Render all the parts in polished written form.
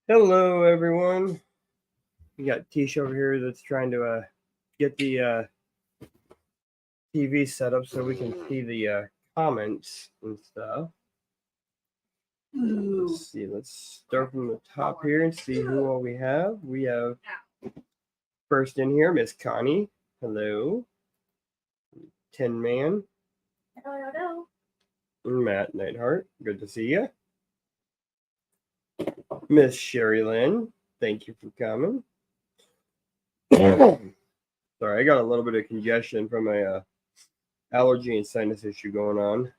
Hello, everyone. We got Tish over here that's trying to get the TV set up so we can see the comments and stuff. Let's see. Let's start from the top here and see who all we have. We have first in here, Miss Connie. Hello. Tin Man. Hello. Matt Neidhart. Good to see you. Miss Sherry Lynn. Thank you for coming. Sorry, I got a little bit of congestion from a allergy and sinus issue going on.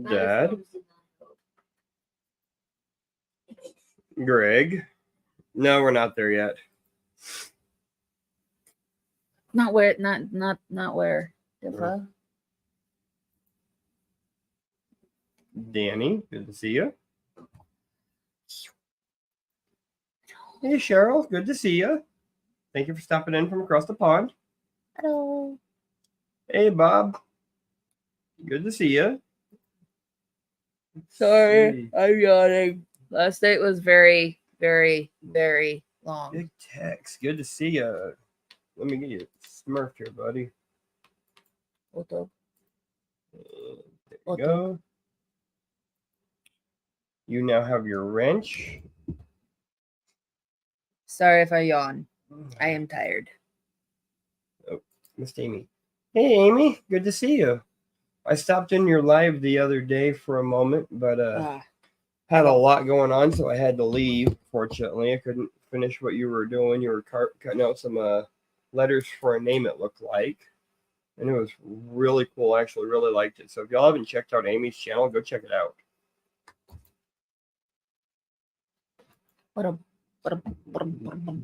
Dad. Greg. No, we're not there yet. Not where. Not where. Danny, good to see you. Hey, Cheryl, good to see you. Thank you for stopping in from across the pond. Hello. Hey, Bob. Good to see you. Sorry, I'm yawning. Last night was very, very, very long. Big Tex, good to see you. Let me get you smurfed here, buddy. What up? There you go. You now have your wrench. Sorry if I yawn. I am tired. Oh, Miss Amy. Hey, Amy. Good to see you. I stopped in your live the other day for a moment, but had a lot going on, so I had to leave. Fortunately, I couldn't finish what you were doing. You were cutting out some letters for a name, it looked like. And it was really cool. I actually really liked it. So if y'all haven't checked out Amy's channel, go check it out.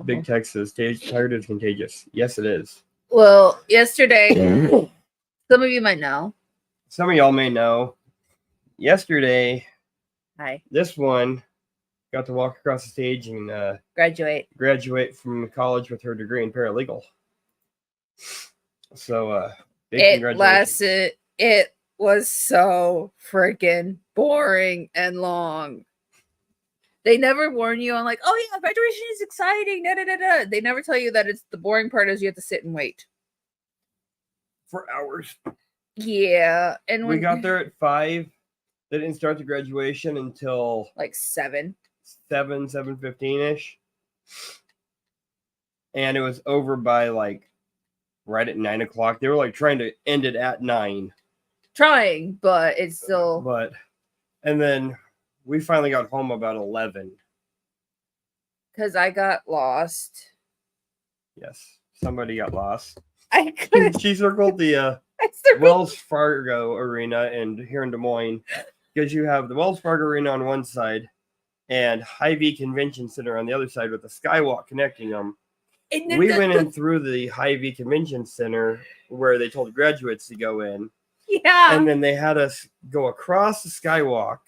Big Tex says, tired is contagious. Yes, it is. Well, yesterday, some of you might know. Some of y'all may know. Yesterday, Hi. This one got to walk across the stage and graduate from college with her degree in paralegal. So, big congratulations. It was so freaking boring and long. They never warn you on like, oh yeah, graduation is exciting. Da, da, da, da. They never tell you that it's the boring part is you have to sit and wait for hours. Yeah, and we got there at 5. They didn't start the graduation until like 7:15ish, and it was over by like right at 9 o'clock. They were like trying to end it at 9. Trying, but it's still. And then we finally got home about 11. Because I got lost. Yes, somebody got lost. I could. She circled the Wells Fargo Arena here in Des Moines, because you have the Wells Fargo Arena on one side and Hy-Vee Convention Center on the other side with the skywalk connecting them. We went in through the Hy-Vee Convention Center where they told graduates to go in. Yeah. And then they had us go across the skywalk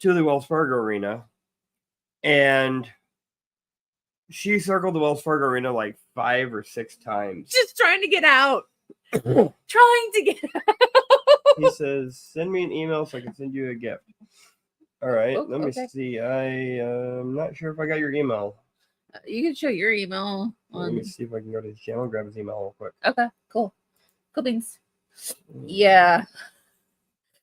to the Wells Fargo Arena. And she circled the Wells Fargo Arena like 5 or 6 times. Just trying to get out. Trying to get out. He says, send me an email so I can send you a gift. All right, let me see. I am not sure if I got your email. You can show your email. Let me see if I can go to his channel and grab his email real quick. Okay, cool. Cool beans. Yeah.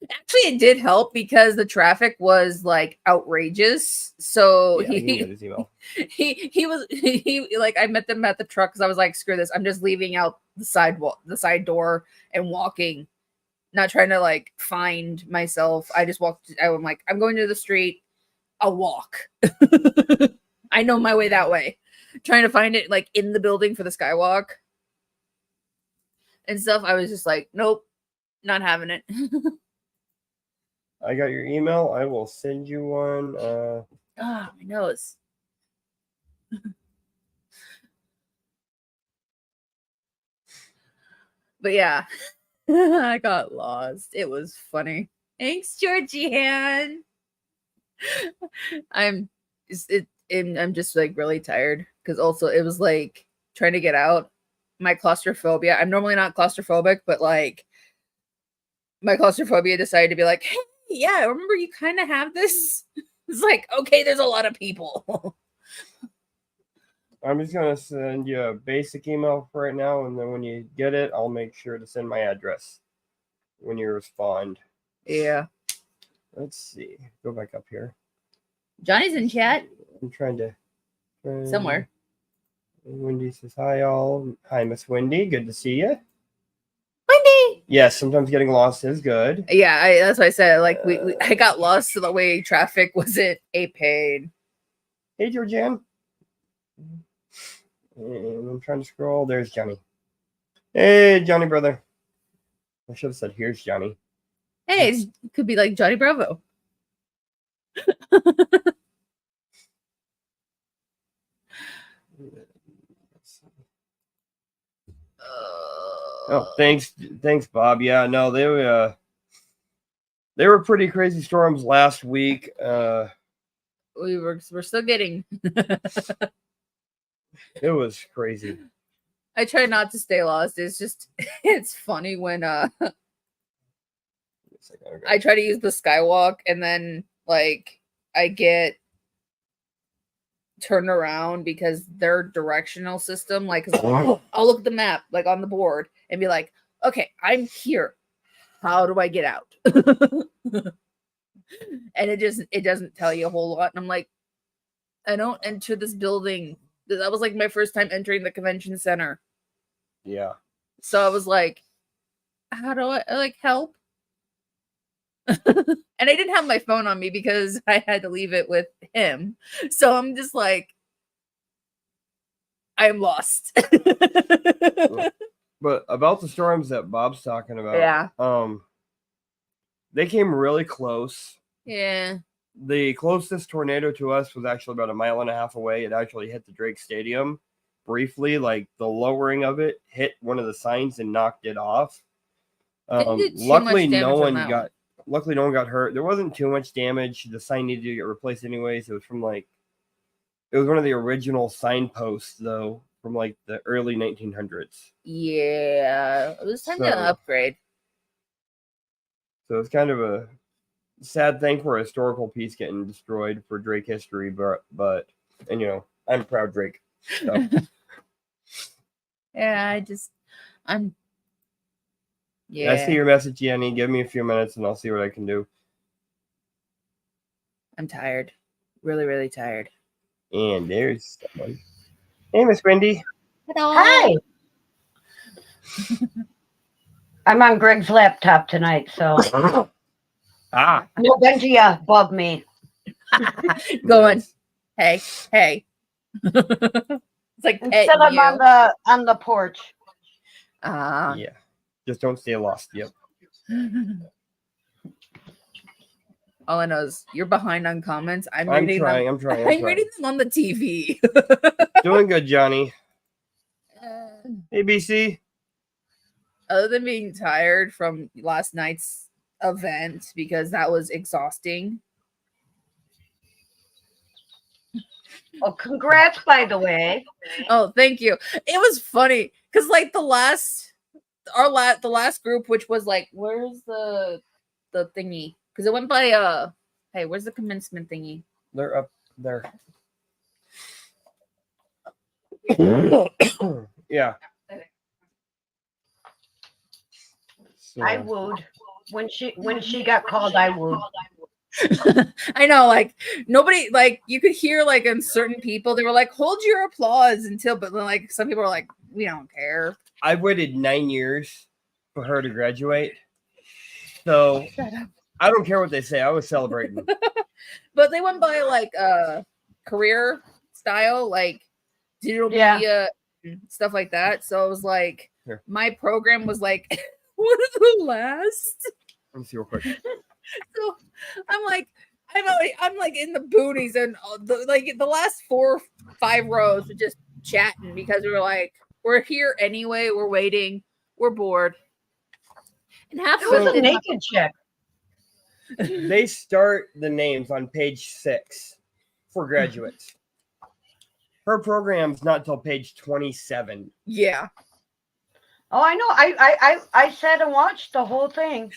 Actually, it did help because the traffic was like outrageous. So yeah, he his email. He like I met them at the truck because I was like, screw this. I'm just leaving out the side door and walking, not trying to like find myself. I just walked. I'm like, I'm going to the street. I'll walk. I know my way that way. Trying to find it like in the building for the skywalk and stuff. I was just like, nope, not having it. I got your email. I will send you one. My nose. But yeah, I got lost. It was funny. Thanks, Georgianne. I'm just like really tired because also it was like trying to get out. My claustrophobia. I'm normally not claustrophobic, but like my claustrophobia decided to be like, hey, yeah, remember you kind of have this. It's like, okay, there's a lot of people. I'm just gonna send you a basic email for right now, and then when you get it, I'll make sure to send my address when you respond. Yeah. Let's see. Go back up here. Johnny's in chat. I'm trying to Somewhere. Wendy says hi, all. Hi, Miss Wendy. Good to see you. Wendy. Yes, sometimes getting lost is good. Yeah, that's what I said. Like I got lost to the way traffic wasn't a pain. Hey, Georgianne. And I'm trying to scroll. There's Johnny. Hey, Johnny, brother. I should have said, here's Johnny. Hey, it could be like Johnny Bravo. Oh, thanks, Bob. Yeah, no, they were pretty crazy storms last week. We're still getting. It was crazy. I try not to stay lost. It's just it's funny when I try to use the skywalk and then like I get turned around because their directional system, like I'll look at the map like on the board and be like, okay, I'm here. How do I get out? And it doesn't tell you a whole lot. And I'm like, I don't enter this building. That was like my first time entering the convention center. Yeah. So I was like, how do I like help? And I didn't have my phone on me because I had to leave it with him. So I'm just like, I am lost. But about the storms that Bob's talking about, yeah. They came really close. Yeah. The closest tornado to us was actually about 1.5 miles away. It actually hit the Drake Stadium briefly, like the lowering of it hit one of the signs and knocked it off. Luckily, no one got hurt. There wasn't too much damage. The sign needed to get replaced anyways. It was one of the original signposts though, from like the early 1900s. Yeah, it was time to upgrade. So it's kind of a sad thing for a historical piece getting destroyed for Drake history, but I'm proud Drake. So. Yeah, yeah. I see your message, Jenny. Give me a few minutes and I'll see what I can do. I'm tired. Really, really tired. And there's someone. Hey, Miss Wendy. Hello. Hi. I'm on Greg's laptop tonight, so no Benji above me. Going, hey. It's like instead I'm on the porch. Yeah. Just don't stay lost. Yep. All I know is you're behind on comments. I'm trying. I'm reading them on the TV. Doing good, Johnny. ABC. Other than being tired from last night's event because that was exhausting. Oh, congrats, by the way. Oh, thank you. It was funny because like the last group, which was like, where's the thingy? Because it went by hey, where's the commencement thingy? They're up there. Yeah. So. I wooed when she got called. I wooed. I know, like nobody, like you could hear like in certain people they were like, hold your applause until, but like some people are like, we don't care. I waited 9 years for her to graduate, so I don't care what they say. I was celebrating. But they went by like career style, like digital media stuff like that. So it was like my program was like one of the last. Let me see real quick. So I'm like in the boonies and the last 4 or 5 rows were just chatting because we were like, we're here anyway, we're waiting, we're bored. And half it was a naked chick. They start the names on page 6 for graduates. Her program's not till page 27. Yeah. Oh, I know. I sat and watched the whole thing.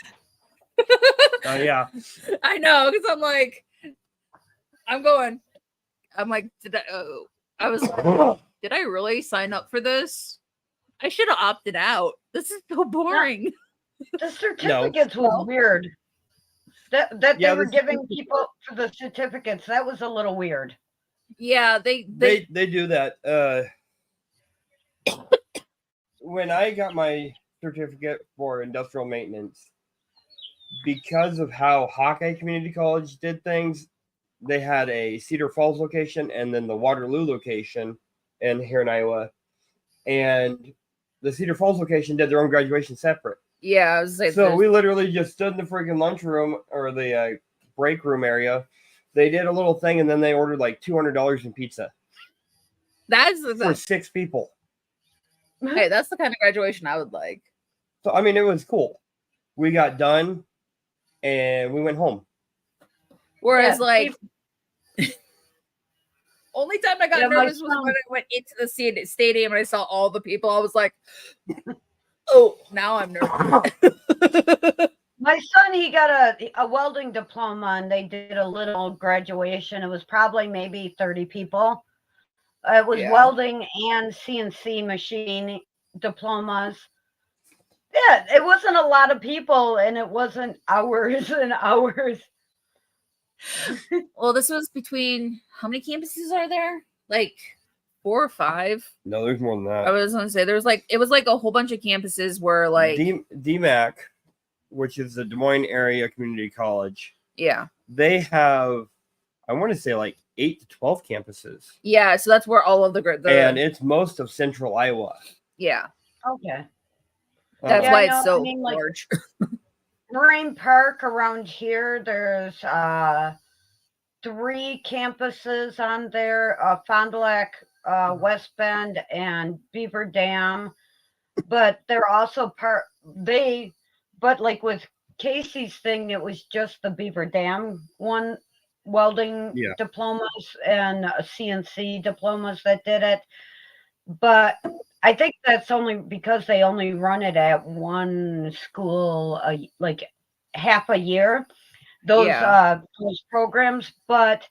Oh yeah. I know, because I'm like, I'm going. I'm like, I was like, did I really sign up for this? I should have opted out. This is so boring. The certificates was weird. That they were giving people for the certificates. That was a little weird. Yeah, they do that. When I got my certificate for industrial maintenance, because of how Hawkeye Community College did things, they had a Cedar Falls location and then the Waterloo location here in Iowa. And the Cedar Falls location did their own graduation separate. Yeah, I was like, so we literally just stood in the freaking lunchroom or the break room area. They did a little thing and then they ordered like $200 in pizza. That's for 6 people. Hey, that's the kind of graduation I would like. So I mean, it was cool. We got done and we went home. Whereas, only time I got nervous was when I went into the stadium and I saw all the people. I was like, oh, now I'm nervous. My son, he got a welding diploma and they did a little graduation. It was probably maybe 30 people. It was welding and CNC machine diplomas. Yeah, it wasn't a lot of people and it wasn't hours and hours. Well, this was between, how many campuses are there? Like 4 or 5? No, there's more than that. I was going to say, it was like a whole bunch of campuses where like DMAC, which is the Des Moines Area Community College. Yeah. They have, I want to say like 8 to 12 campuses. Yeah, so that's where all of the and it's most of central Iowa. Yeah. Okay. That's why it's so large. Moraine Park around here, there's 3 campuses on there, Fond du Lac, West Bend, and Beaver Dam. But they're also but like with Casey's thing, it was just the Beaver Dam one welding diplomas and CNC diplomas that did it. But I think that's only because they only run it at one school, like half a year, those programs. But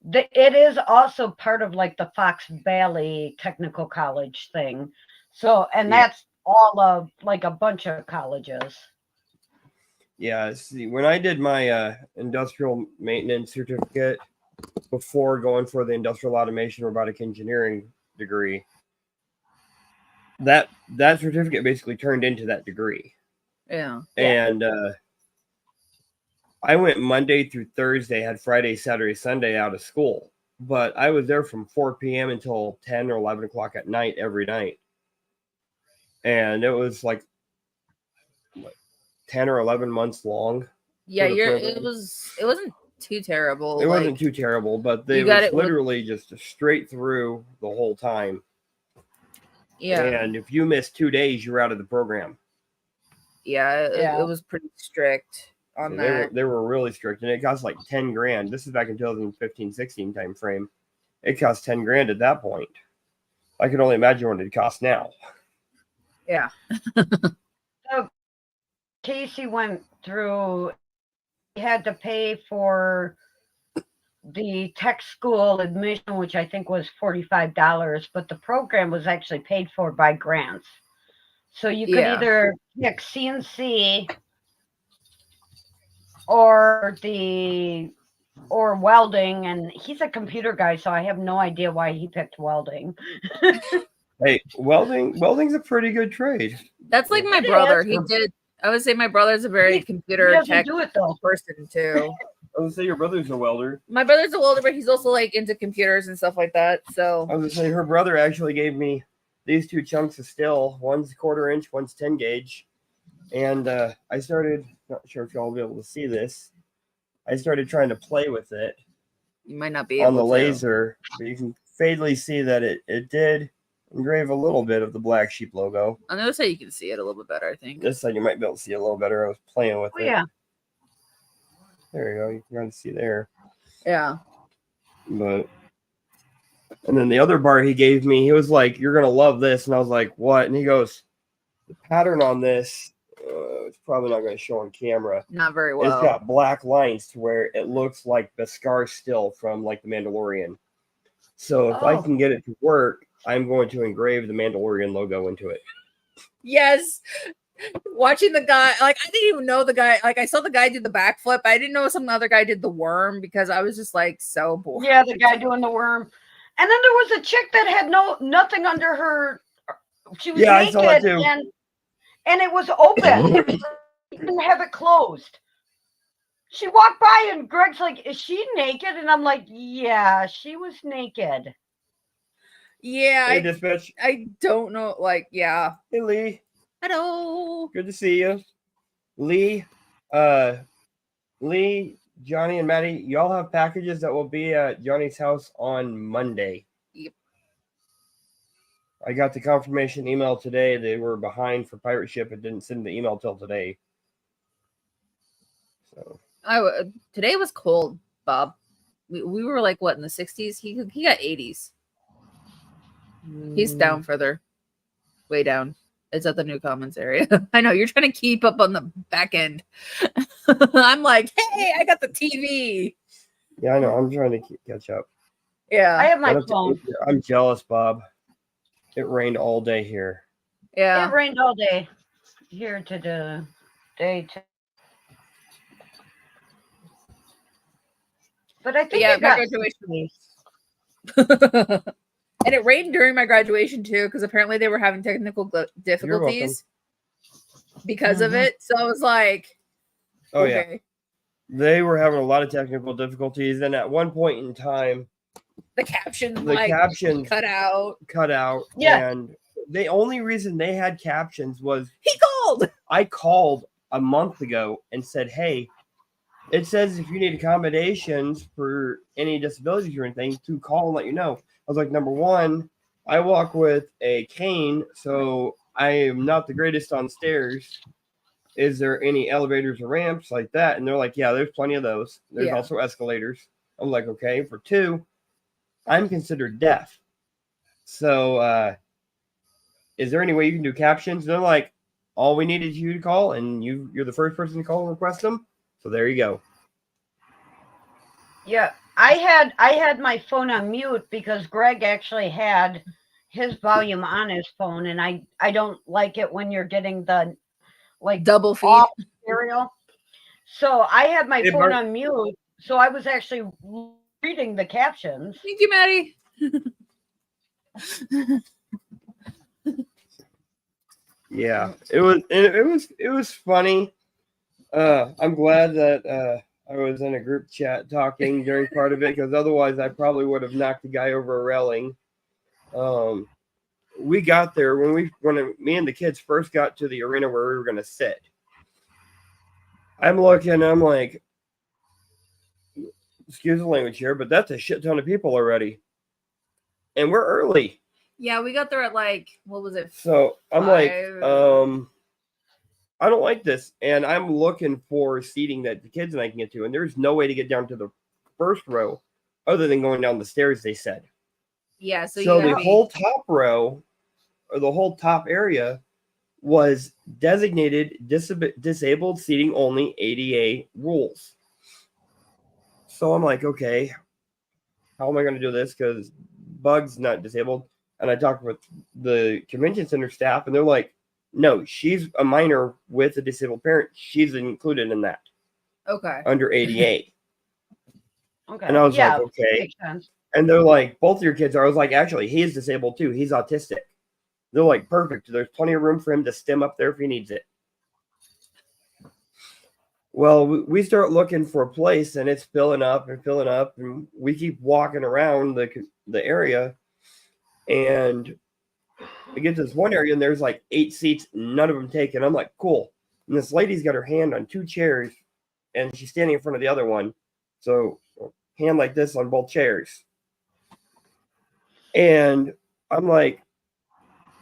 it is also part of like the Fox Valley Technical College thing. So, and that's all of like a bunch of colleges. Yeah, see, when I did my industrial maintenance certificate before going for the industrial automation robotic engineering degree, that certificate basically turned into that degree. Yeah. And I went Monday through Thursday, had Friday, Saturday, Sunday out of school. But I was there from 4 p.m. until 10 or 11 o'clock at night every night. And it was like 10 or 11 months long. Yeah, it wasn't too terrible. It wasn't too terrible, but they was literally just straight through the whole time. Yeah. And if you missed 2 days, you're out of the program. Yeah, it was pretty strict on that. They were really strict, and it cost like $10,000. This is back in 2015-16 time frame. It cost $10,000 at that point. I can only imagine what it costs now. Yeah. So Casey went through, he had to pay for the tech school admission, which I think was $45, but the program was actually paid for by grants. So you could either pick CNC or welding, and he's a computer guy, so I have no idea why he picked welding. Hey, welding's a pretty good trade. That's like my brother. I would say my brother's a very computer tech person too. I would say your brother's a welder. My brother's a welder, but he's also like into computers and stuff like that. So I was gonna say her brother actually gave me these 2 chunks of steel. One's 1/4 inch, one's 10 gauge. And I started, not sure if y'all will be able to see this. I started trying to play with it. You might not be able on the laser, but you can faintly see that it did engrave a little bit of the Black Sheep logo. On the other side, you can see it a little bit better, I think. This side, you might be able to see it a little better. I was playing with it. Yeah. There you go. You can see there. Yeah. And then the other bar he gave me, he was like, "You're going to love this." And I was like, "What?" And he goes, "The pattern on this It's probably not going to show on camera. Not very well. It's got black lines to where it looks like the scar still from like the Mandalorian. So if I can get it to work, I'm going to engrave the Mandalorian logo into it. Yes. Watching the guy, like I didn't even know the guy. Like I saw the guy do the backflip. I didn't know some other guy did the worm because I was just like so bored. Yeah, the guy doing the worm. And then there was a chick that had nothing under her. She was naked, I saw that too. And it was open. He didn't have it closed. She walked by and Greg's like, "Is she naked?" And I'm like, "Yeah, she was naked." Yeah, hey, dispatch. I don't know. Like, yeah. Hey, Lee. Hello. Good to see you, Lee. Lee, Johnny, and Maddie. Y'all have packages that will be at Johnny's house on Monday. Yep. I got the confirmation email today. They were behind for pirate ship and didn't send the email till today. So today was cold, Bob. We were like what in the 60s? He got 80s. He's down further, way down. It's at the new comments area. I know you're trying to keep up on the back end. I'm like, hey, I got the TV. Yeah, I know. I'm trying to catch up. Yeah, I have my phone. I'm jealous, Bob. It rained all day here. Yeah, it rained all day here today. But I think my it got graduation. And it rained during my graduation too, because apparently they were having technical difficulties because of it. So I was like, oh okay. Yeah, they were having a lot of technical difficulties, and at one point in time, the captions cut out. Yeah, and the only reason they had captions was he called. I called a month ago and said, "Hey, it says if you need accommodations for any disabilities or anything, to call and let you know." I was like, number one, I walk with a cane, so I am not the greatest on stairs. Is there any elevators or ramps like that? And they're like, yeah, there's plenty of those. There's also escalators. I'm like, okay. For two, I'm considered deaf. So is there any way you can do captions? And they're like, all we need is you to call, and you're the first person to call and request them. So there you go. Yeah. I had my phone on mute because Greg actually had his volume on his phone, and I don't like it when you're getting the double feed stereo. So I had my phone on mute, so I was actually reading the captions. Thank you, Maddie. Yeah, it was funny. I'm glad that I was in a group chat talking during part of it, because otherwise I probably would have knocked the guy over a railing. We got there when me and the kids first got to the arena where we were going to sit. I'm looking, I'm like, excuse the language here, but that's a shit ton of people already. And we're early. Yeah, we got there at what was it? So I'm like, I don't like this. And I'm looking for seating that the kids and I can get to. And there's no way to get down to the first row other than going down the stairs, they said. Yeah. So the whole top row or the whole top area was designated disabled seating only, ADA rules. So I'm like, okay, how am I going to do this? Because Bug's not disabled. And I talked with the convention center staff, and they're like, no, she's a minor with a disabled parent. She's included in that. Okay. Under ADA. Okay. And I was like, okay. Makes sense. And they're like, both of your kids are. I was like, actually, he is disabled too. He's autistic. They're like, perfect. There's plenty of room for him to stem up there if he needs it. Well, we start looking for a place, and it's filling up, and we keep walking around the area, and we get to this one area, and there's like 8 seats, none of them taken. I'm like, cool. And this lady's got her hand on 2 chairs, and she's standing in front of the other one. So hand like this on both chairs. And I'm like,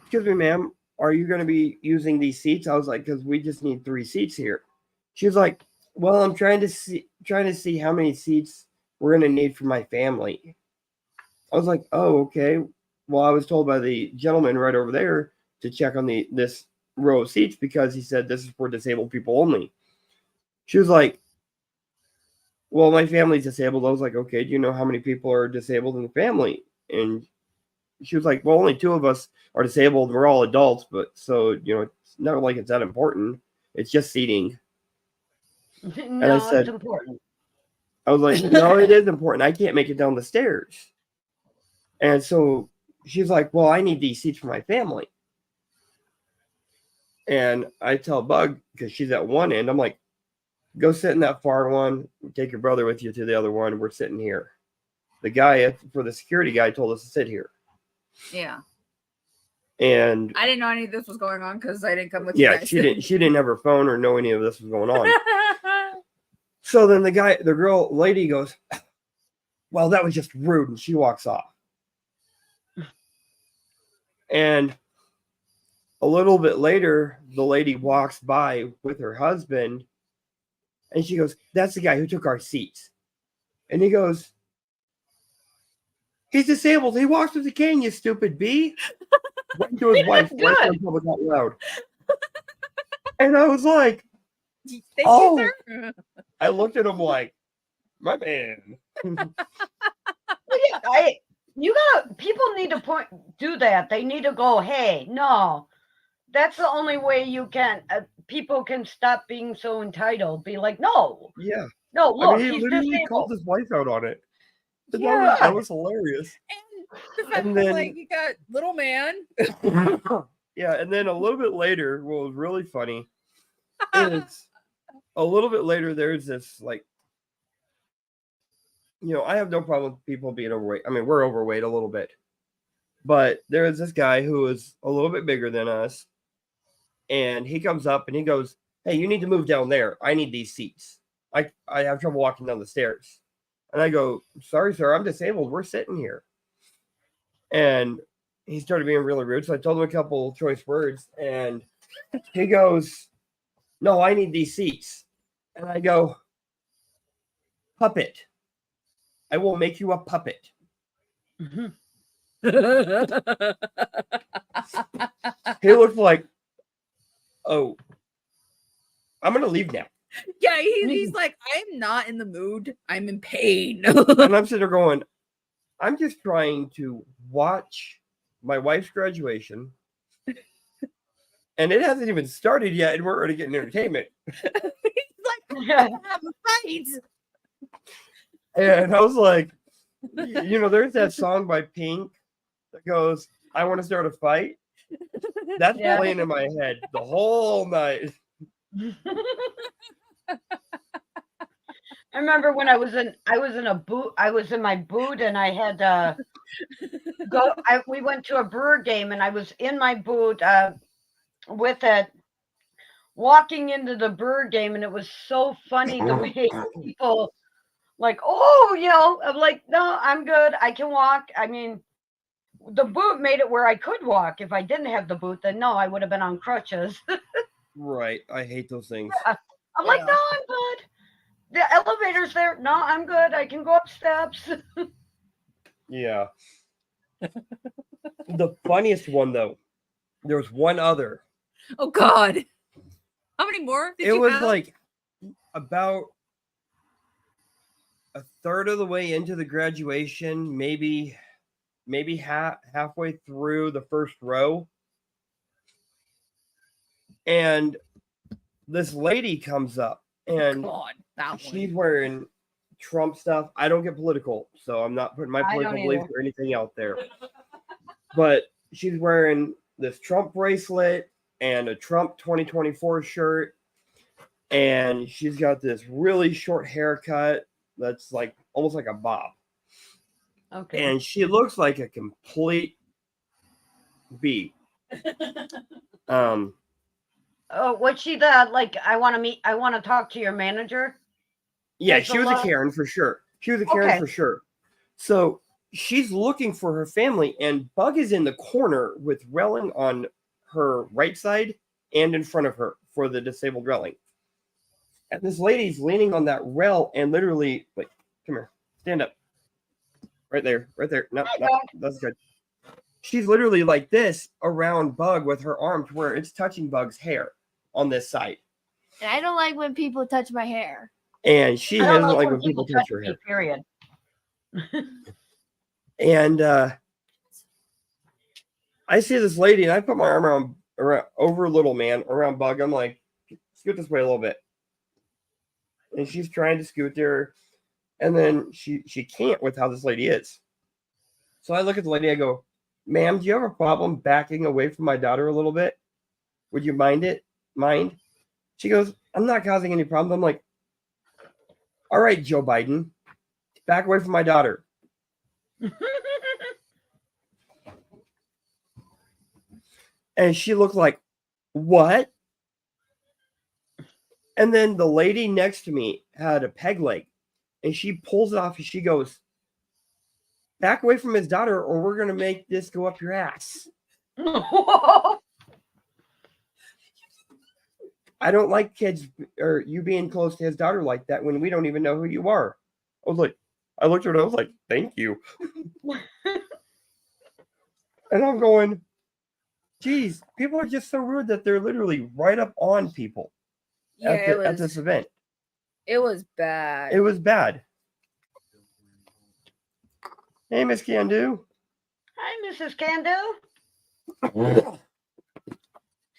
excuse me, ma'am, are you going to be using these seats? I was like, because we just need 3 seats here. She was like, well, I'm trying to see how many seats we're going to need for my family. I was like, oh, okay. Well, I was told by the gentleman right over there to check on this row of seats because he said this is for disabled people only. She was like, well, my family's disabled. I was like, okay, do you know how many people are disabled in the family? And she was like, well, only 2 of us are disabled. We're all adults, but so, it's not like it's that important. It's just seating. No, And I said, it's important. I was like, no, it is important. I can't make it down the stairs. And so she's like, well, I need these seats for my family. And I tell Bug, because she's at one end, I'm like, go sit in that far one. Take your brother with you to the other one. We're sitting here. The guy for the security guy told us to sit here. Yeah. And I didn't know any of this was going on because I didn't come with you guys. She didn't have her phone or know any of this was going on. So then the lady goes, well, that was just rude. And she walks off. And a little bit later, the lady walks by with her husband. And she goes, that's the guy who took our seats. And he goes, he's disabled. He walks with a cane, you stupid bee. Went to his wife. Went to public out loud. And I was like, Thank you, sir. I looked at him like, my man. People need to do that. They need to go, hey, no. That's the only way you can, people can stop being so entitled. Be like, no. Yeah. No, look, he literally disabled. called his wife out on it. Yeah. That was hilarious. And the fact that, like, you got little man. Yeah, and then a little bit later, what was really funny is a little bit later, there's this, like, I have no problem with people being overweight. I mean, we're overweight a little bit. But there is this guy who is a little bit bigger than us. And he comes up and he goes, hey, you need to move down there. I need these seats. I have trouble walking down the stairs. And I go, sorry, sir, I'm disabled. We're sitting here. And he started being really rude. So I told him a couple choice words. And he goes, no, I need these seats. And I go, puppet. I will make you a puppet. Mm-hmm. He looked like, oh, I'm going to leave now. Yeah, he's like, I'm not in the mood. I'm in pain. And I'm sitting there going, I'm just trying to watch my wife's graduation. And it hasn't even started yet. And we're already getting entertainment. He's like, I have a fight. And I was like, there's that song by Pink that goes, I want to start a fight. That's playing in my head the whole night. I remember when I was in my boot and I had to go. We went to a brewer game and I was in my boot with it, walking into the brewer game, and it was so funny the way people like, oh, I'm like, no, I'm good. I can walk. I mean, the boot made it where I could walk. If I didn't have the boot, then no, I would have been on crutches. Right. I hate those things. I'm like, no, I'm good. The elevator's there. No, I'm good. I can go up steps. Yeah. The funniest one, though, there was one other. Oh, God. How many more did you have? It was like about a third of the way into the graduation, maybe halfway through the first row. And this lady comes up and she's wearing Trump stuff. I don't get political, so I'm not putting my political beliefs or anything out there. But she's wearing this Trump bracelet and a Trump 2024 shirt. And she's got this really short haircut that's like almost like a bob. Okay. And she looks like a complete bee. Oh, was she the, like, I want to talk to your manager? Yeah, she was a Karen for sure. For sure. So she's looking for her family, and Bug is in the corner with railing on her right side and in front of her for the disabled railing. And this lady's leaning on that rail and literally, like, come here, stand up. Right there. No, that's good. she's literally like this around Bug with her arm to where it's touching Bug's hair on this side. And I don't like when people touch my hair. And she I don't doesn't like when when people touch her me, hair. period. And I see this lady, and I put my arm around over little man around Bug. I'm like, scoot this way a little bit. And she's trying to scoot there, and then she can't with how this lady is. So I look at the lady, I go, ma'am, do you have a problem backing away from my daughter a little bit? Would you mind? She goes, I'm not causing any problems. I'm like, all right, Joe Biden, back away from my daughter. And she looked like, what? And then the lady next to me had a peg leg, and she pulls it off and she goes, back away from his daughter or we're going to make this go up your ass. I don't like kids or you being close to his daughter like that when we don't even know who you are. I looked at her and I was like, thank you. And I'm going, geez, people are just so rude that they're literally right up on people at this event. It was bad. It was bad. Hey, Miss Candu. Hi, Mrs. Candu.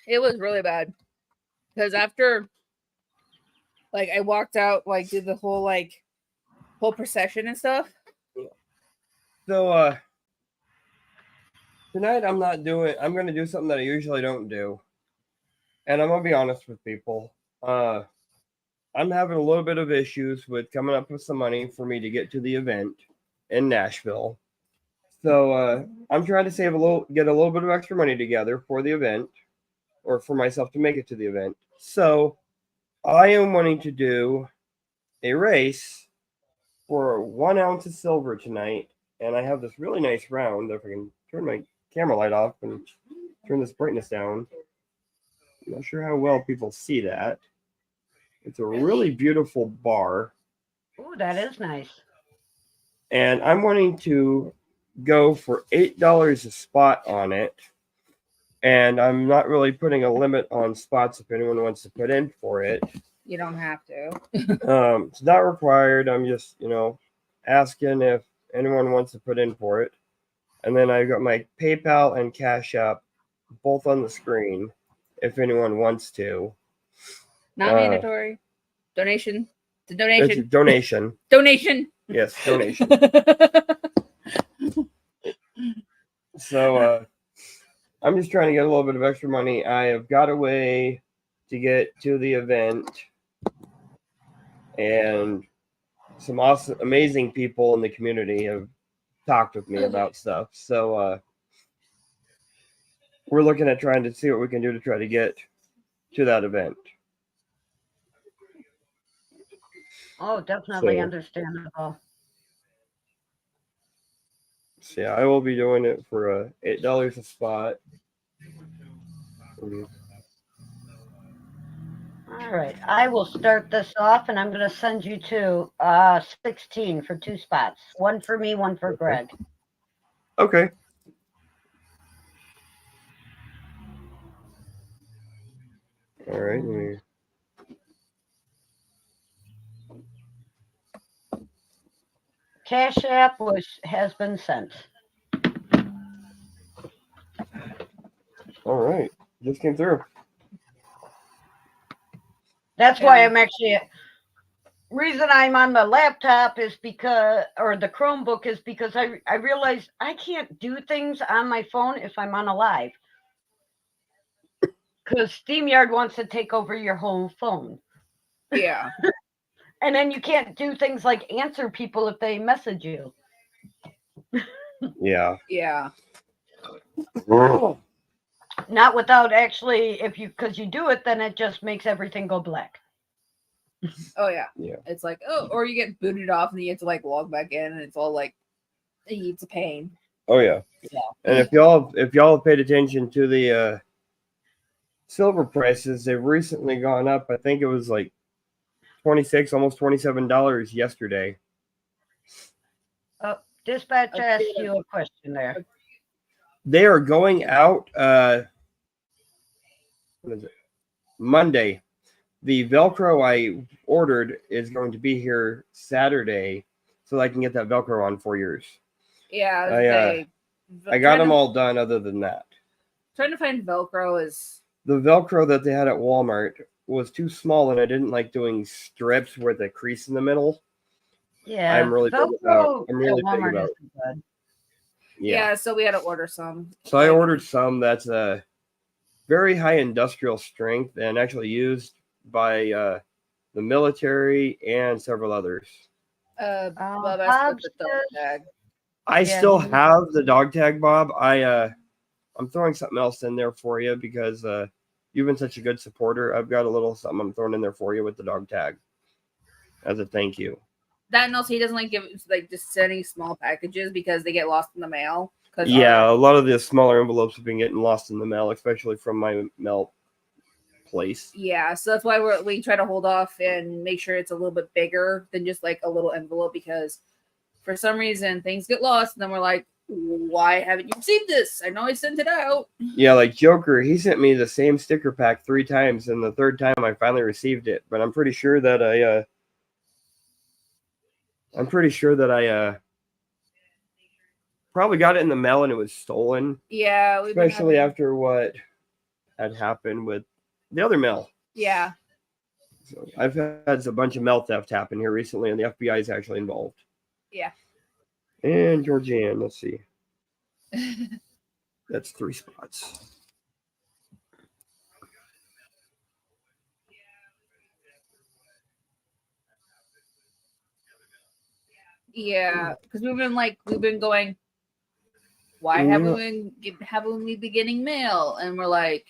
It was really bad. Because after, like, I walked out, like, did the whole procession and stuff. So, tonight I'm going to do something that I usually don't do. And I'm going to be honest with people. I'm having a little bit of issues with coming up with some money for me to get to the event in Nashville. So, I'm trying to get a little bit of extra money together for the event, or for myself to make it to the event. So, I am wanting to do a race for 1 ounce of silver tonight. And I have this really nice round. If I can turn my camera light off and turn this brightness down. I'm not sure how well people see that. It's a really beautiful bar. Oh, that is nice. And I'm wanting to go for $8 a spot on it. And I'm not really putting a limit on spots if anyone wants to put in for it. You don't have to. It's not required. I'm just, asking if anyone wants to put in for it. And then I've got my PayPal and Cash App both on the screen if anyone wants to. Not mandatory. Donation. It's a donation. It's a donation. Donation. Yes, donation. So I'm just trying to get a little bit of extra money. I have got a way to get to the event, and some awesome, amazing people in the community have talked with me about stuff. So we're looking at trying to see what we can do to try to get to that event. Oh, definitely understandable. So yeah, I will be doing it for $8 a spot. All right, I will start this off, and I'm going to send you to 16 for 2 spots. One for me, one for Greg. Okay. All right. Cash App has been sent. All right. Just came through. That's why I'm actually. Reason I'm on the laptop is because, or the Chromebook is because I realized I can't do things on my phone if I'm on a live. Because StreamYard wants to take over your whole phone. Yeah. And then you can't do things like answer people if they message you. Yeah. Yeah. Not without actually, because you do it, then it just makes everything go black. Oh yeah. Yeah. It's like, or you get booted off and you have to log back in, and it's all it's a pain. Oh yeah. Yeah. And if y'all have paid attention to the silver prices, they've recently gone up. I think it was like $26, almost $27 yesterday. Dispatch asked you a question there. They are going out. What is it? Monday. The Velcro I ordered is going to be here Saturday, so I can get that Velcro on 4 years. Yeah, I got them all done. Other than that, trying to find Velcro is the Velcro that they had at Walmart was too small, and I didn't like doing strips with a crease in the middle. Yeah, I'm really big about. I'm really big about. Good. Yeah, so we had to order some. So I ordered some that's a very high industrial strength and actually used by the military and several others. Bob Bob asked for the dog tag. I still have the dog tag, Bob. I'm throwing something else in there for you because you've been such a good supporter. I've got a little something I'm throwing in there for you with the dog tag as a thank you. That and also he doesn't like give like just sending small packages because they get lost in the mail. Yeah, a lot of the smaller envelopes have been getting lost in the mail, especially from my mail place. Yeah, so that's why we try to hold off and make sure it's a little bit bigger than just like a little envelope because for some reason things get lost and then we're like, why haven't you received this? I know I sent it out. Yeah, like Joker, he sent me the same sticker pack 3 times, and the third time I finally received it. But I'm pretty sure that I probably got it in the mail and it was stolen. Yeah, especially after what had happened with the other mail. Yeah. So I've had a bunch of mail theft happen here recently, and the FBI is actually involved. Yeah. And Georgianne, let's see. That's 3 spots. Yeah, because we've been going. Why haven't we been getting mail? And we're like,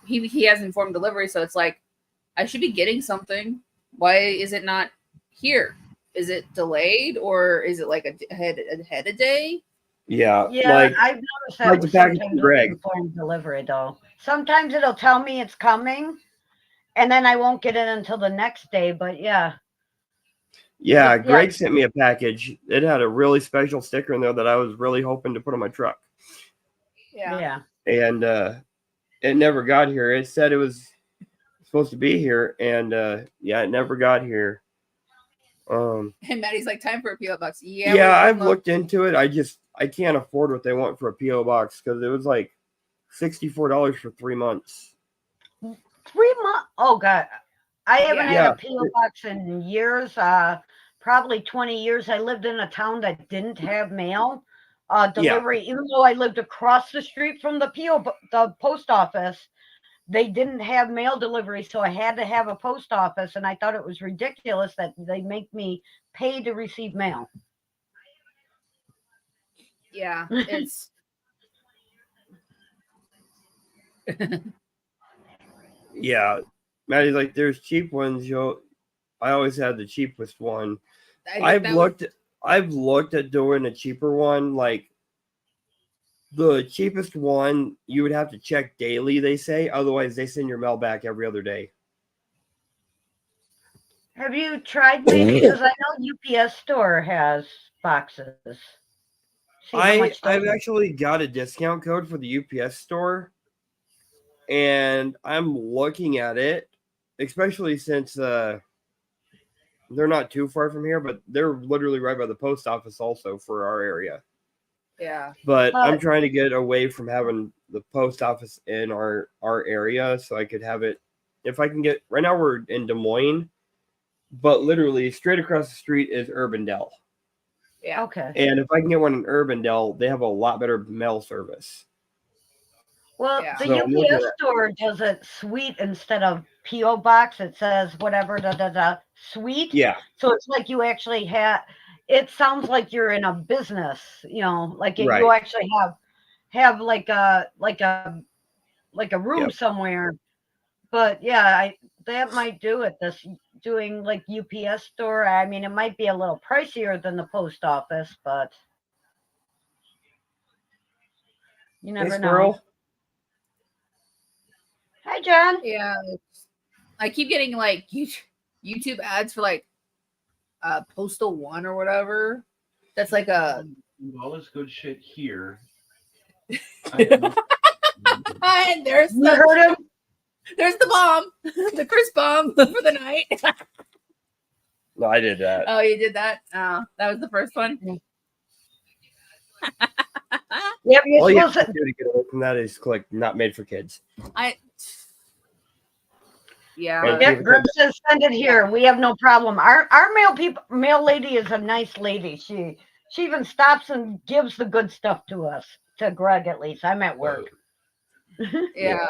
he has informed delivery, so it's like, I should be getting something. Why is it not here? Is it delayed or is it like ahead a day? Yeah, like, I've noticed that like the package from Greg. informed delivery though. Sometimes it'll tell me it's coming, and then I won't get it until the next day. But yeah. Yeah, Greg sent me a package. It had a really special sticker in there that I was really hoping to put on my truck. Yeah. And it never got here. It said it was supposed to be here, and it never got here. And Maddie's like, time for a PO box. Yeah, I've looked into it. I can't afford what they want for a PO box because it was like $64 for 3 months. 3 months? Oh God, I haven't had a PO box in years. Probably 20 years. I lived in a town that didn't have mail delivery, even though I lived across the street from the post office. They didn't have mail delivery, so I had to have a post office, and I thought it was ridiculous that they make me pay to receive mail. Yeah, it's yeah. Maddie's like, there's cheap ones, I always had the cheapest one. I've looked at doing a cheaper one, like the cheapest one you would have to check daily, they say. Otherwise, they send your mail back every other day. Have you tried maybe? Because I know UPS store has boxes. I've actually got a discount code for the UPS store, and I'm looking at it, especially since they're not too far from here, but they're literally right by the post office also for our area. Yeah. But I'm trying to get away from having the post office in our area so I could have it. If I can get, right now we're in Des Moines, but literally straight across the street is Urbandale. Yeah. Okay. And if I can get one in Urbandale, they have a lot better mail service. Well, the UPS store does it suite instead of PO box. It says whatever suite. Yeah. So it's like you actually have. It sounds like you're in a business, like right. You actually have like a room somewhere. But yeah, that might do it. Doing like UPS store. I mean, it might be a little pricier than the post office, but you never know. Hi, John. Yeah, I keep getting like YouTube ads for like Postal One or whatever. That's like all this good shit here, And there's You heard him? there's the bomb, the Chris bomb for the night. No, I did that. Oh, you did that? Oh, that was the first one. Yep, you're All you have supposed to to. do to get away from that is click not made for kids. Yeah. Yep, Greg says send it here. We have no problem. Our male lady is a nice lady. She even stops and gives the good stuff to us, to Greg at least. I'm at work. Yeah.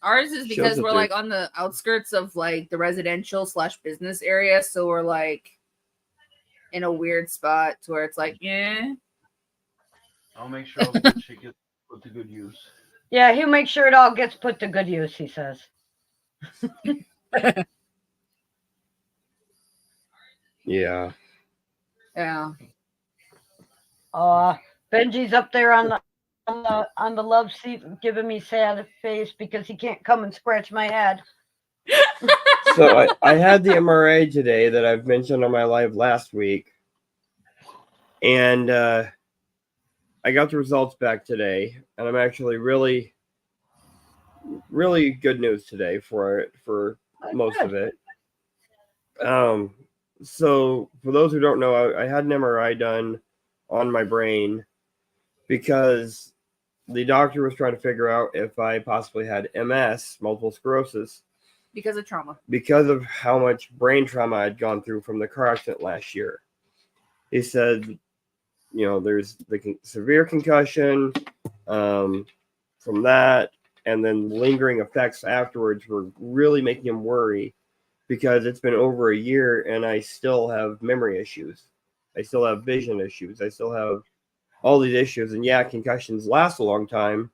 Ours is because we're like on the outskirts of like the residential / business area, so we're like in a weird spot to where it's like, yeah. I'll make sure all the shit gets put to good use. Yeah, he'll make sure it all gets put to good use, he says. Yeah. Yeah. Benji's up there on the love seat giving me sad face because he can't come and scratch my head. So I had the MRI today that I've mentioned on my live last week. And I got the results back today. And I'm actually really, really good news today for most of it. So for those who don't know, I had an MRI done on my brain because the doctor was trying to figure out if I possibly had MS, multiple sclerosis. Because of trauma. Because of how much brain trauma I'd gone through from the car accident last year. He said, there's the severe concussion from that, and then lingering effects afterwards were really making him worry because it's been over a year and I still have memory issues. I still have vision issues. I still have all these issues. And yeah, concussions last a long time.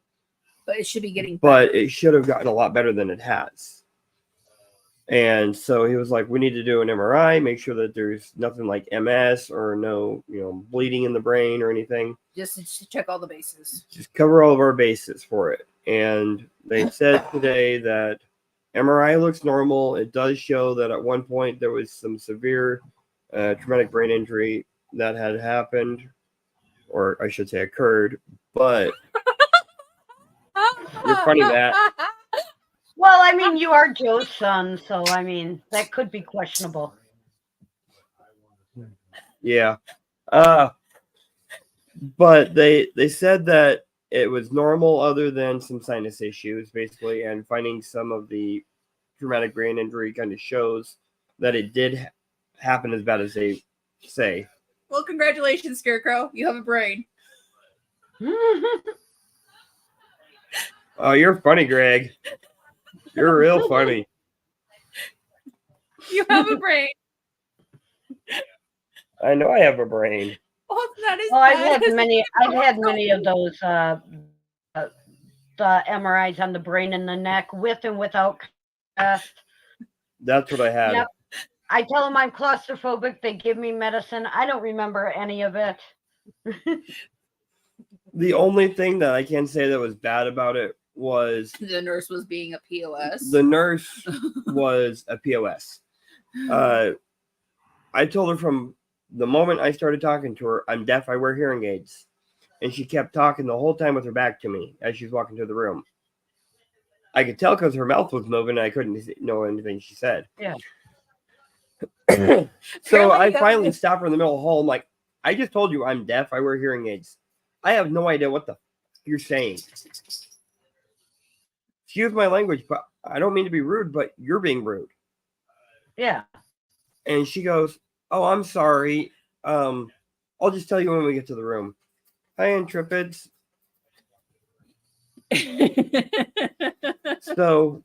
But it should be getting better. But it should have gotten a lot better than it has. And so he was like, we need to do an MRI, make sure that there's nothing like MS or no, bleeding in the brain or anything. Just to check all the bases. Just cover all of our bases for it. And they said today that MRI looks normal. It does show that at one point there was some severe traumatic brain injury that had happened, or I should say occurred, but you're funny, Matt. Well, I mean, you are Joe's son, so I mean, that could be questionable. Yeah. But they said that it was normal other than some sinus issues, basically, and finding some of the traumatic brain injury kind of shows that it did happen as bad as they say. Well, congratulations, Scarecrow. You have a brain. Oh, you're funny, Greg. You're real funny. You have a brain. I know I have a brain. Oh, that is. Well, I've had many of those the MRIs on the brain and the neck, with and without cast. That's what I had. Yep. I tell them I'm claustrophobic. They give me medicine. I don't remember any of it. The only thing that I can say that was bad about it was the nurse was being a POS. The nurse was a POS. I told her from the moment I started talking to her, I'm deaf, I wear hearing aids. And she kept talking the whole time with her back to me as she was walking to the room. I could tell because her mouth was moving and I couldn't know anything she said. Yeah. So I finally stopped her in the middle of the hall. I'm like, I just told you I'm deaf, I wear hearing aids. I have no idea what the you're saying. Excuse my language, but I don't mean to be rude, but you're being rude. Yeah. And she goes, oh, I'm sorry. I'll just tell you when we get to the room. Hi, Intrepids. So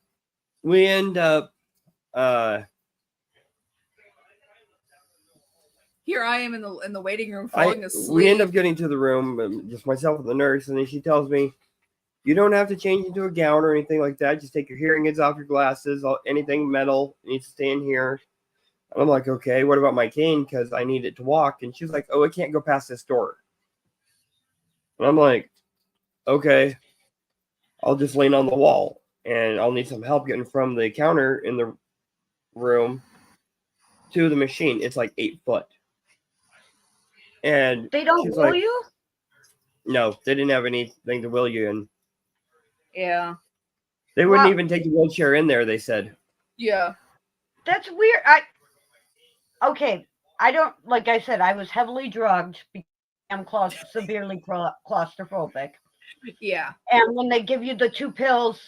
we end up here I am in the waiting room falling asleep. We end up getting to the room, just myself and the nurse, and then she tells me, you don't have to change into a gown or anything like that. Just take your hearing aids off, your glasses, anything metal needs to stay in here. And I'm like, okay, what about my cane? Because I need it to walk. And she's like, oh, it can't go past this door. And I'm like, okay, I'll just lean on the wall. And I'll need some help getting from the counter in the room to the machine. It's like 8 foot. And they don't know you? No, they didn't have anything to wheel you in. Yeah. They wouldn't Well- even take the wheelchair in there, they said. Yeah. That's weird. Okay, I don't, like I said, I was heavily drugged because I'm severely claustrophobic. Yeah. And when they give you the 2 pills,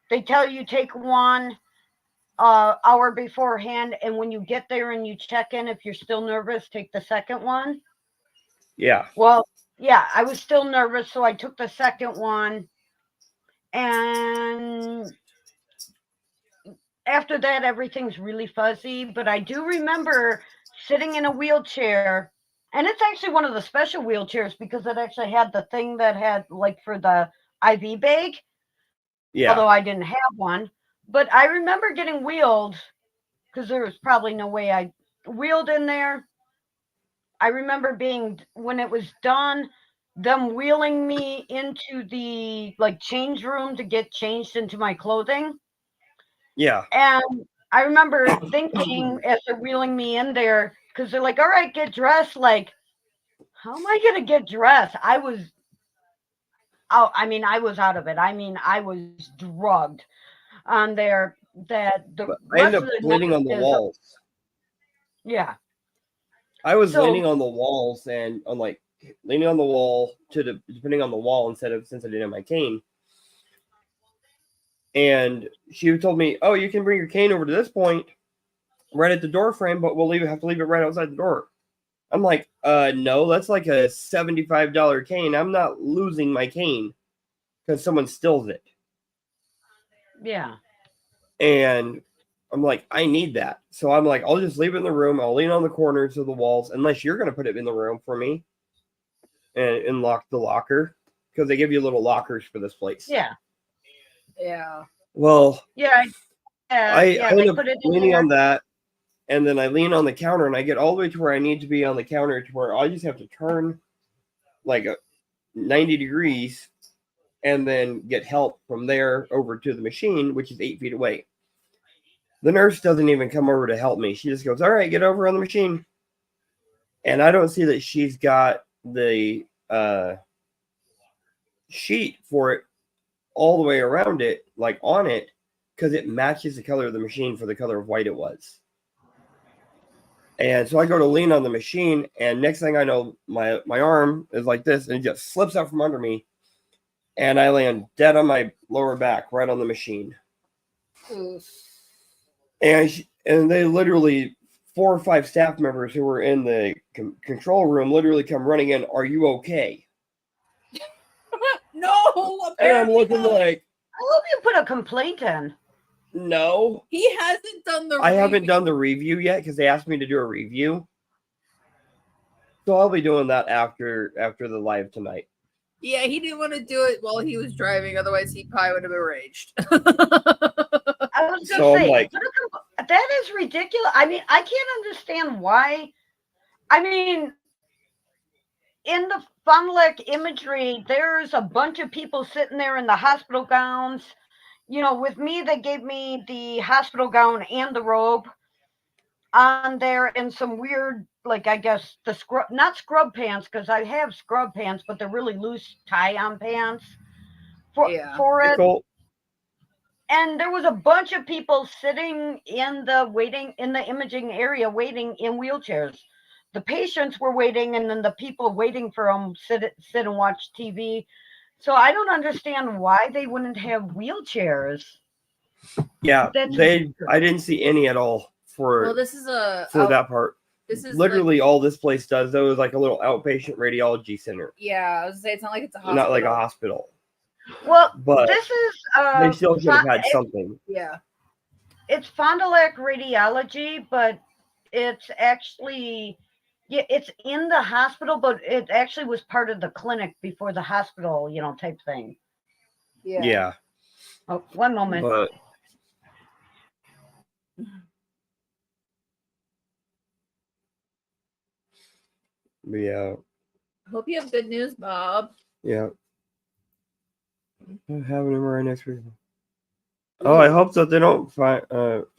they tell you take one hour beforehand, and when you get there and you check in, if you're still nervous, take the second one. Yeah. Well, yeah, I was still nervous, so I took the second one. And after that, everything's really fuzzy. But I do remember sitting in a wheelchair, and it's actually one of the special wheelchairs because it actually had the thing that had, like, for the IV bag, Yeah. although I didn't have one. But I remember getting wheeled because there was probably no way I wheeled in there. I remember when it was done, them wheeling me into the, like, change room to get changed into my clothing. Yeah. And I remember thinking as they're wheeling me in there, because they're like, all right, get dressed. Like, how am I going to get dressed? I was out. I mean, I was out of it. I mean, I was drugged on there. That the But I rest ended of up the leaning night on the is, walls. yeah. I was So- leaning on the walls and I'm like leaning on the wall depending on the wall since I didn't have my cane. And she told me, "Oh, you can bring your cane over to this point, right at the door frame, but we'll have to leave it right outside the door." I'm like, no, that's like a $75 cane. I'm not losing my cane because someone steals it." Yeah. And I'm like, I need that. So I'm like, I'll just leave it in the room. I'll lean on the corners of the walls, unless you're going to put it in the room for me and lock the locker, because they give you little lockers for this place. Yeah. Yeah. Well, Yeah. I they end up put it in leaning there. on that, and then I lean on the counter, and I get all the way to where I need to be on the counter, to where I just have to turn like 90 degrees and then get help from there over to the machine, which is 8 feet away. The nurse doesn't even come over to help me. She just goes, "All right, get over on the machine." And I don't see that she's got the sheet for it all the way around it, like on it, because it matches the color of the machine for the color of white it was. And so I go to lean on the machine, and next thing I know, my arm is like this, and it just slips out from under me, and I land dead on my lower back, right on the machine. Oof. And they literally, 4 or 5 staff members who were in the control room literally come running in. "Are you okay?" No. And I'm looking not. like, I hope you put a complaint in. no. He hasn't done the. I haven't review. done the review yet because they asked me to do a review. So I'll be doing that after the live tonight. Yeah, he didn't want to do it while he was driving. Otherwise, he probably would have been raged. I was So going I'm to say, like- that is ridiculous. I mean, I can't understand why. I mean, in the Fond du Lac imagery, there's a bunch of people sitting there in the hospital gowns. You know, with me, they gave me the hospital gown and the robe on there, and some weird, like, I guess the not scrub pants, because I have scrub pants, but they're really loose tie-on pants for it. Cool. And there was a bunch of people sitting in the imaging area, waiting in wheelchairs. The patients were waiting, and then the people waiting for them sit and watch TV. So I don't understand why they wouldn't have wheelchairs. Yeah, That's I didn't see any at all well, this is that part. This is Literally all this place does though is like a little outpatient radiology center. Yeah, I was gonna say it's not like it's a hospital. Not like a hospital. Well, But this is they still should have had something. Yeah. It's Fond du Lac Radiology, but it's actually, yeah, it's in the hospital, but it actually was part of the clinic before the hospital, type thing. Yeah. Oh, one moment. But yeah. Hope you have good news, Bob. Yeah. I'm having him right next week. Oh, I hope that they don't find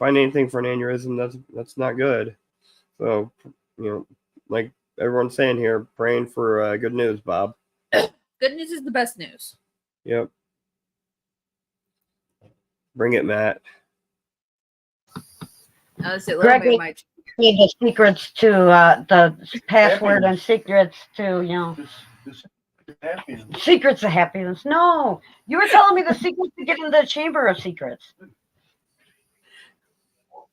anything for an aneurysm. That's not good. So, like everyone's saying here, praying for good news, Bob. Good news is the best news. Yep. Bring it, Matt. Let's see, Greg little bit need the secrets to the password and secrets to This happiness. secrets of happiness. No, you were telling me the secrets to get into the Chamber of Secrets.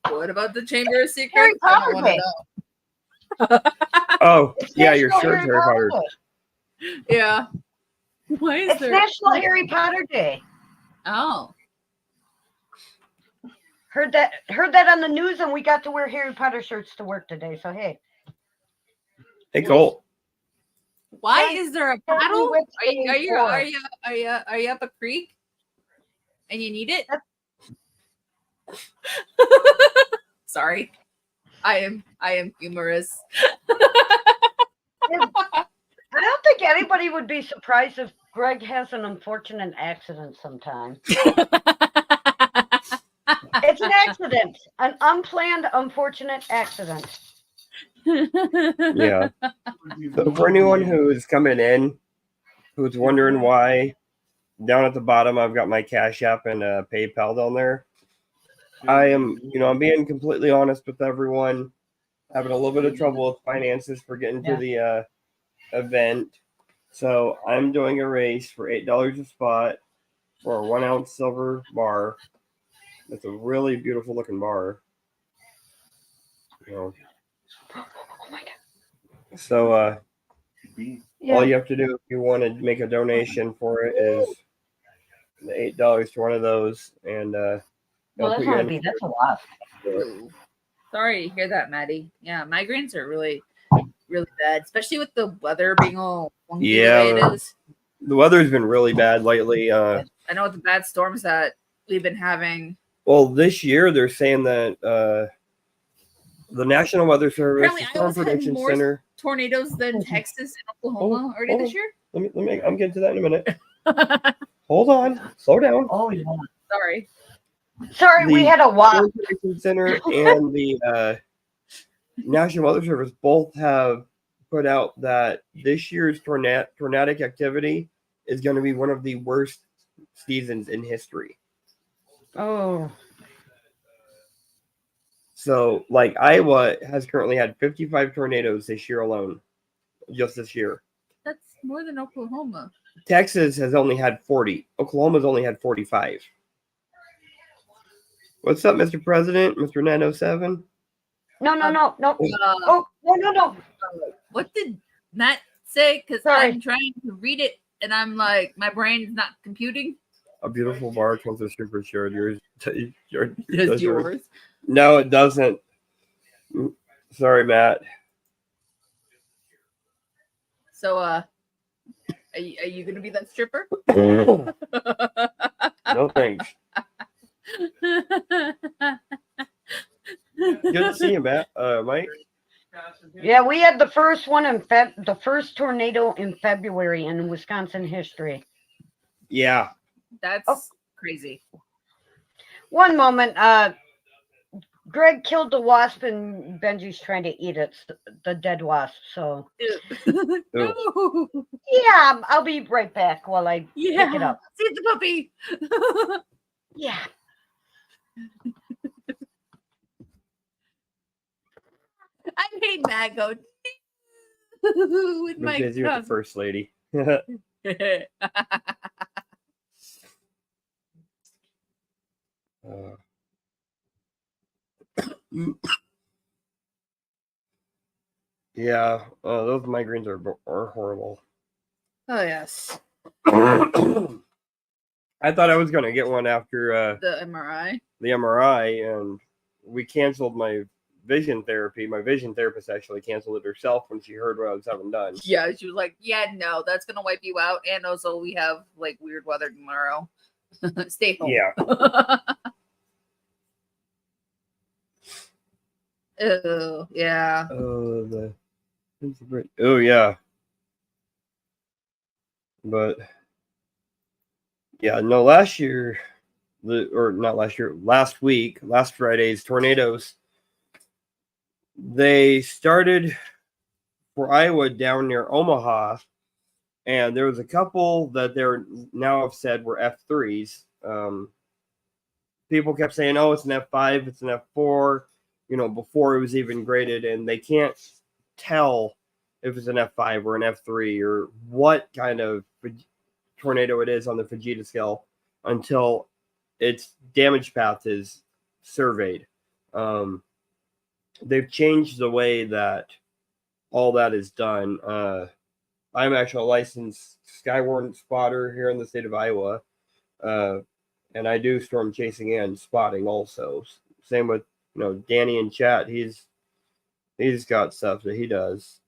What about the Chamber of Secrets? Harry I Potter don't want to Day. know. Oh, It's yeah, National your shirt's Harry Potter. Day. Yeah. Why is It's there? National Harry Potter Day. Oh. Heard that on the news, and we got to wear Harry Potter shirts to work today. So hey, Hey, Colt. Why Yeah, is there a tell me paddle? which Are you day are you up a creek? And you need it? Sorry. I am humorous. I don't think anybody would be surprised if Greg has an unfortunate accident sometime. It's an accident, an unplanned, unfortunate accident. Yeah. So for anyone who is coming in, who's wondering why, down at the bottom, I've got my Cash App and PayPal down there. I'm being completely honest with everyone. Having a little bit of trouble with finances for getting to the event. So I'm doing a race for $8 a spot for a 1 ounce silver bar. It's a really beautiful looking bar. Oh my God. So all Yeah. you have to do if you want to make a donation for it is the $8 to one of those, and Well, they'll that's put you not in. a beat. That's a lot. Ooh. Sorry to hear that, Maddie. Yeah, migraines are really, really bad, especially with the weather being all funky the way it is. The weather's been really bad lately. I know with the bad storms that we've been having. Well, this year they're saying that the National Weather Service, Apparently, the Storm Iowa's had Prediction more Center. tornadoes than Texas and Oklahoma already this year. Let me. I'm getting to that in a minute. Hold on. Slow down. Oh yeah. Sorry. Sorry, we had a walk. Storm Prediction Center and the National Weather Service both have put out that this year's tornadic activity is going to be one of the worst seasons in history. Oh. So, like, Iowa has currently had 55 tornadoes this year alone, just this year. That's more than Oklahoma. Texas has only had 40. Oklahoma's only had 45. What's up, Mr. President? Mr. 907? No. Oh, No. what did Matt say? Because Sorry. I'm trying to read it, and I'm like, my brain's not computing. A beautiful bar comes with super shirt. Yours. Just yours. No, it doesn't. Sorry, Matt. So, are you gonna be that stripper? No thanks. Good to see you, Matt. Mike. Yeah, we had the first one the first tornado in February in Wisconsin history. Yeah. That's crazy. One moment, Greg killed the wasp and Benji's trying to eat it, the dead wasp. So No. yeah, I'll be right back while I pick it up. See the puppy. Yeah. I hate Matt go with my Because you're the tongue. first lady. Yeah, those migraines are horrible. Oh yes. I thought I was gonna get one after The MRI. the MRI, and we canceled my vision therapy. My vision therapist actually canceled it herself when she heard what I was having done. Yeah, she was like, "Yeah, no, that's gonna wipe you out." And also, we have like weird weather tomorrow. Stay home. Yeah. Oh yeah. Oh yeah. But yeah, no. Last week, last Friday's tornadoes. They started for Iowa down near Omaha, and there was a couple that they're now have said were F3s. People kept saying, "Oh, it's an F5, it's an F4," before it was even graded, and they can't tell if it's an F5 or an F3 or what kind of tornado it is on the Fujita scale until its damage path is surveyed. They've changed the way that all that is done. I'm actually a licensed Skywarn spotter here in the state of Iowa. And I do storm chasing and spotting also. Same with Danny in chat. He's got stuff that he does.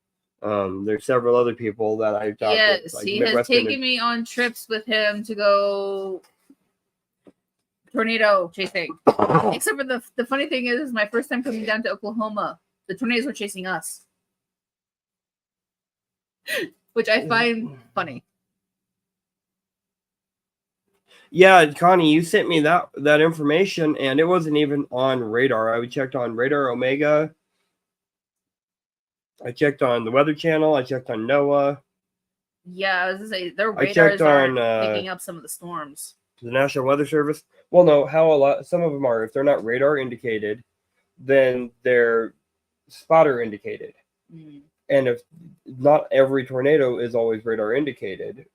There's several other people that I've talked yes, with. Like he has taken me on trips with him to go tornado chasing. Except for the funny thing is my first time coming down to Oklahoma, the tornadoes were chasing us, which I find funny. Yeah, Connie, you sent me that information, and it wasn't even on radar. I checked on Radar Omega. I checked on the Weather Channel. I checked on NOAA. Yeah, I was gonna say their radars are picking up some of the storms. The National Weather Service. Well, no, some of them are. If they're not radar indicated, then they're spotter indicated. Mm. And if not every tornado is always radar indicated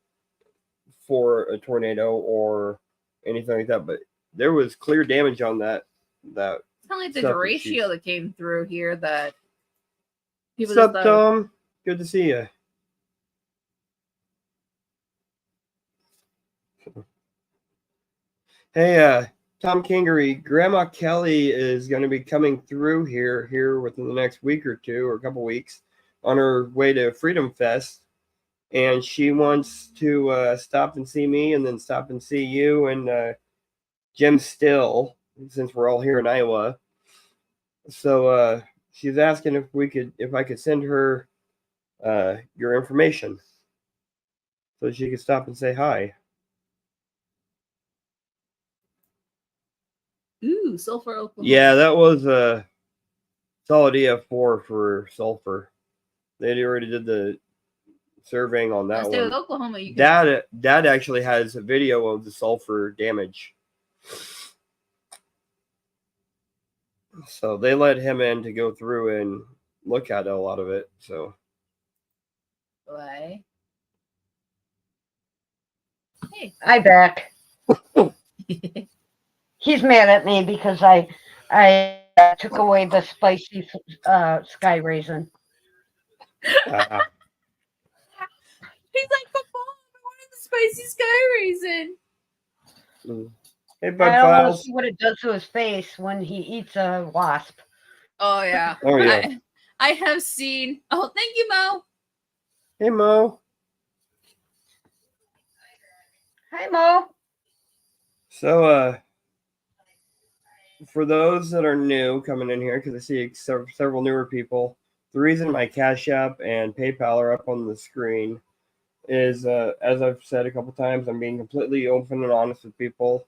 for a tornado or anything like that, but there was clear damage on that. It's kind of like the derecho that came through here that people. What's up, Tom? Good to see you. Hey, Tom Kingery, Grandma Kelly is going to be coming through here within the next week or two or a couple weeks on her way to Freedom Fest. And she wants to stop and see me and then stop and see you and Jim Still, since we're all here in Iowa. So she's asking if I could send her your information so she could stop and say hi. Ooh, Sulphur, Oklahoma. Yeah, that was a solid EF4 for sulfur. They already did the surveying on that one. With Oklahoma, you can... Dad actually has a video of the sulfur damage. So they let him in to go through and look at a lot of it. So. Why? Hey. I'm back. He's mad at me because I took away the spicy sky raisin. He's like, come on, I wanted the spicy sky raisin. Hey, Bud I don't want Files. to see what it does to his face when he eats a wasp. Oh, yeah. Oh, yeah. I have seen. Oh, thank you, Mo. Hey, Mo. Hi, Mo. So, for those that are new coming in here, because I see several newer people, the reason my Cash App and PayPal are up on the screen is, as I've said a couple times, I'm being completely open and honest with people.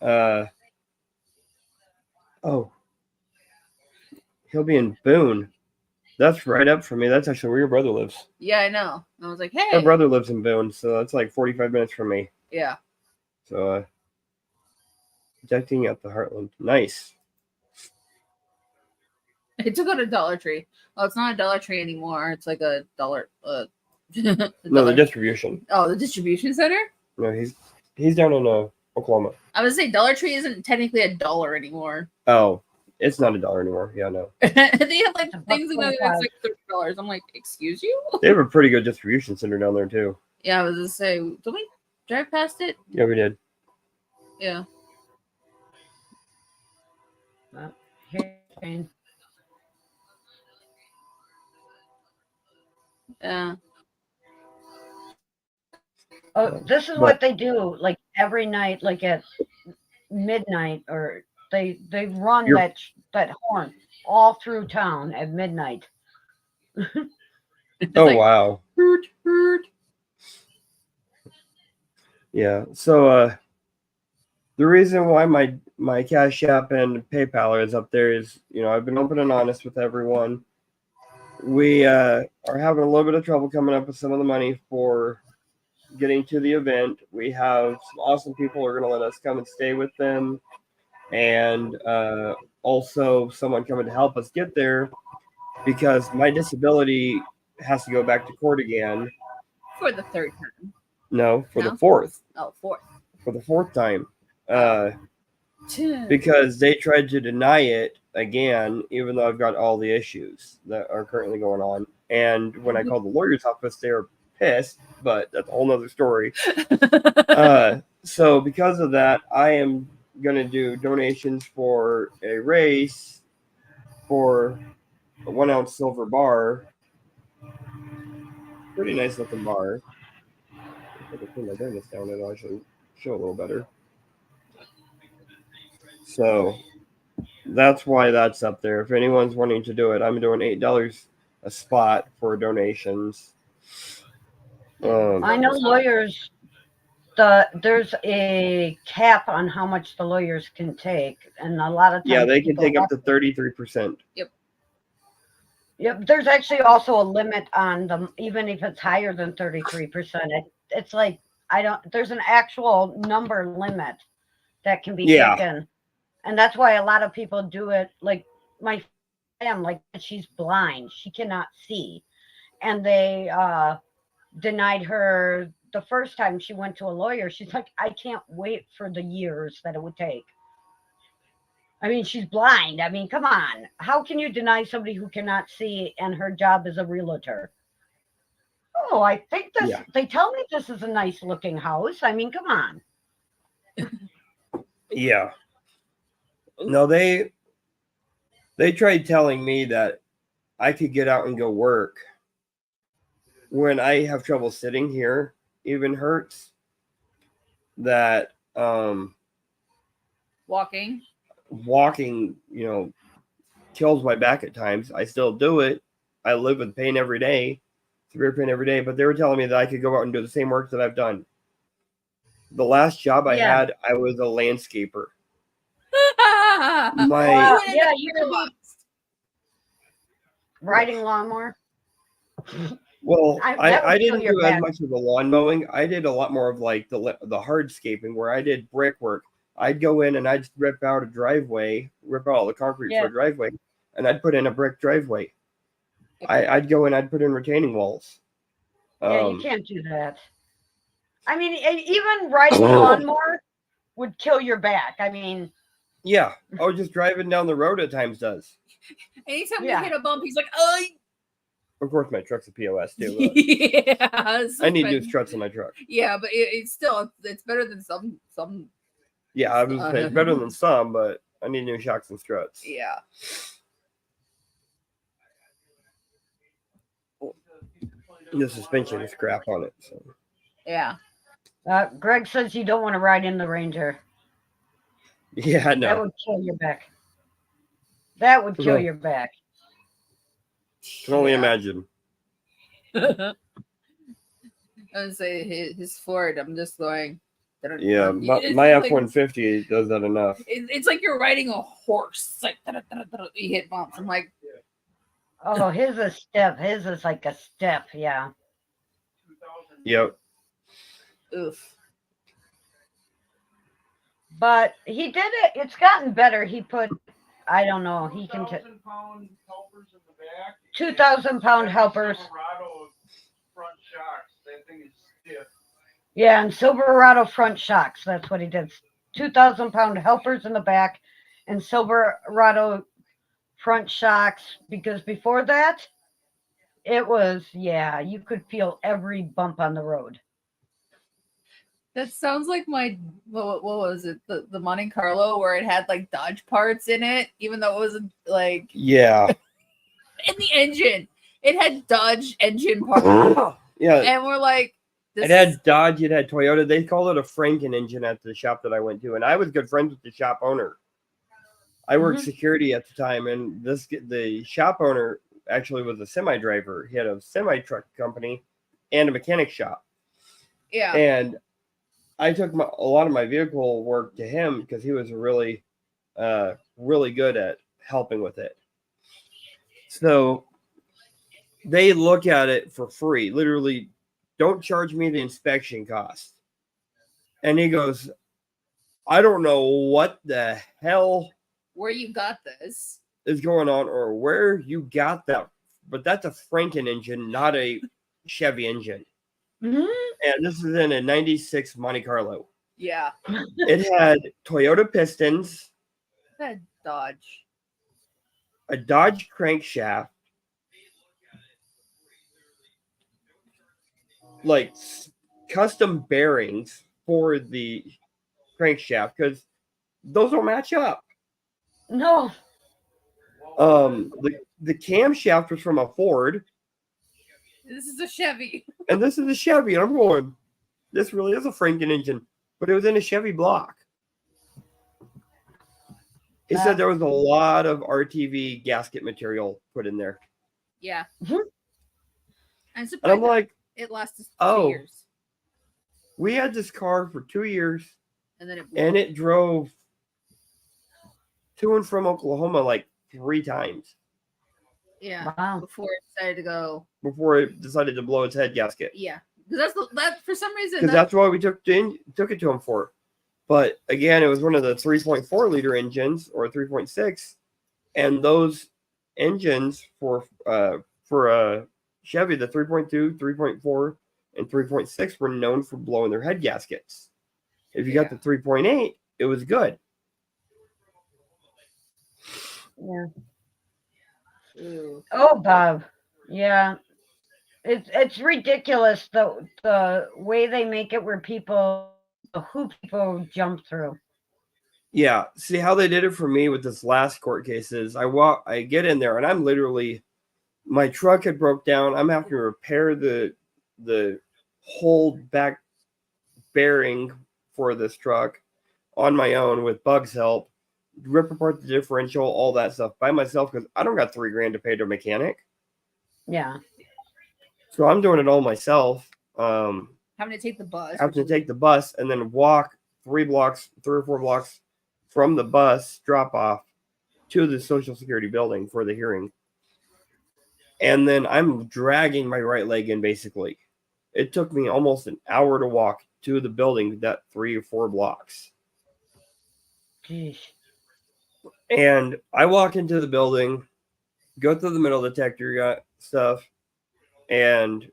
Oh, he'll be in Boone. That's right up for me. That's actually where your brother lives. Yeah, I know. I was like, hey. My brother lives in Boone, so that's like 45 minutes from me. Yeah. So, projecting at the Heartland. Nice. I took out a Dollar Tree. Well, it's not a Dollar Tree anymore. It's like a dollar. No, the distribution. Oh, the distribution center? No, he's down in Oklahoma. I would say Dollar Tree isn't technically a dollar anymore. Oh, it's not $1 anymore. Yeah, no. They have like things in there that's like $30. I'm like, excuse you? They have a pretty good distribution center down there too. Yeah, I was gonna say, don't we drive past it? Yeah, we did. Yeah. Yeah. Oh, this is what they do, like every night, like at midnight, or they run that horn all through town at midnight. Oh, like, wow. Hoot, hoot. Yeah. So the reason why my Cash App and PayPal is up there is, I've been open and honest with everyone. We are having a little bit of trouble coming up with some of the money for getting to the event. We have some awesome people who are going to let us come and stay with them, and also someone coming to help us get there because my disability has to go back to court again. For the third time. No, for No? the fourth. Oh, fourth. For the fourth time. Two. Because they tried to deny it again, even though I've got all the issues that are currently going on. And when I called the lawyer's office, they were pissed, but that's a whole nother story. So because of that, I am going to do donations for a race for a 1 ounce silver bar. Pretty nice looking bar. I can put my brightness down, it'll actually show a little better. So that's why that's up there. If anyone's wanting to do it, I'm doing $8 a spot for donations. I know lawyers. There's a cap on how much the lawyers can take, and a lot of times Yeah, they can take up to 33%. Yep. There's actually also a limit on them, even if it's higher than 33%. It's like there's an actual number limit that can be taken. And that's why a lot of people do it. Like my family, she's blind. She cannot see. And they denied her the first time she went to a lawyer. She's like, I can't wait for the years that it would take. I mean, she's blind. I mean, come on. How can you deny somebody who cannot see and her job is a realtor? Oh, I think this, they tell me this is a nice looking house. I mean, come on. Yeah. No, they tried telling me that I could get out and go work when I have trouble sitting here, even hurts. That walking, kills my back at times. I still do it. I live with pain every day, severe pain every day. But they were telling me that I could go out and do the same work that I've done. The last job I had, I was a landscaper. You could be riding lawnmower. Well, I didn't do as much of the lawn mowing. I did a lot more of like the hardscaping, where I did brickwork. I'd go in and I'd rip out a driveway, rip out all the concrete for a driveway, and I'd put in a brick driveway. I'd go in, I'd put in retaining walls. Yeah, you can't do that. I mean, even riding a lawnmower would kill your back. I mean, yeah, I was just driving down the road at times does. Anytime we hit a bump, he's like, oh. Of course, my truck's a POS too. Yeah, I need new struts in my truck. Yeah, but it's still better than some. Yeah, I was it's better than some, but I need new shocks and struts. Yeah. The suspension is crap on it. So. Yeah. Greg says you don't want to ride in the Ranger. Yeah, no. That would kill your back. That would kill your back. Can only imagine. I would say his Ford. I'm just going. Yeah, my F-150 does that enough. It's like you're riding a horse. It's like you hit bumps. I'm like, oh, his is step. His is like a step. Yeah. Yep. Oof. But he did it. It's gotten better. He put, I don't know. He can 2,000-pound helpers in the back. 2,000-pound helpers. Silverado front shocks. That thing is stiff. Yeah, and Silverado front shocks. That's what he did. 2,000-pound helpers in the back and Silverado front shocks. Because before that, it was, you could feel every bump on the road. That sounds like my, what was it? The Monte Carlo where it had like Dodge parts in it, even though it wasn't like. Yeah. In the engine. It had Dodge engine parts. Yeah. And we're like. It had Dodge, it had Toyota. They called it a Franken engine at the shop that I went to. And I was good friends with the shop owner. I worked security at the time. And the shop owner actually was a semi driver. He had a semi truck company and a mechanic shop. Yeah. And I took a lot of my vehicle work to him because he was really, really good at helping with it. So they look at it for free. Literally, don't charge me the inspection cost. And he goes, I don't know what the hell Where you got this? is going on or where you got that, but that's a Franken engine, not a Chevy engine. Mhm. And this is in a 96 Monte Carlo. Yeah. It had Toyota pistons, That Dodge. a Dodge crankshaft, like custom bearings for the crankshaft because those don't match up. No. The camshaft was from a Ford, This is a Chevy. and this is a Chevy. And I'm going, this really is a Franken engine, but it was in a Chevy block. He said there was a lot of RTV gasket material put in there. Yeah. Mhm. I'm surprised And I'm like, it lasted 2 oh. years. we had this car for 2 years, And then it blew. and it drove to and from Oklahoma like 3 times Yeah. Wow. Before it decided to go. before it decided to blow its head gasket. Yeah. Because that for some reason Because that's why we took it to him for. But again, it was one of the 3.4 liter engines or 3.6, and those engines for Chevy, the 3.2, 3.4, and 3.6 were known for blowing their head gaskets. If you got the 3.8, it was good. Yeah. Ew. Oh, Bob. Yeah. It's ridiculous the way they make it where people jump through. Yeah, see how they did it for me with this last court case is I get in there and I'm literally, my truck had broke down. I'm having to repair the whole back bearing for this truck on my own with Bug's help, rip apart the differential, all that stuff by myself because I don't got $3,000 to pay to a mechanic. Yeah. So I'm doing it all myself. Having to take the bus. Having to take the bus and then walk 3 or 4 blocks from the bus drop off to the Social Security building for the hearing. And then I'm dragging my right leg in basically. It took me almost an hour to walk to the building, that 3 or 4 blocks. Jeez. And I walk into the building, go through the metal detector stuff, and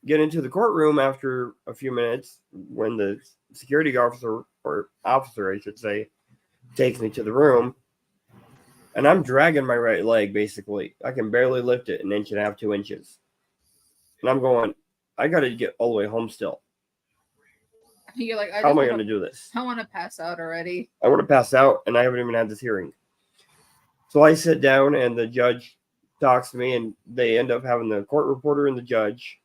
get into the courtroom after a few minutes when the security officer, or officer, I should say, takes me to the room. And I'm dragging my right leg, basically. I can barely lift it 1.5 inches, 2 inches. And I'm going, I got to get all the way home still. You're like, how am I going to do this? I want to pass out already. I want to pass out, and I haven't even had this hearing. So I sit down, and the judge talks to me, and they end up having the court reporter and the judge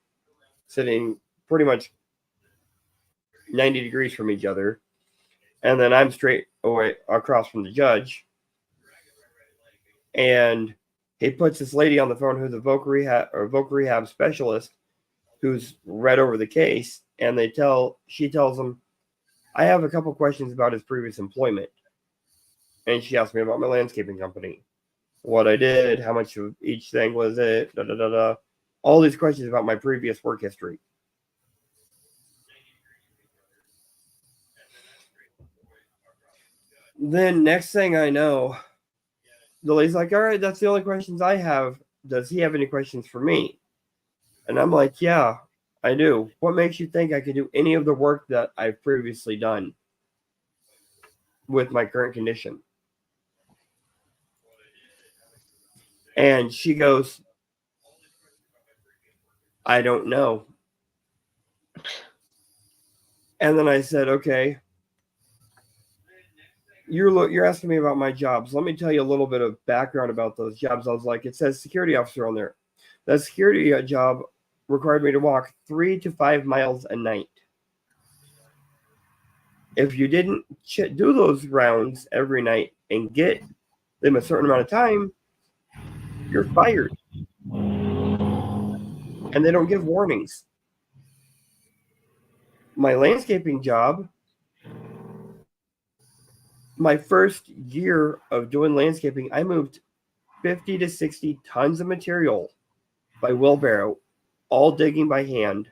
sitting pretty much 90 degrees from each other. And then I'm straight away across from the judge. And he puts this lady on the phone who's a voc rehab specialist who's read over the case. And she tells him, I have a couple questions about his previous employment. And she asked me about my landscaping company, what I did, how much of each thing was it, all these questions about my previous work history. Then next thing I know, the lady's like, all right, that's the only questions I have. Does he have any questions for me? And I'm like, yeah, I do. What makes you think I could do any of the work that I've previously done with my current condition? And she goes, I don't know. And then I said, okay, you're asking me about my jobs. Let me tell you a little bit of background about those jobs. I was like, it says security officer on there. That security job required me to walk 3 to 5 miles a night. If you didn't do those rounds every night and get them a certain amount of time, you're fired. And they don't give warnings. My landscaping job, my first year of doing landscaping, I moved 50 to 60 tons of material by wheelbarrow, all digging by hand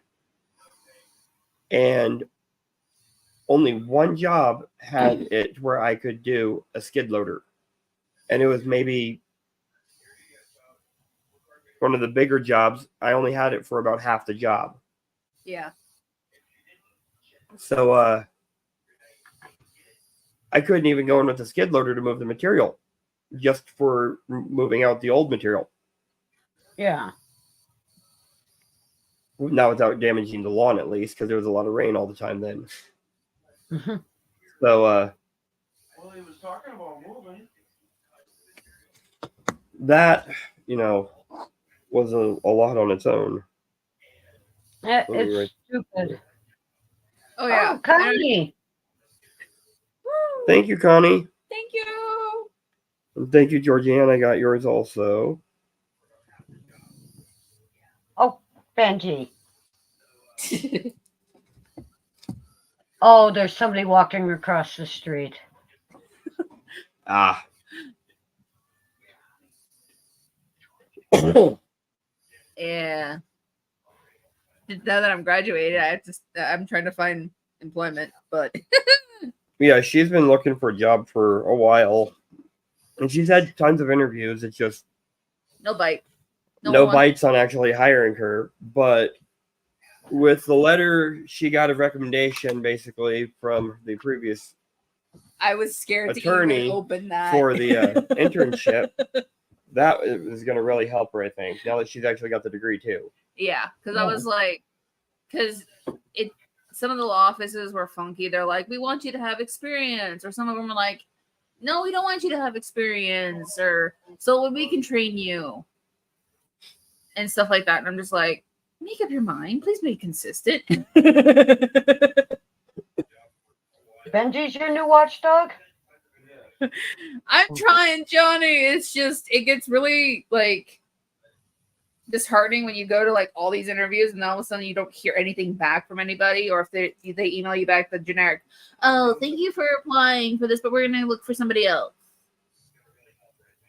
and only one job had it where I could do a skid loader. And it was maybe one of the bigger jobs. I only had it for about half the job. Yeah. So I couldn't even go in with the skid loader to move the material, just for moving out the old material. Yeah. Not without damaging the lawn, at least, because there was a lot of rain all the time then. Mm-hmm. So Well, he was talking about moving. that, was a lot on its own. It's stupid. Oh yeah. Oh, Connie. Thank you, Connie. Thank you. And thank you, Georgianne. I got yours also. Oh, Benji. Oh, there's somebody walking across the street. Ah. Yeah. Now that I'm graduated, I'm trying to find employment, but Yeah, she's been looking for a job for a while. And she's had tons of interviews. It's just no bite. no one bites on actually hiring her. But with the letter, she got a recommendation basically from the previous I was scared to attorney even open that for the internship. That is going to really help her, I think, now that she's actually got the degree too. Yeah, because I was like, because some of the law offices were funky. They're like, we want you to have experience, or some of them are like, no, we don't want you to have experience, or so we can train you, and stuff like that. And I'm just like, make up your mind, please be consistent. Benji's your new watchdog? I'm trying, Johnny. It's just, it gets really like disheartening when you go to like all these interviews and all of a sudden you don't hear anything back from anybody, or if they email you back the generic, oh, thank you for applying for this, but we're gonna look for somebody else.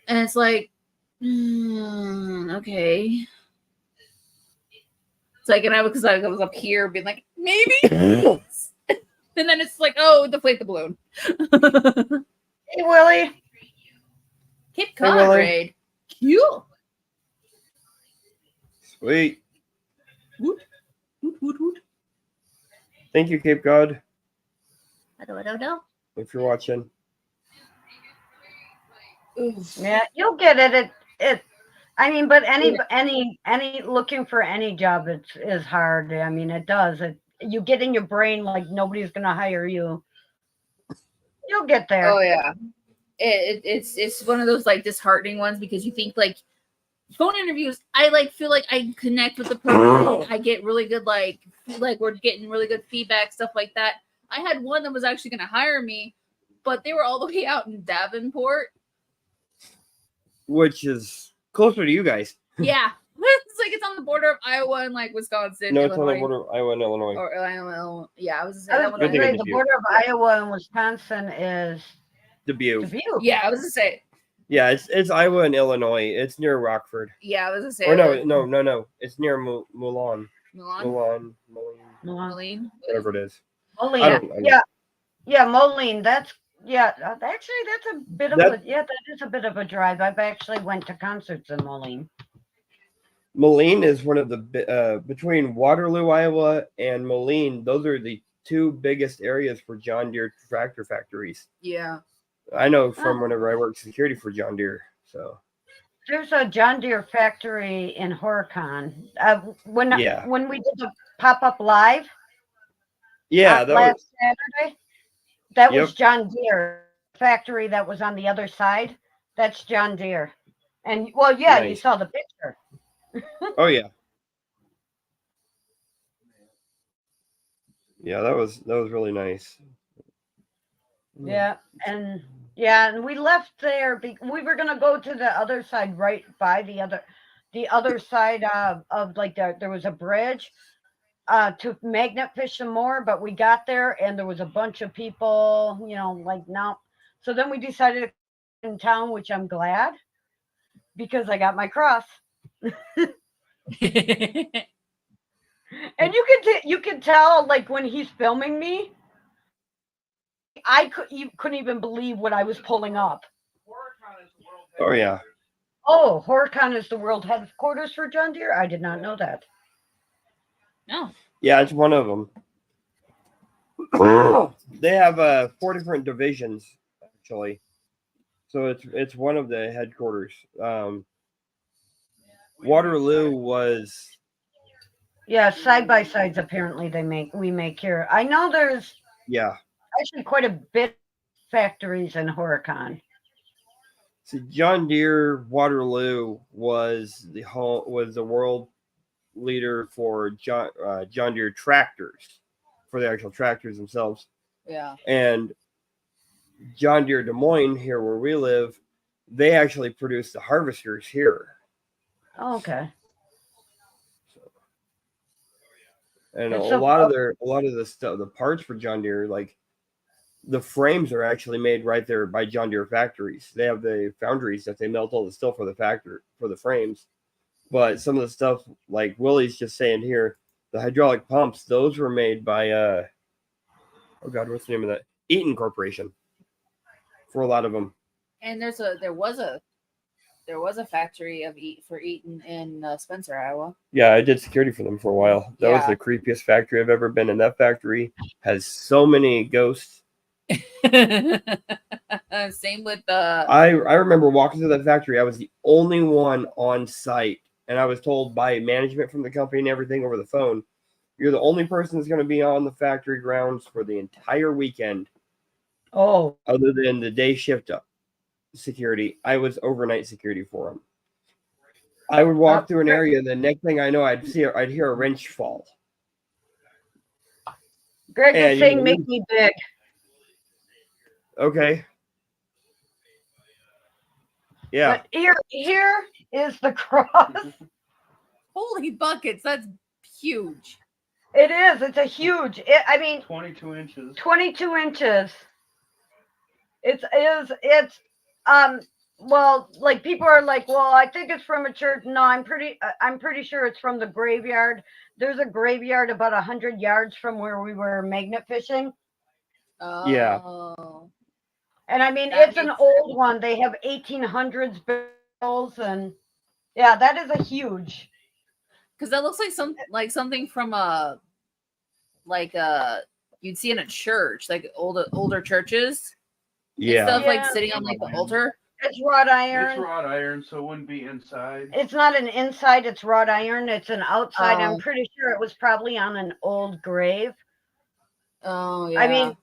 And it's like, okay. It's like, and I was up here being like, maybe. And then it's like, oh, deflate the balloon. Hey, Willie. Cape Cod raid. Cute. Sweet. Woot. Woot, woot, woot. Thank you, Cape Cod, I don't know. if you're watching. Yeah, you'll get it. I mean, but any looking for any job is hard. I mean, it does. You get in your brain like nobody's gonna hire you. You'll get there. Oh yeah. It's one of those like disheartening ones, because you think like phone interviews, I like feel like I connect with the person. I get really good like we're getting really good feedback, stuff like that. I had one that was actually gonna hire me, but they were all the way out in Davenport, which is closer to you guys. Yeah. It's like it's on the border of Iowa and like Wisconsin. No, Illinois. it's on the border of Iowa and Illinois. Or Illinois. Yeah, I was I was gonna say the border of Iowa and Wisconsin is Dubuque. Yeah, I was gonna say. Yeah, it's Iowa and Illinois. It's near Rockford. Yeah, I was gonna say. Or no. It's near Moulin. Moline. Whatever it is. Moline. Yeah, Moline. That's actually that's a bit of that is a bit of a drive. I've actually went to concerts in Moline. Moline is one of the between Waterloo, Iowa, and Moline. Those are the two biggest areas for John Deere tractor factories. Yeah, I know from whenever I worked security for John Deere. So there's a John Deere factory in Horicon. When we did the pop-up live. Yeah, last Saturday. That was John Deere factory that was on the other side. That's John Deere. And nice. You saw the picture. Oh yeah. Yeah, that was really nice. Yeah, and we left there. We were gonna go to the other side, right by the other side of like there was a bridge to magnet fish some more, but we got there and there was a bunch of people, like no. So then we decided to come in town, which I'm glad because I got my cross. And you can tell, like, when he's filming me, you couldn't even believe what I was pulling up. Oh yeah. Oh, HorrorCon is the world headquarters for John Deere? I did not know that. No. Yeah, it's one of them. They have 4 different divisions actually, so it's one of the headquarters. Waterloo was Yeah, side by sides. Apparently, we make here. I know there's actually quite a bit of factories in HorrorCon. So John Deere Waterloo was the world leader for John Deere tractors, for the actual tractors themselves. Yeah. And John Deere Des Moines, here where we live, they actually produce the harvesters here. Oh, okay. And It's a so lot of the stuff, the parts for John Deere, like the frames are actually made right there by John Deere factories. They have the foundries that they melt all the steel for the frames. But some of the stuff, like Willie's just saying here, the hydraulic pumps, those were made by oh god, what's the name of that? Eaton Corporation. For a lot of them. And there was a factory for Eaton in Spencer, Iowa. Yeah, I did security for them for a while. That was the creepiest factory I've ever been in. That factory has so many ghosts. Same with the. I remember walking through that factory. I was the only one on site, and I was told by management from the company and everything over the phone, "You're the only person that's going to be on the factory grounds for the entire weekend." Oh, other than the day shift up security, I was overnight security for them. I would walk through an area, and the next thing I know, I'd hear a wrench fall. Greg is saying, "Make me big." Okay. Yeah. But here is the cross. Holy buckets! That's huge. It is. It's a huge. I mean, 22 inches. 22 inches. It's well, like people are like, well, I think it's from a church. No, I'm pretty sure it's from the graveyard. There's a graveyard about 100 yards from where we were magnet fishing. Oh. Yeah. And I mean, it's an old one. They have 1800s barrels, and yeah, that is a huge. Because that looks like something from you'd see in a church, like older churches. Yeah. Stuff like sitting on like the altar. It's wrought iron. It's wrought iron, so it wouldn't be inside. It's not an inside, it's wrought iron. It's an outside. I'm pretty sure it was probably on an old grave. Oh, yeah. I mean,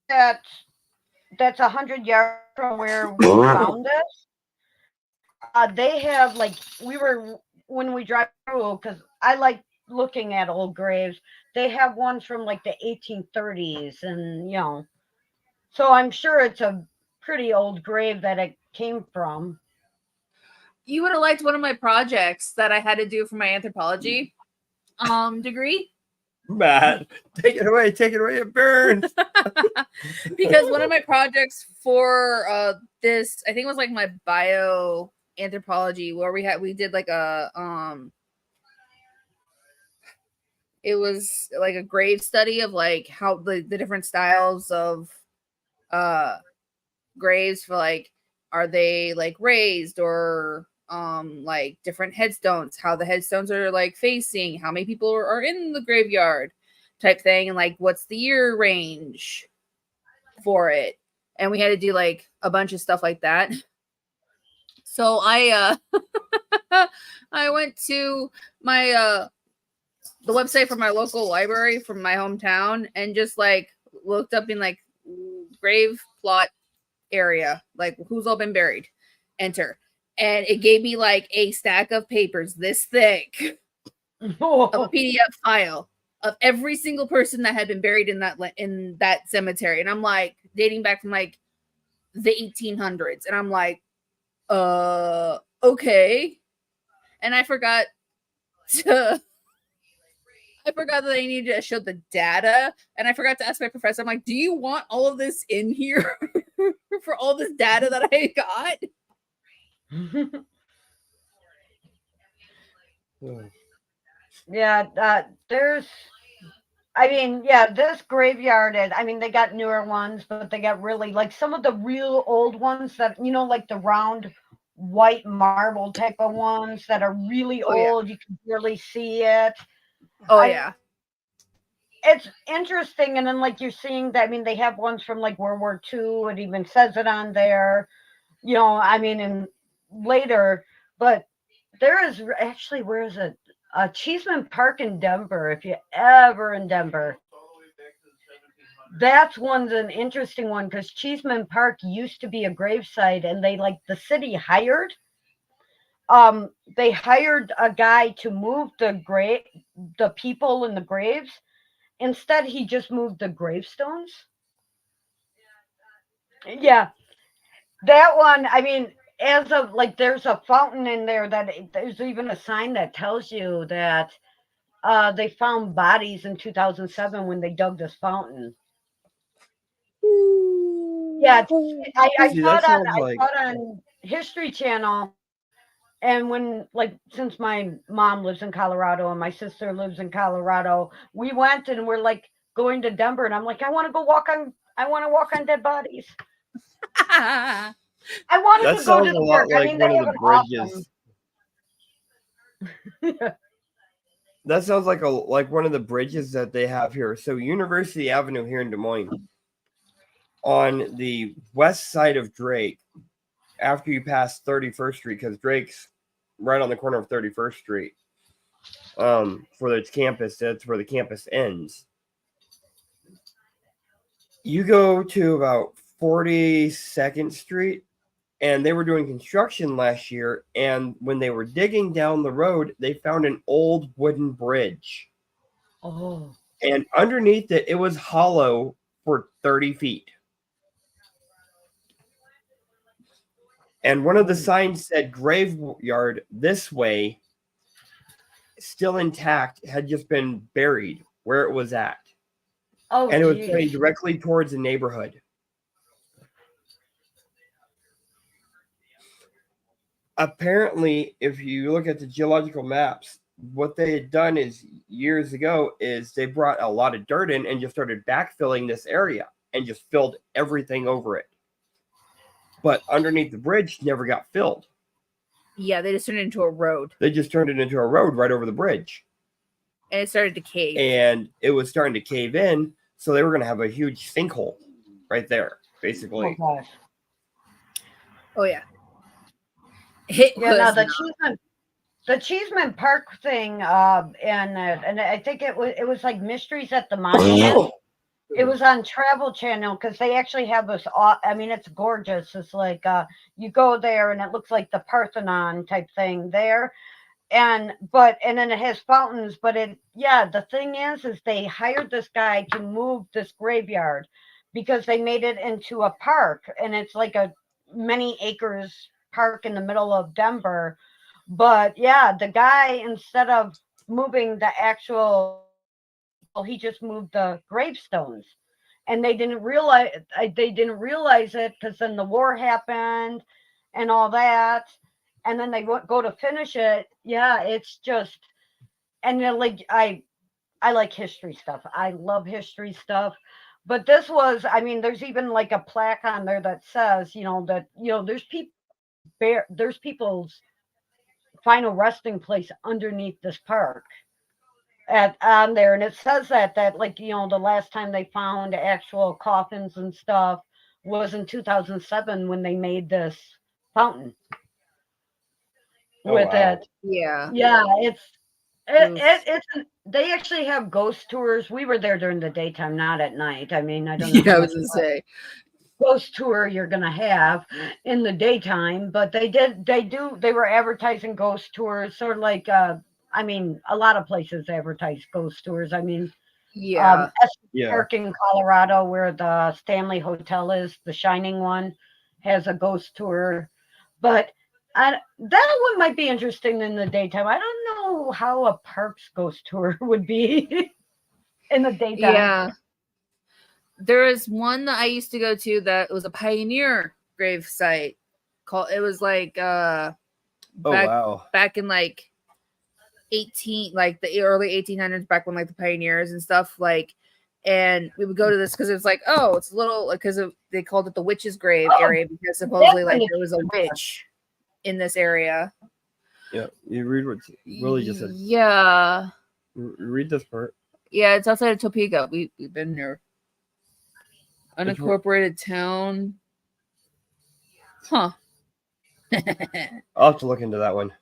that's 100 yards from where we found it. They have, like, when we drive through, because I like looking at old graves, they have ones from like the 1830s, and so I'm sure it's a pretty old grave that it came from. You would have liked one of my projects that I had to do for my anthropology degree. Matt, take it away, it burns. Because one of my projects for this, I think it was like my bio anthropology, where we did like it was like a grave study of like how the different styles of graves, for like, are they like raised or like different headstones, how the headstones are like facing, how many people are in the graveyard type thing, and like what's the year range for it. And we had to do like a bunch of stuff like that. So I I went to my the website for my local library from my hometown and just like looked up in like grave plot area, like who's all been buried, enter, and it gave me like a stack of papers this thick of a PDF file of every single person that had been buried in that cemetery. And I'm like, dating back from like the 1800s, and I'm like, okay. And I forgot that I needed to show the data, and I forgot to ask my professor, I'm like, do you want all of this in here for all this data that I got? Yeah, there's. I mean, yeah, this graveyard is. I mean, they got newer ones, but they got really like some of the real old ones that like the round white marble type of ones that are really Oh, yeah. old. You can barely see it. Oh I yeah. It's interesting, and then like you're seeing that. I mean, they have ones from like World War II. It even says it on there. I mean, and later, but there is actually where is it? Cheeseman Park in Denver. If you ever in Denver, that's one's an interesting one because Cheeseman Park used to be a gravesite, and the city hired. They hired a guy to move the people in the graves. Instead, he just moved the gravestones. Yeah, that one. I mean, as of like, there's a fountain in there there's even a sign that tells you that they found bodies in 2007 when they dug this fountain. Yeah, I See, saw that it on sounds like History Channel, and when like since my mom lives in Colorado and my sister lives in Colorado, we went and we're like going to Denver, and I'm like, I want to walk on dead bodies. I wanted that to go to sounds a the park. lot I like mean, one they of have the an bridges. awesome. That sounds like one of the bridges that they have here. So University Avenue here in Des Moines, on the west side of Drake, after you pass 31st Street, because Drake's right on the corner of 31st Street. For its campus, that's where the campus ends. You go to about 42nd Street, and they were doing construction last year, and when they were digging down the road, they found an old wooden bridge. Oh. And underneath it, it was hollow for 30 feet. And one of the signs said graveyard this way, still intact, had just been buried where it was at. Oh, And it was pointing geez. directly towards the neighborhood. Apparently, if you look at the geological maps, what they had done is years ago is they brought a lot of dirt in and just started backfilling this area and just filled everything over it. But underneath the bridge never got filled. Yeah, they just turned it into a road. They just turned it into a road right over the bridge. And it started to cave. And it was starting to cave in, so they were going to have a huge sinkhole right there, basically. Oh, gosh. Oh yeah. No, the Cheeseman Park thing, and I think it was like Mysteries at the Monument. It was on Travel Channel because they actually have this. I mean, it's gorgeous. It's like you go there and it looks like the Parthenon type thing there, and then it has fountains. But the thing is they hired this guy to move this graveyard because they made it into a park, and it's like a many acres park in the middle of Denver. But yeah, the guy, instead of moving the actual, he just moved the gravestones, and they didn't realize it because then the war happened and all that, and then they go to finish it. Yeah, it's just, and then like I like history stuff. I love history stuff. But this was, I mean, there's even like a plaque on there that says, there's people's final resting place underneath this park on there, and it says that like the last time they found actual coffins and stuff was in 2007 when they made this fountain with it. Yeah, it's they actually have ghost tours. We were there during the daytime, not at night. I mean, I don't know yeah, how I much was gonna say. ghost tour you're gonna have in the daytime, but they were advertising ghost tours, sort of like I mean, a lot of places advertise ghost tours. I mean, Yeah. Park in Colorado, where the Stanley Hotel is, the Shining one, has a ghost tour. But that one might be interesting in the daytime. I don't know how a park's ghost tour would be in the daytime. Yeah. There is one that I used to go to that was a pioneer grave site. It was like wow. back in like the early 1800s, back when like the pioneers and stuff, like, and we would go to this because it was like, oh, it's a little, because they called it the witch's grave area, because supposedly like there was a witch in this area. Yeah, you read what Willie just said. Yeah. Read this part. Yeah, it's outside of Topeka. We've been there. Unincorporated town. Huh. I'll have to look into that one.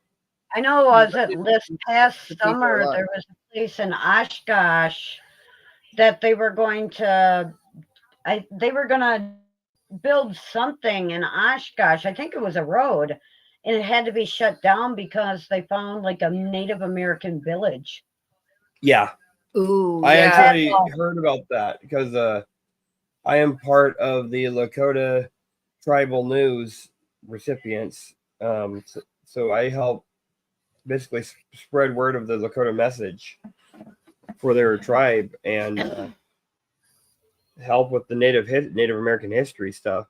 I know was it this past summer there was a place in Oshkosh that they were going to build something in Oshkosh. I think it was a road, and it had to be shut down because they found like a Native American village. Yeah. Ooh, I yeah. actually heard about that because I am part of the Lakota Tribal News recipients. So I help basically spread word of the Lakota message for their tribe and help with the Native American history stuff.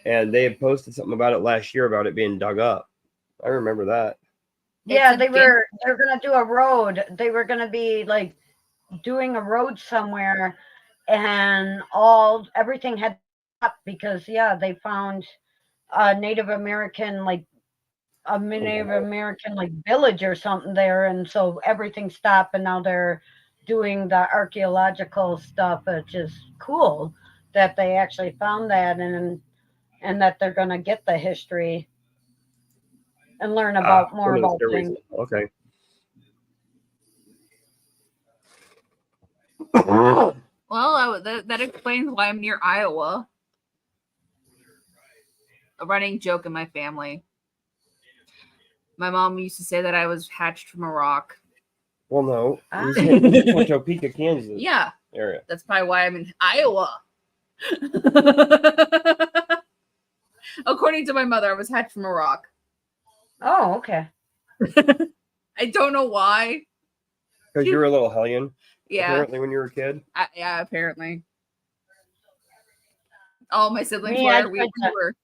And they had posted something about it last year about it being dug up. I remember that. Yeah, they were gonna do a road. They were gonna be like doing a road somewhere, and everything had up because they found a Native American village or something there, and so everything stopped, and now they're doing the archaeological stuff, which is cool that they actually found that, and that they're gonna get the history and learn about more about things. Okay. Well, that explains why I'm near Iowa. A running joke in my family. My mom used to say that I was hatched from a rock. Well, no. He's from Topeka, Kansas. Yeah. Area. That's probably why I'm in Iowa. According to my mother, I was hatched from a rock. Oh, okay. I don't know why. Because you were a little hellion. Yeah. Apparently, when you were a kid. Yeah, apparently. All my siblings were. We were.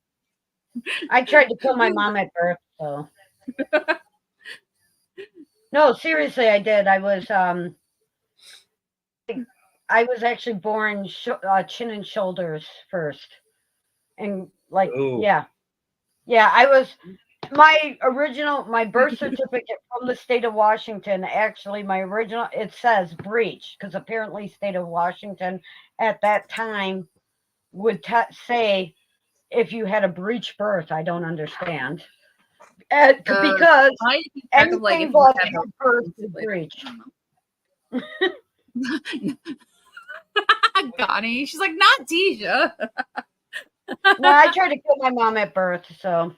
I tried to kill my mom at birth, so. No, seriously, I did. I was actually born chin and shoulders first, and like yeah, I was my birth certificate from the state of Washington. Actually, my original, it says breech, because apparently state of Washington at that time would say if you had a breech birth. I don't understand. Because anything but birth is breech. Connie, she's like, not Deja. No, I tried to kill my mom at birth, so.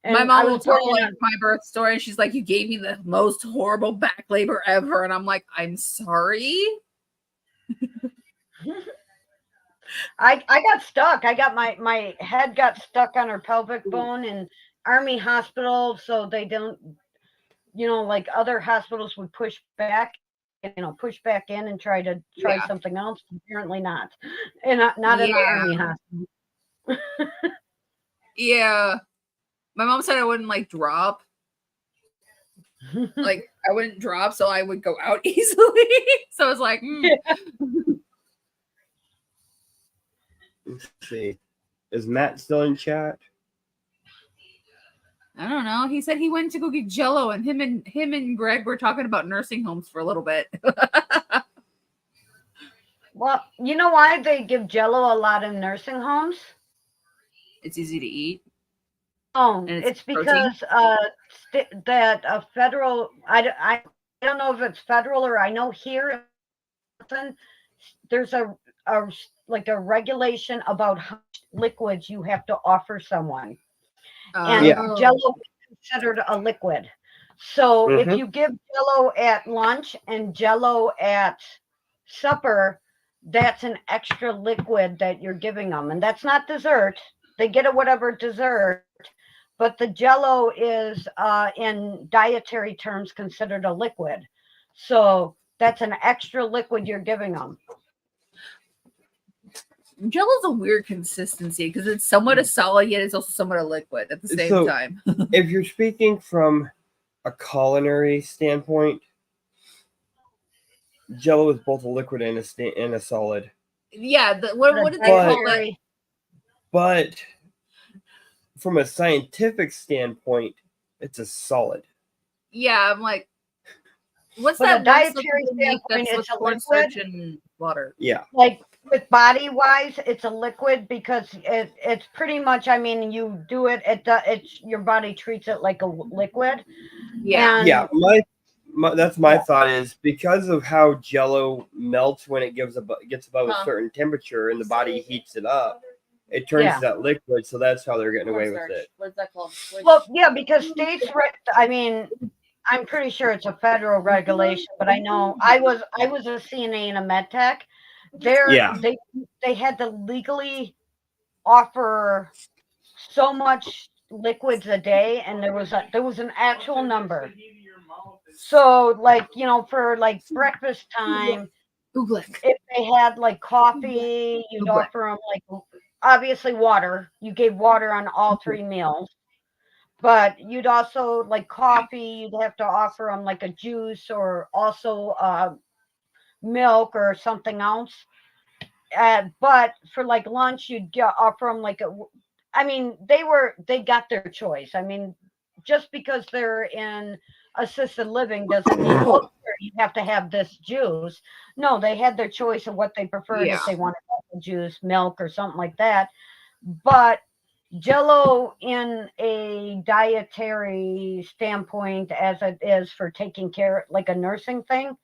And my mom will tell like my birth story, and she's like, you gave me the most horrible back labor ever. And I'm like, I'm sorry. I got stuck. I got my head got stuck on her pelvic bone in Army hospital, so they don't, like other hospitals would push back in and try something else. Apparently not. And not in the Army hospital. Yeah. My mom said I wouldn't like drop. Like I wouldn't drop, so I would go out easily. So I was like, Let's see. Is Matt still in chat? I don't know. He said he went to go get Jello, and him and Greg were talking about nursing homes for a little bit. Well, you know why they give Jello a lot in nursing homes? It's easy to eat. Oh, it's because that a federal. I don't know if it's federal or I know here. There's a regulation about how much liquids you have to offer someone. And Jello is considered a liquid. So if you give Jello at lunch and Jello at supper, that's an extra liquid that you're giving them. And that's not dessert. They get a whatever dessert, but the Jello is in dietary terms considered a liquid. So that's an extra liquid you're giving them. Jello's a weird consistency because it's somewhat a solid, yet it's also somewhat a liquid at the same time. If you're speaking from a culinary standpoint, Jello is both a liquid and a solid. Yeah, what The did they call that? dietary- But from a scientific standpoint, it's a solid. Yeah, I'm like, what's From a that one stuff dietary they make standpoint, that's with it's a cornstarch liquid. and water? Yeah. Like with body wise, it's a liquid because it's pretty much. I mean, you do it. It's your body treats it like a liquid. Yeah. And Yeah, that's my Yeah. thought is because of how Jello melts when it gets above a certain temperature and the body heats it up, it turns Yeah. to that liquid. So that's how they're getting away with it. What's that called? well, yeah, because states. I mean, I'm pretty sure it's a federal regulation, but I know I was a CNA and a med tech. Yeah. They had to legally offer so much liquids a day, and there was an actual number. So like, for like breakfast time, Google it. if they had like coffee, you'd Google it. offer them like obviously water. You gave water on all 3 meals. But you'd also like coffee, you'd have to offer them like a juice or also milk or something else. But for like lunch, you'd offer them like I mean, they got their choice. I mean, just because they're in assisted living doesn't mean you have to have this juice. No, they had their choice of what they preferred if they wanted juice, milk, or something like that. But Jello, in a dietary standpoint, as it is for taking care, like a nursing thing,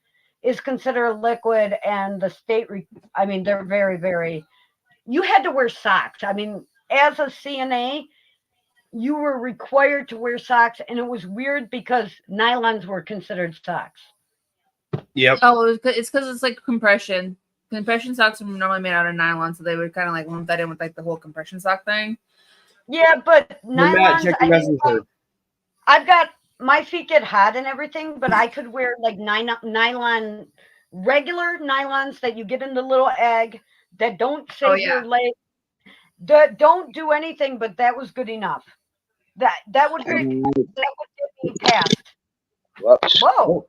is considered a liquid. And the state, I mean, they're very, very. You had to wear socks. I mean, as a CNA, you were required to wear socks, and it was weird because nylons were considered socks. Yep. Oh, it's because it's like compression. Compression socks are normally made out of nylon, so they would kind of like lump that in with like the whole compression sock thing. Yeah, but Matt, nylons. check I your mean, messenger. I've got my feet get hot and everything, but I could wear like nylon, regular nylons that you get in the little egg that don't save your leg, that don't do anything. But that was good enough. That would get me past. Whoops. Whoa!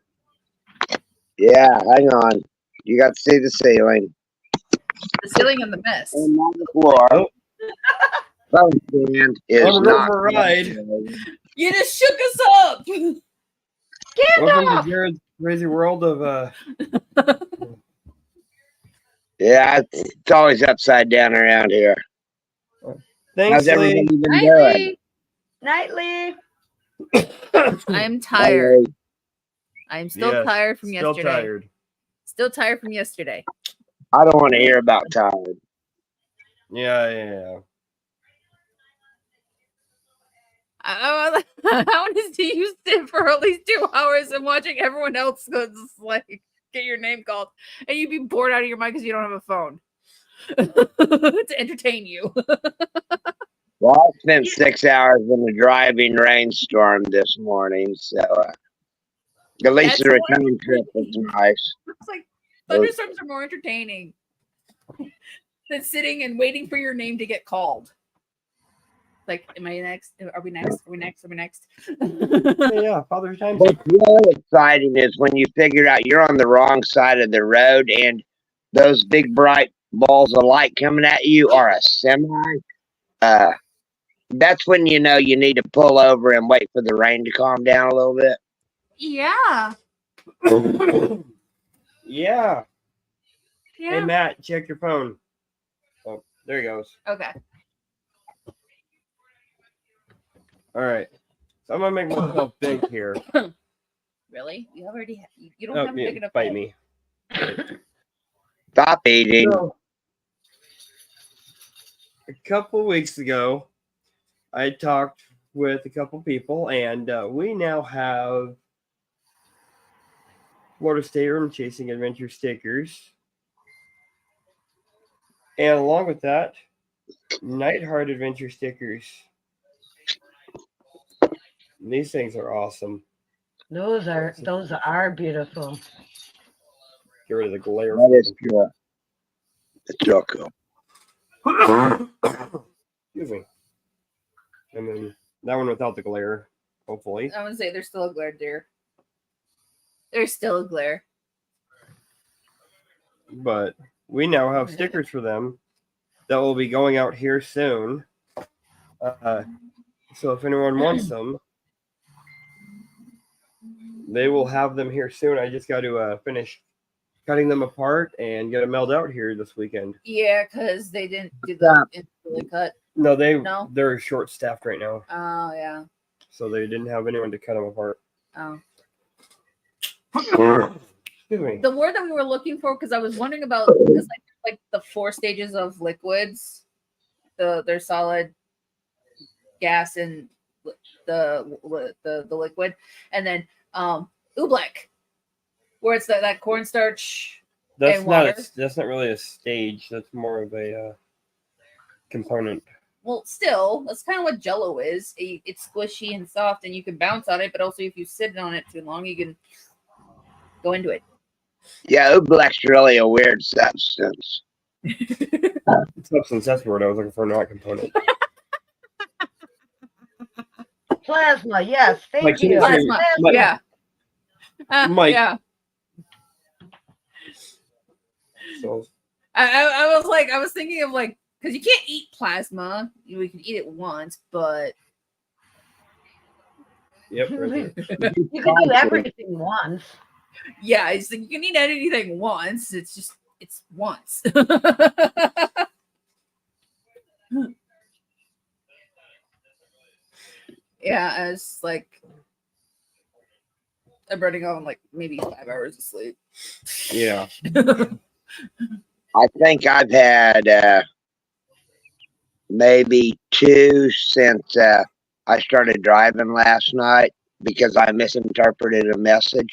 Yeah, hang on. You got to see the ceiling. The ceiling and the mist. And on the floor. Oh. Phone stand is I'm going not. for a ride. You just shook us up. Welcome to Jared's crazy world of Yeah, it's always upside down around here. Thanks, How's everybody Lee. been doing? Nightly. I'm tired. Hey, I'm still Yes, tired from still yesterday. tired. Still tired from yesterday. I don't want to hear about tired. Yeah. How does you sit for at least 2 hours and watching everyone else just like get your name called, and you'd be bored out of your mind because you don't have a phone to entertain you? Well, I spent 6 hours in a driving rainstorm this morning, so at least That's the return trip was nice. It's like thunderstorms are more entertaining than sitting and waiting for your name to get called. Like, am I next? Are we next? Are we next? Are we next? Yeah, Father's time. What's really exciting is when you figure out you're on the wrong side of the road and those big bright balls of light coming at you are a semi. That's when you know you need to pull over and wait for the rain to calm down a little bit. Yeah. Yeah. Hey, Matt, check your phone. Oh, there he goes. Okay. All right. So I'm gonna make myself big here. Really? You already you don't have a big enough bite head. me. Stop eating. So, a couple weeks ago, I talked with a couple people, and we now have Florida State Room Chasing Adventure stickers. And along with that, Nightheart Adventure stickers. These things are awesome. Those are beautiful. Get rid of the glare. That is cool. It's real cool. Excuse me. And then that one without the glare. hopefully. I would say there's still a glare, dear. There's still a glare. But we now have stickers for them that will be going out here soon. So if anyone wants them, they will have them here soon. I just got to finish cutting them apart and get them mailed out here this weekend. Yeah, because they didn't do the individually cut. No, No? they're short staffed right now, Oh, yeah. so they didn't have anyone to cut them apart. Oh. Excuse me. The word that we were looking for, because I was wondering about, because like the 4 stages of liquids, there's solid, gas, and the liquid, and then oobleck, where it's that cornstarch That's and not water. that's not really a stage. That's more of a component. Well, still, that's kind of what Jello is. It's squishy and soft, and you can bounce on it, but also if you sit on it too long, you can go into it. Yeah, oobleck's really a weird substance. Substance, that's the word I was looking for, not component. Plasma, yes, thank Like, you. Plasma, Mike- yeah. Mike. Yeah. So I was thinking of like, because you can't eat plasma. We can eat it once, but yep, right there. You can do everything once. yeah, it's like you can eat anything once. It's once. Yeah, it's like I'm running on like maybe 5 hours of sleep. Yeah. I think I've had maybe 2 since I started driving last night because I misinterpreted a message.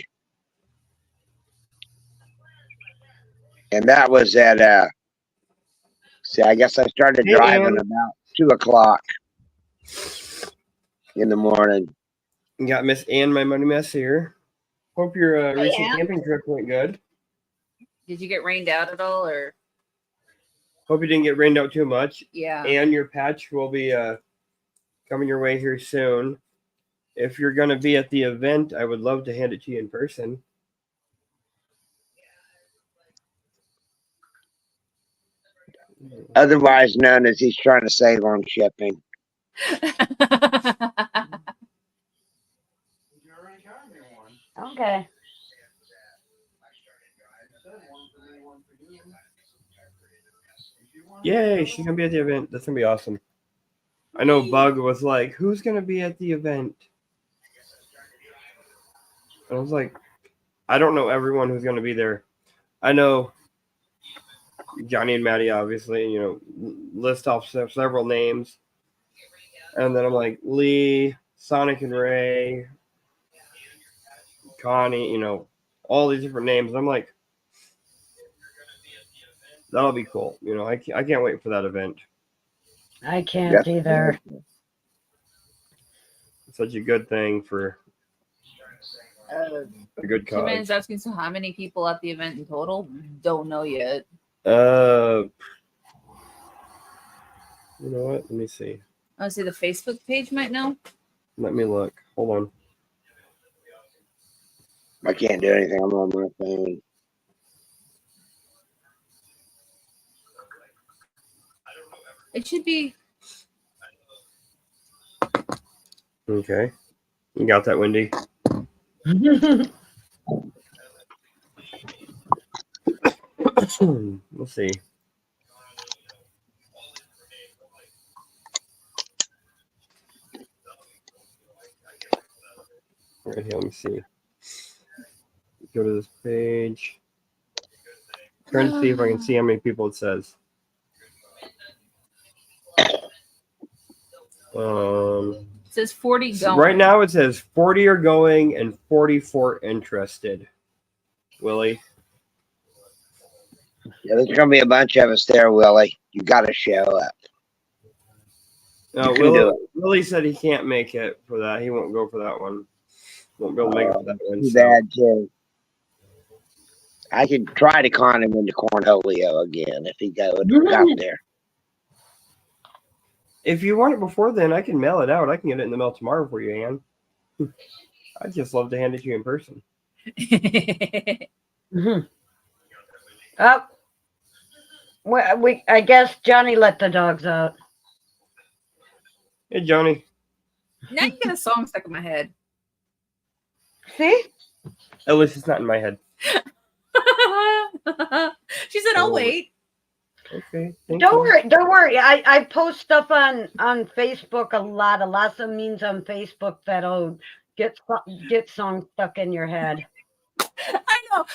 And that was at I guess I started Hey, driving Ann. about 2 o'clock in the morning. You got Miss Ann, my money mess here. Hope your recent Ann. camping trip went good. Did you get rained out at all, or Hope you didn't get rained out too much. yeah? And your patch will be coming your way here soon. If you're going to be at the event, I would love to hand it to you in person. Otherwise known as he's trying to save on shipping. Okay. Yay, she's going to be at the event. That's going to be awesome. I know Bug was like, who's going to be at the event? And I was like, I don't know everyone who's going to be there. I know Johnny and Maddie, obviously, list off several names. And then I'm like, Lee, Sonic and Ray, Connie, all these different names. I'm like, that'll be cool. I can't wait for that event. I can't either. It's such a good thing for a good cause. Jimin's asking, so how many people at the event in total? Don't know yet. You know what? Let me see. I see the Facebook page might know. Let me look. Hold on. I can't do anything. I'm on my phone. It should be. Okay. You got that, Wendy? Let's see. Right here, let me see. Go to this page. Trying to see if I can see how many people it says. It says 40 going. Right now it says 40 are going and 44 interested. Willie. Yeah, there's gonna be a bunch of us there, Willie. You gotta show up. No, You can do Willie said he can't make it for that. He won't go for that one. Won't be able to make it for that one. Too so. bad too. I could try to con him into Cornholio again if he got there. If you want it before then, I can mail it out. I can get it in the mail tomorrow for you, Ann. I'd just love to hand it to you in person. Mm-hmm. I guess Johnny let the dogs out. Hey, Johnny. Now you get a song stuck in my head. See? At least it's not in my head. She said, "I'll wait." Okay. Thank Don't you. worry. Don't worry. I post stuff on Facebook a lot. Lots of memes on Facebook that'll get songs stuck in your head. I know,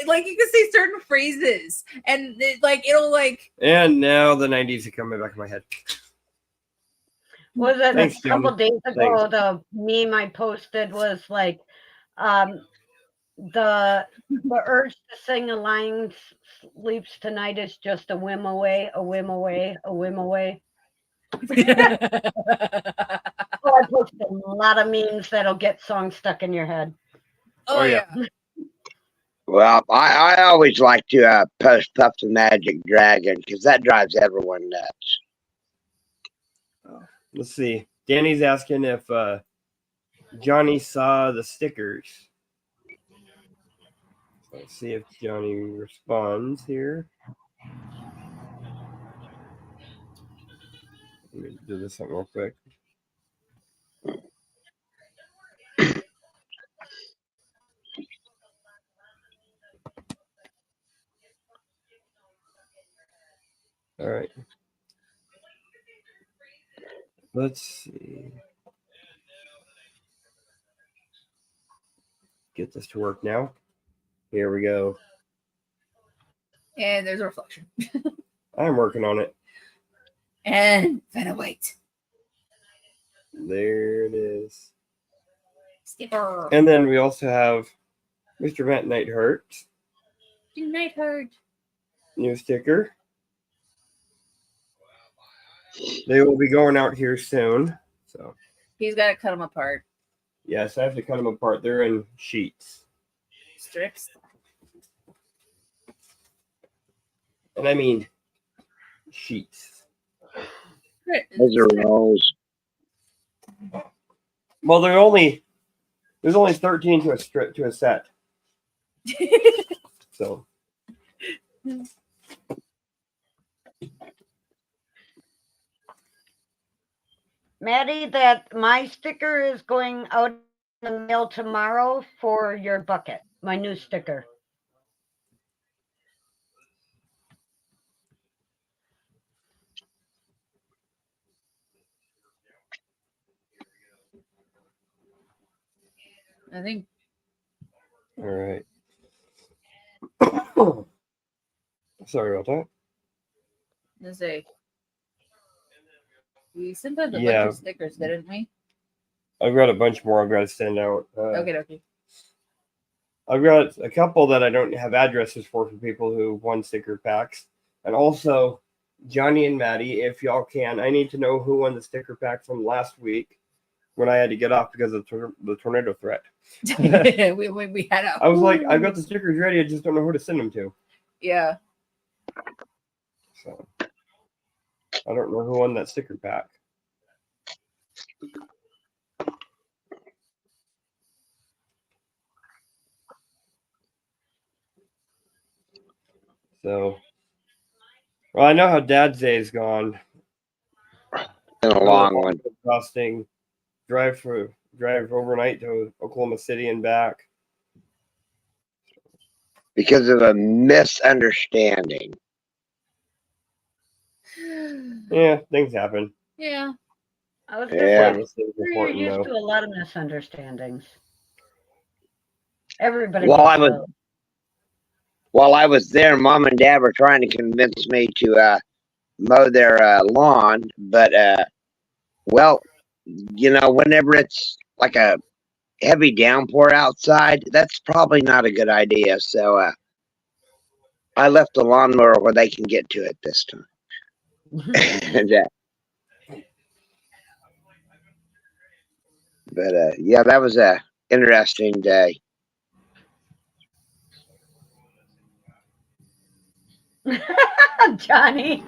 like you can say certain phrases, and it'll like. And now the 90s are coming back in my head. Was it Thanks, a couple Johnny. days ago? Thanks. The meme I posted was like, the urge to sing a line sleeps tonight is just a whim away, a whim away, a whim away. Oh, I posted a lot of memes that'll get songs stuck in your head. Oh yeah. Well, I always like to post Puff the Magic Dragon because that drives everyone nuts. Let's see. Danny's asking if Johnny saw the stickers. Let's see if Johnny responds here. Let me do this one real quick. All right. Let's see. Get this to work now. Here we go. And there's a reflection. I'm working on it. And then wait. There it is. Sticker. And then we also have Mr. Matt Nightheart. Nightheart. New sticker. They will be going out here soon. So He's got to cut them apart. yes, I have to cut them apart. They're in sheets. Strips. And I mean sheets. Those are rolls. Well, there's only 13 to a set. So Maddie, that my sticker is going out in the mail tomorrow for your bucket. My new sticker. I think. all right. Sorry about that. Let's say. We sent out a Yeah. bunch of stickers, didn't we? I've got a bunch more I've got to send out. Okay. I've got a couple that I don't have addresses for people who won sticker packs. And also, Johnny and Maddie, if y'all can, I need to know who won the sticker pack from last week when I had to get off because of the tornado threat. we had a. I was like, I've got the stickers ready. I just don't know who to send them to. Yeah. So I don't know who won that sticker pack. So, well, I know how Dad's Day is gone. And a long one. Costing drive overnight to Oklahoma City and back. Because of a misunderstanding. Yeah, things happen. Yeah. I was Yeah. just like, we're used to a lot of misunderstandings. Everybody. While I was there, Mom and Dad were trying to convince me to mow their lawn, but well, whenever it's like a heavy downpour outside, that's probably not a good idea. So I left the lawnmower where they can get to it this time. But yeah, that was a interesting day. Johnny.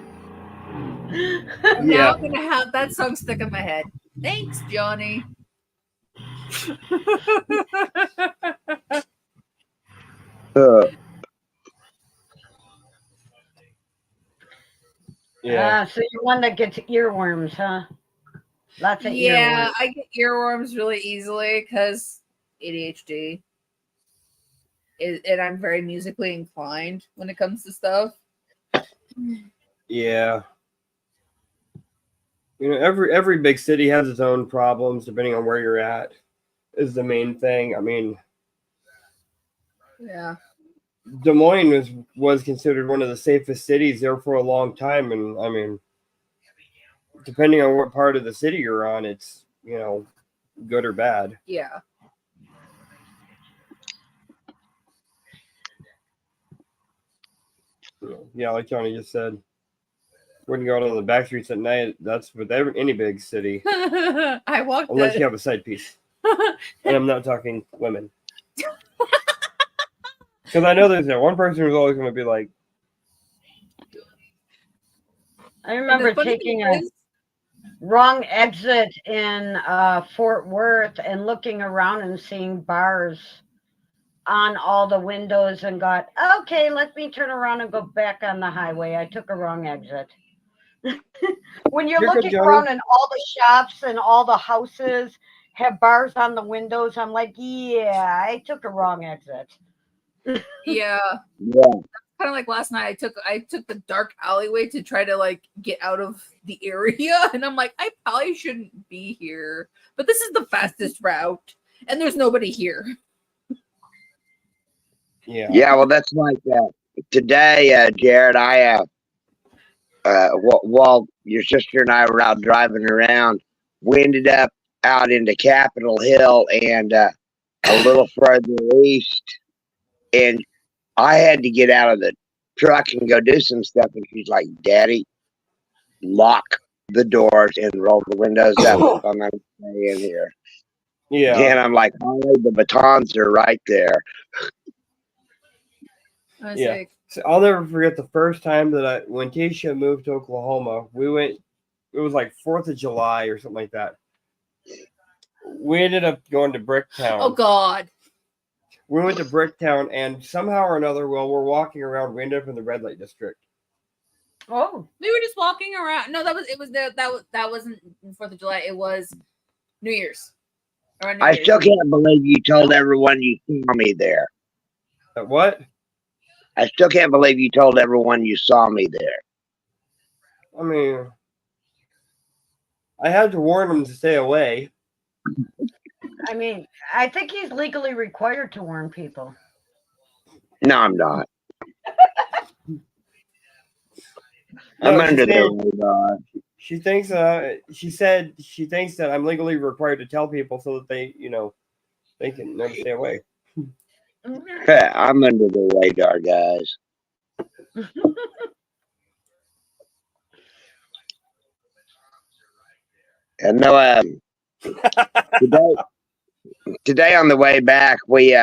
Now I'm gonna have that song stuck in my head. Thanks, Johnny. Yeah. So you're one that gets earworms, huh? Lots of Yeah, earworms. I get earworms really easily because ADHD. And I'm very musically inclined when it comes to stuff. Yeah. You know, every big city has its own problems depending on where you're at. Is the main thing. I mean, Yeah. Des Moines was considered one of the safest cities there for a long time, and I mean, depending on what part of the city you're on, it's good or bad. Yeah. Yeah, like Johnny just said, wouldn't go out on the back streets at night. That's with any big city, I walked unless that. you have a side piece. And I'm not talking women, because I know there's that one person who's always going to be like, I remember taking a wrong exit in Fort Worth and looking around and seeing bars on all the windows and got, okay, let me turn around and go back on the highway. I took a wrong exit. When you're looking around and all the shops and all the houses have bars on the windows, I'm like, yeah, I took a wrong exit. Yeah. Yeah. Kind of like last night, I took the dark alleyway to try to like get out of the area, and I'm like, I probably shouldn't be here, but this is the fastest route, and there's nobody here. yeah, Yeah. Well, that's like today, Jared. While your sister and I were out driving around, we ended up out into Capitol Hill and a little further east, and I had to get out of the truck and go do some stuff. And she's like, "Daddy, lock the doors and roll the windows up if I'm going to stay in here." yeah. And I'm like, "Holly, the batons are right there." I was Yeah. like, So I'll never forget the first time that when Tasha moved to Oklahoma, we went. It was like 4th of July or something like that. We ended up going to Bricktown. oh God. We went to Bricktown, and somehow or another, while we're walking around, we ended up in the red light district. Oh, We were just walking around. No, that wasn't 4th of July. It was New Year's. Around New I Year's. still can't believe you told everyone you saw me there. What? I still can't believe you told everyone you saw me there. I mean, I had to warn them to stay away. I mean, I think he's legally required to warn people. No, I'm not. No, I'm under the radar. She thinks. She said she thinks that I'm legally required to tell people so that they can never stay away. I'm under the radar, guys. And no, today on the way back, we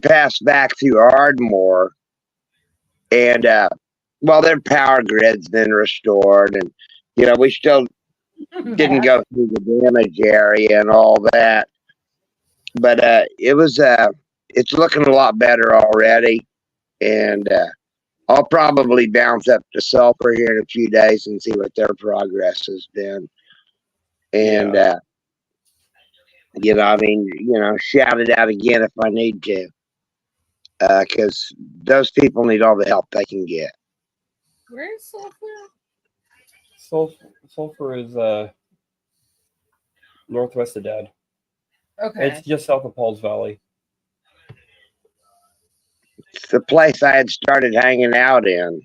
passed back through Ardmore, and well, their power grid's been restored, and we still didn't go through the damage area and all that, but it's looking a lot better already, and I'll probably bounce up to Sulphur here in a few days and see what their progress has been. And, I mean, shout it out again if I need to. Because those people need all the help they can get. Where is Sulphur? Sulphur is northwest of Dad. Okay. It's just south of Paul's Valley. It's the place I had started hanging out in.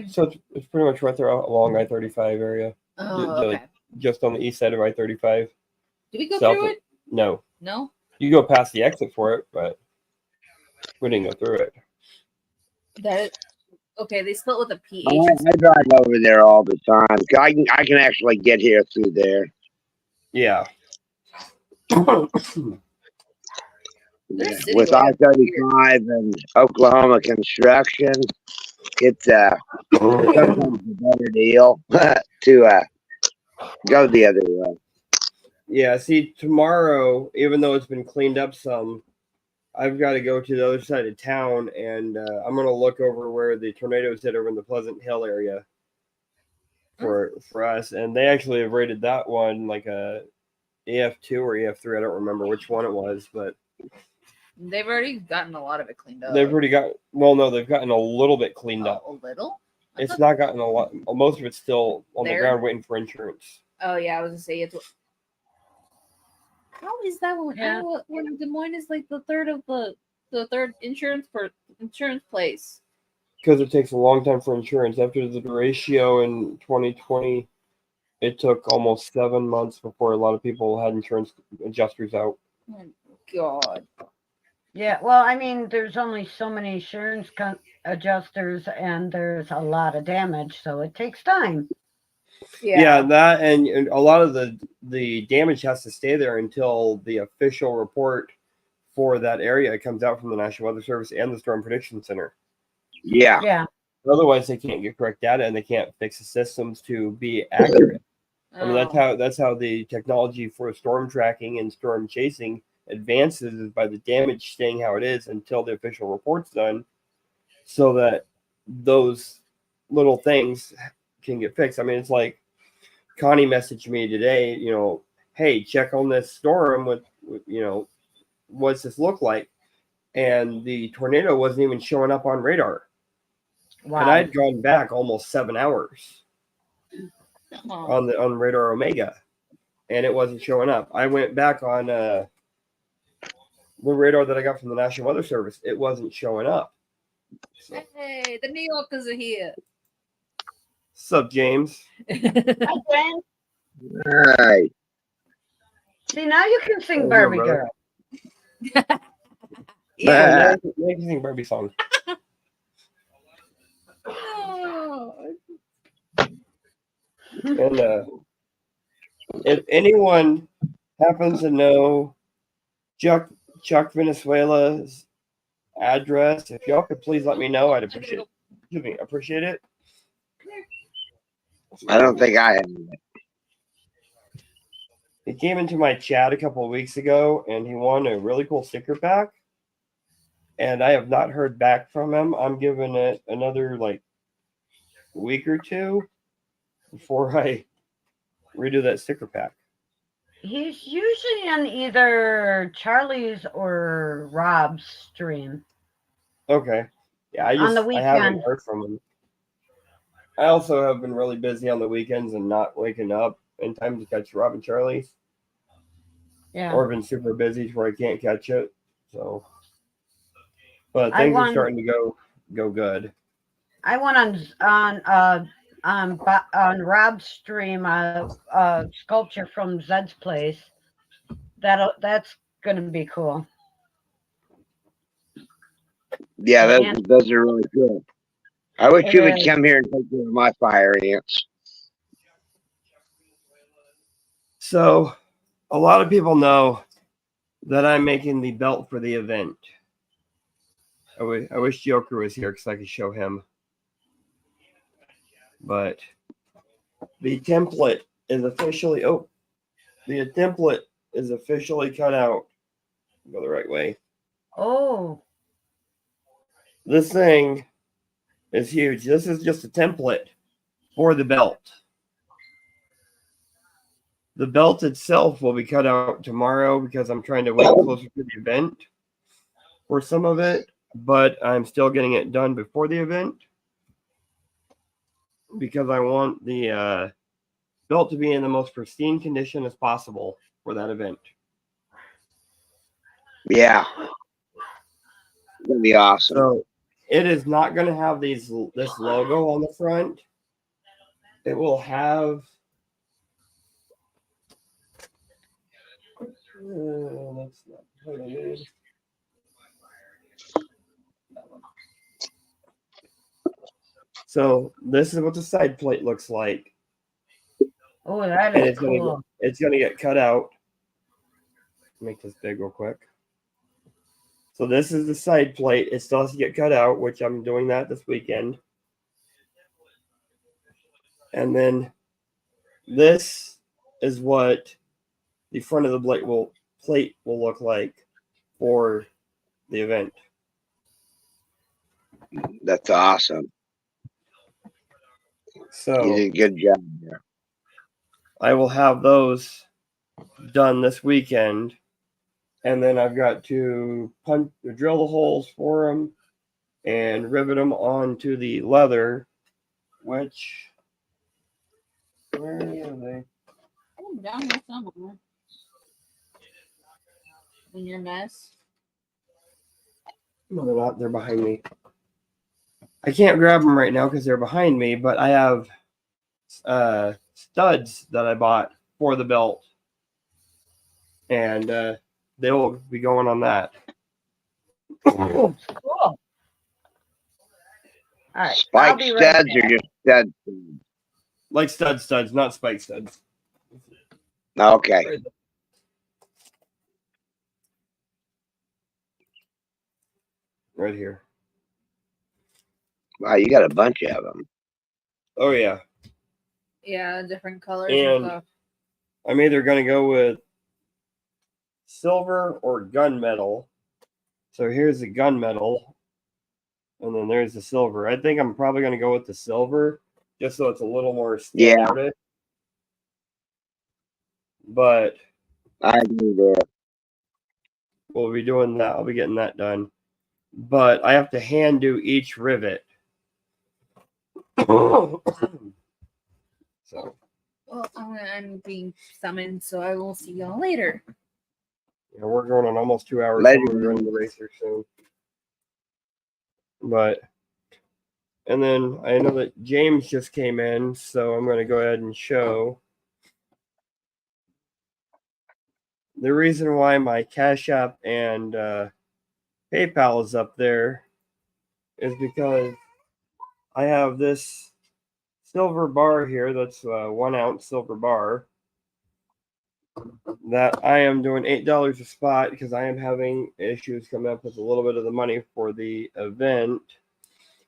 So it's pretty much right there along I-35 area. Oh, okay. Just on the east side of I-35. Did we go South through it? No. No? You go past the exit for it, but we didn't go through it. Okay, they split with a PH. I drive over there all the time. I can actually get here through there. Yeah. With I-35 and Oklahoma construction, it's sometimes a better deal to go the other way. Yeah, see, tomorrow, even though it's been cleaned up some, I've got to go to the other side of town, and I'm going to look over where the tornadoes hit over in the Pleasant Hill area for us. And they actually have rated that one like a EF2 or EF3. I don't remember which one it was, but They've already gotten a lot of it cleaned up. they've already got, well, no, they've gotten a little bit cleaned up. A little? It's not gotten a lot. Most of it's still on There? the ground waiting for insurance. Oh, yeah, I was going to say it's. How is that one? Yeah. When Des Moines is like the third insurance place. Because it takes a long time for insurance. After the ratio in 2020, it took almost 7 months before a lot of people had insurance adjusters out. Oh, God. Yeah, well, I mean, there's only so many insurance adjusters, and there's a lot of damage, so it takes time. Yeah, that and a lot of the damage has to stay there until the official report for that area comes out from the National Weather Service and the Storm Prediction Center. Yeah. Yeah. Otherwise, they can't get correct data and they can't fix the systems to be accurate. I mean, that's how the technology for storm tracking and storm chasing advances, is by the damage staying how it is until the official report's done, so that those little things can get fixed. I mean, it's like Connie messaged me today, hey, check on this storm with what's this look like? And the tornado wasn't even showing up on radar. Wow. And I'd gone back almost 7 hours on radar Omega, and it wasn't showing up. I went back on the radar that I got from the National Weather Service. It wasn't showing up. So, hey, the New Yorkers are here. what's up, James? Hi, Jen. All right. See, now you can sing Oh, Barbie yeah, Girl. Yeah, now you can sing Barbie song. And if anyone happens to know Chuck Venezuela's address, if y'all could please let me know, I'd appreciate it. I don't think I have. He came into my chat a couple of weeks ago, and he won a really cool sticker pack. And I have not heard back from him. I'm giving it another week or two before I redo that sticker pack. He's usually on either Charlie's or Rob's stream. Okay. Yeah, On the I haven't weekend. heard from him. I also have been really busy on the weekends and not waking up in time to catch Rob and Charlie's. Yeah. Or been super busy to where I can't catch it. So, but things are starting to go good. I went on Rob's stream sculpture from Zed's place. That's gonna be cool. Yeah, those are really cool. I wish you would come here and take care of my fire ants. So, a lot of people know that I'm making the belt for the event. I wish Joker was here because I could show him. But the template is officially cut out. Go the right way. Oh. This thing is huge. This is just a template for the belt. The belt itself will be cut out tomorrow because I'm trying to wait closer to the event for some of it, but I'm still getting it done before the event because I want the belt to be in the most pristine condition as possible for that event. Yeah. It's going to be awesome. So it is not going to have this logo on the front. It will have that's not what I need. So this is what the side plate looks like. Oh, that And is cool. It's gonna get cut out. Make this big real quick. So this is the side plate. It still has to get cut out, which I'm doing that this weekend. And then this is what the front of the plate will look like for the event. That's awesome. So You did a good job there. I will have those done this weekend, and then I've got to drill the holes for them and rivet them onto the leather, which where are they? Oh, down here somewhere. In your mess. No, they're not. They're behind me. I can't grab them right now because they're behind me, but I have studs that I bought for the belt, and they will be going on that. Cool. All right. I'll Spike be right studs or back. just studs? Like studs, not spike studs. Okay. Right here. Wow, you got a bunch of them. Oh yeah. Yeah, different colors And and stuff. I'm either going to go with silver or gunmetal. So here's the gunmetal, and then there's the silver. I think I'm probably going to go with the silver, just so it's a little more standout. But I agree there. we'll be doing that. I'll be getting that done. But I have to hand do each rivet. So Well, I'm being summoned, so I will see y'all later. yeah, we're going on almost 2 hours. Later. So we're running the racer soon. But and then I know that James just came in, so I'm going to go ahead and show the reason why my Cash App and PayPal is up there is because I have this silver bar here that's a 1 ounce silver bar that I am doing $8 a spot because I am having issues coming up with a little bit of the money for the event.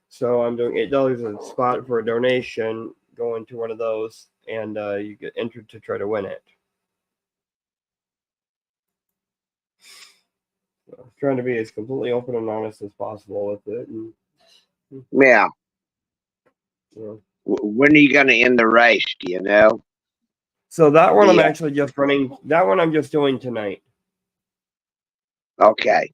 So I'm doing $8 a spot for a donation going to one of those, and you get entered to try to win it. So trying to be as completely open and honest as possible with it. And, Yeah. you know. When are you going to end the race? Do you know? So that one I'm Yeah. actually just running. That one I'm just doing tonight. Okay.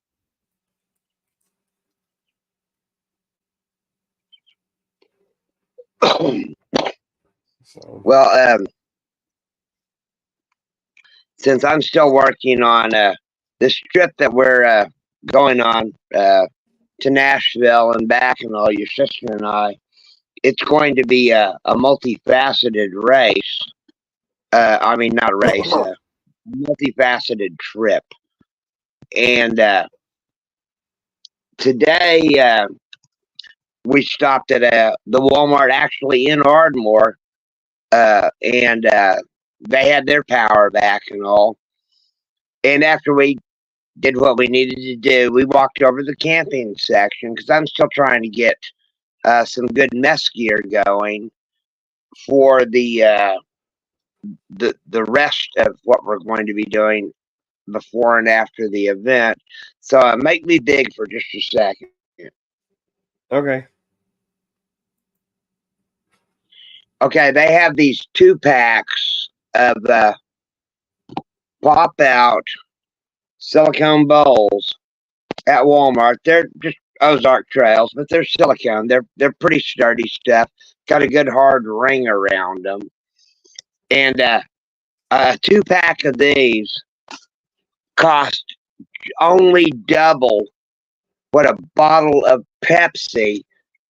So Well, since I'm still working on this trip that we're going on to Nashville and back, and all, your sister and I, it's going to be a multifaceted race. I mean, not race, multifaceted trip. And today we stopped at the Walmart actually in Ardmore, and they had their power back and all. And after we did what we needed to do, we walked over to the camping section because I'm still trying to get some good mess gear going for the rest of what we're going to be doing before and after the event. So make me big for just a second. okay. Okay, they have these 2-packs of pop out silicone bowls at Walmart. They're just Ozark Trails, but they're silicone. They're pretty sturdy stuff. Got a good hard ring around them. And a 2-pack of these cost only double what a bottle of Pepsi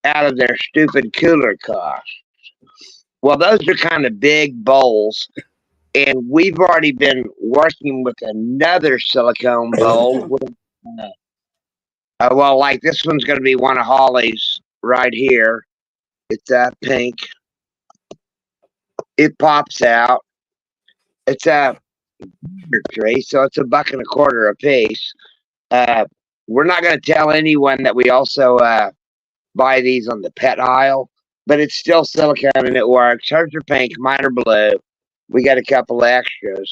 out of their stupid cooler costs. Well, those are kind of big bowls, and we've already been working with another silicone bowl. Well, like this one's going to be one of Holly's right here. It's pink. It pops out. It's a tree, so it's $1.25 a piece. We're not going to tell anyone that we also buy these on the pet aisle. but it's still silicone and it works. Hers are pink, mine are blue. We got a couple extras,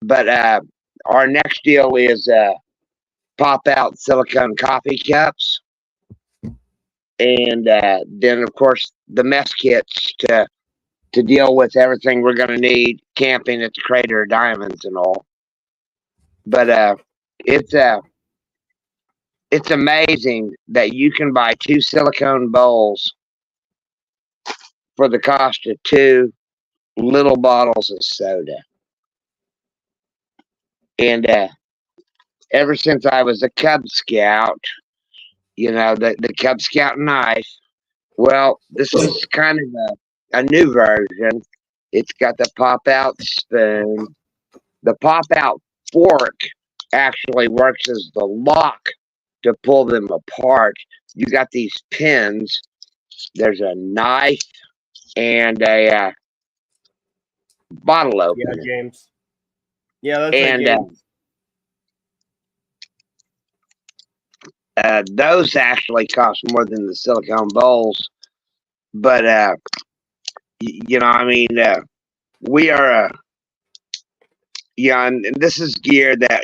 but our next deal is pop out silicone coffee cups, and then of course the mess kits to deal with everything we're going to need camping at the Crater of Diamonds and all. But it's amazing that you can buy 2 silicone bowls for the cost of 2 little bottles of soda. And ever since I was a Cub Scout, the Cub Scout knife, well, this is kind of a new version. It's got the pop out spoon. The pop out fork actually works as the lock to pull them apart. You got these pins. There's a knife and a bottle opener. Yeah, James. Yeah, that's And James. Those actually cost more than the silicone bowls. But we are and this is gear that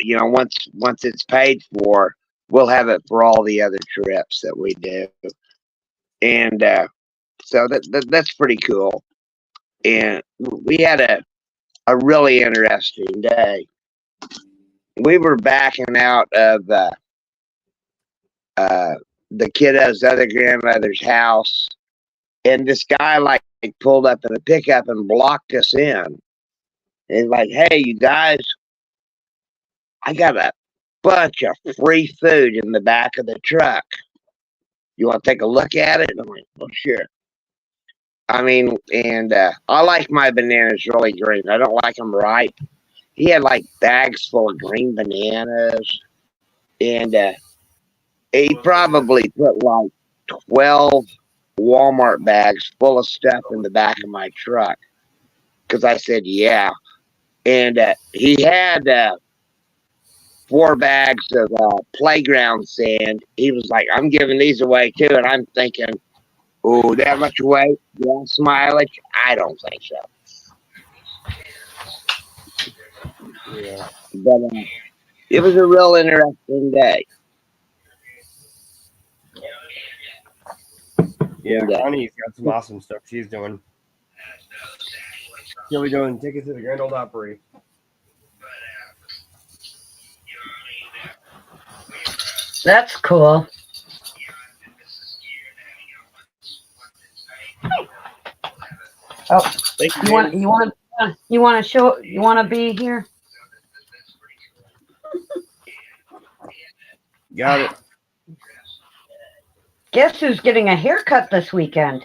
once it's paid for, we'll have it for all the other trips that we do, and so that's pretty cool. And we had a really interesting day. We were backing out of the kiddo's other grandmother's house, and this guy pulled up in a pickup and blocked us in. And like, hey, you guys, I got a bunch of free food in the back of the truck. You want to take a look at it? And I'm like, well, sure. I mean, and I like my bananas really green. I don't like them ripe. He had bags full of green bananas, and he probably put 12 Walmart bags full of stuff in the back of my truck. Because I said, yeah. And he had 4 bags of playground sand. He was like, I'm giving these away too. And I'm thinking, oh, that much weight? Yeah, mileage? I don't think so. Yeah. But it was a real interesting day. Yeah, Connie's got some awesome stuff she's doing. She'll be doing tickets to the Grand Ole Opry. That's cool. Oh, Thank you want to be here? Got it. Guess who's getting a haircut this weekend?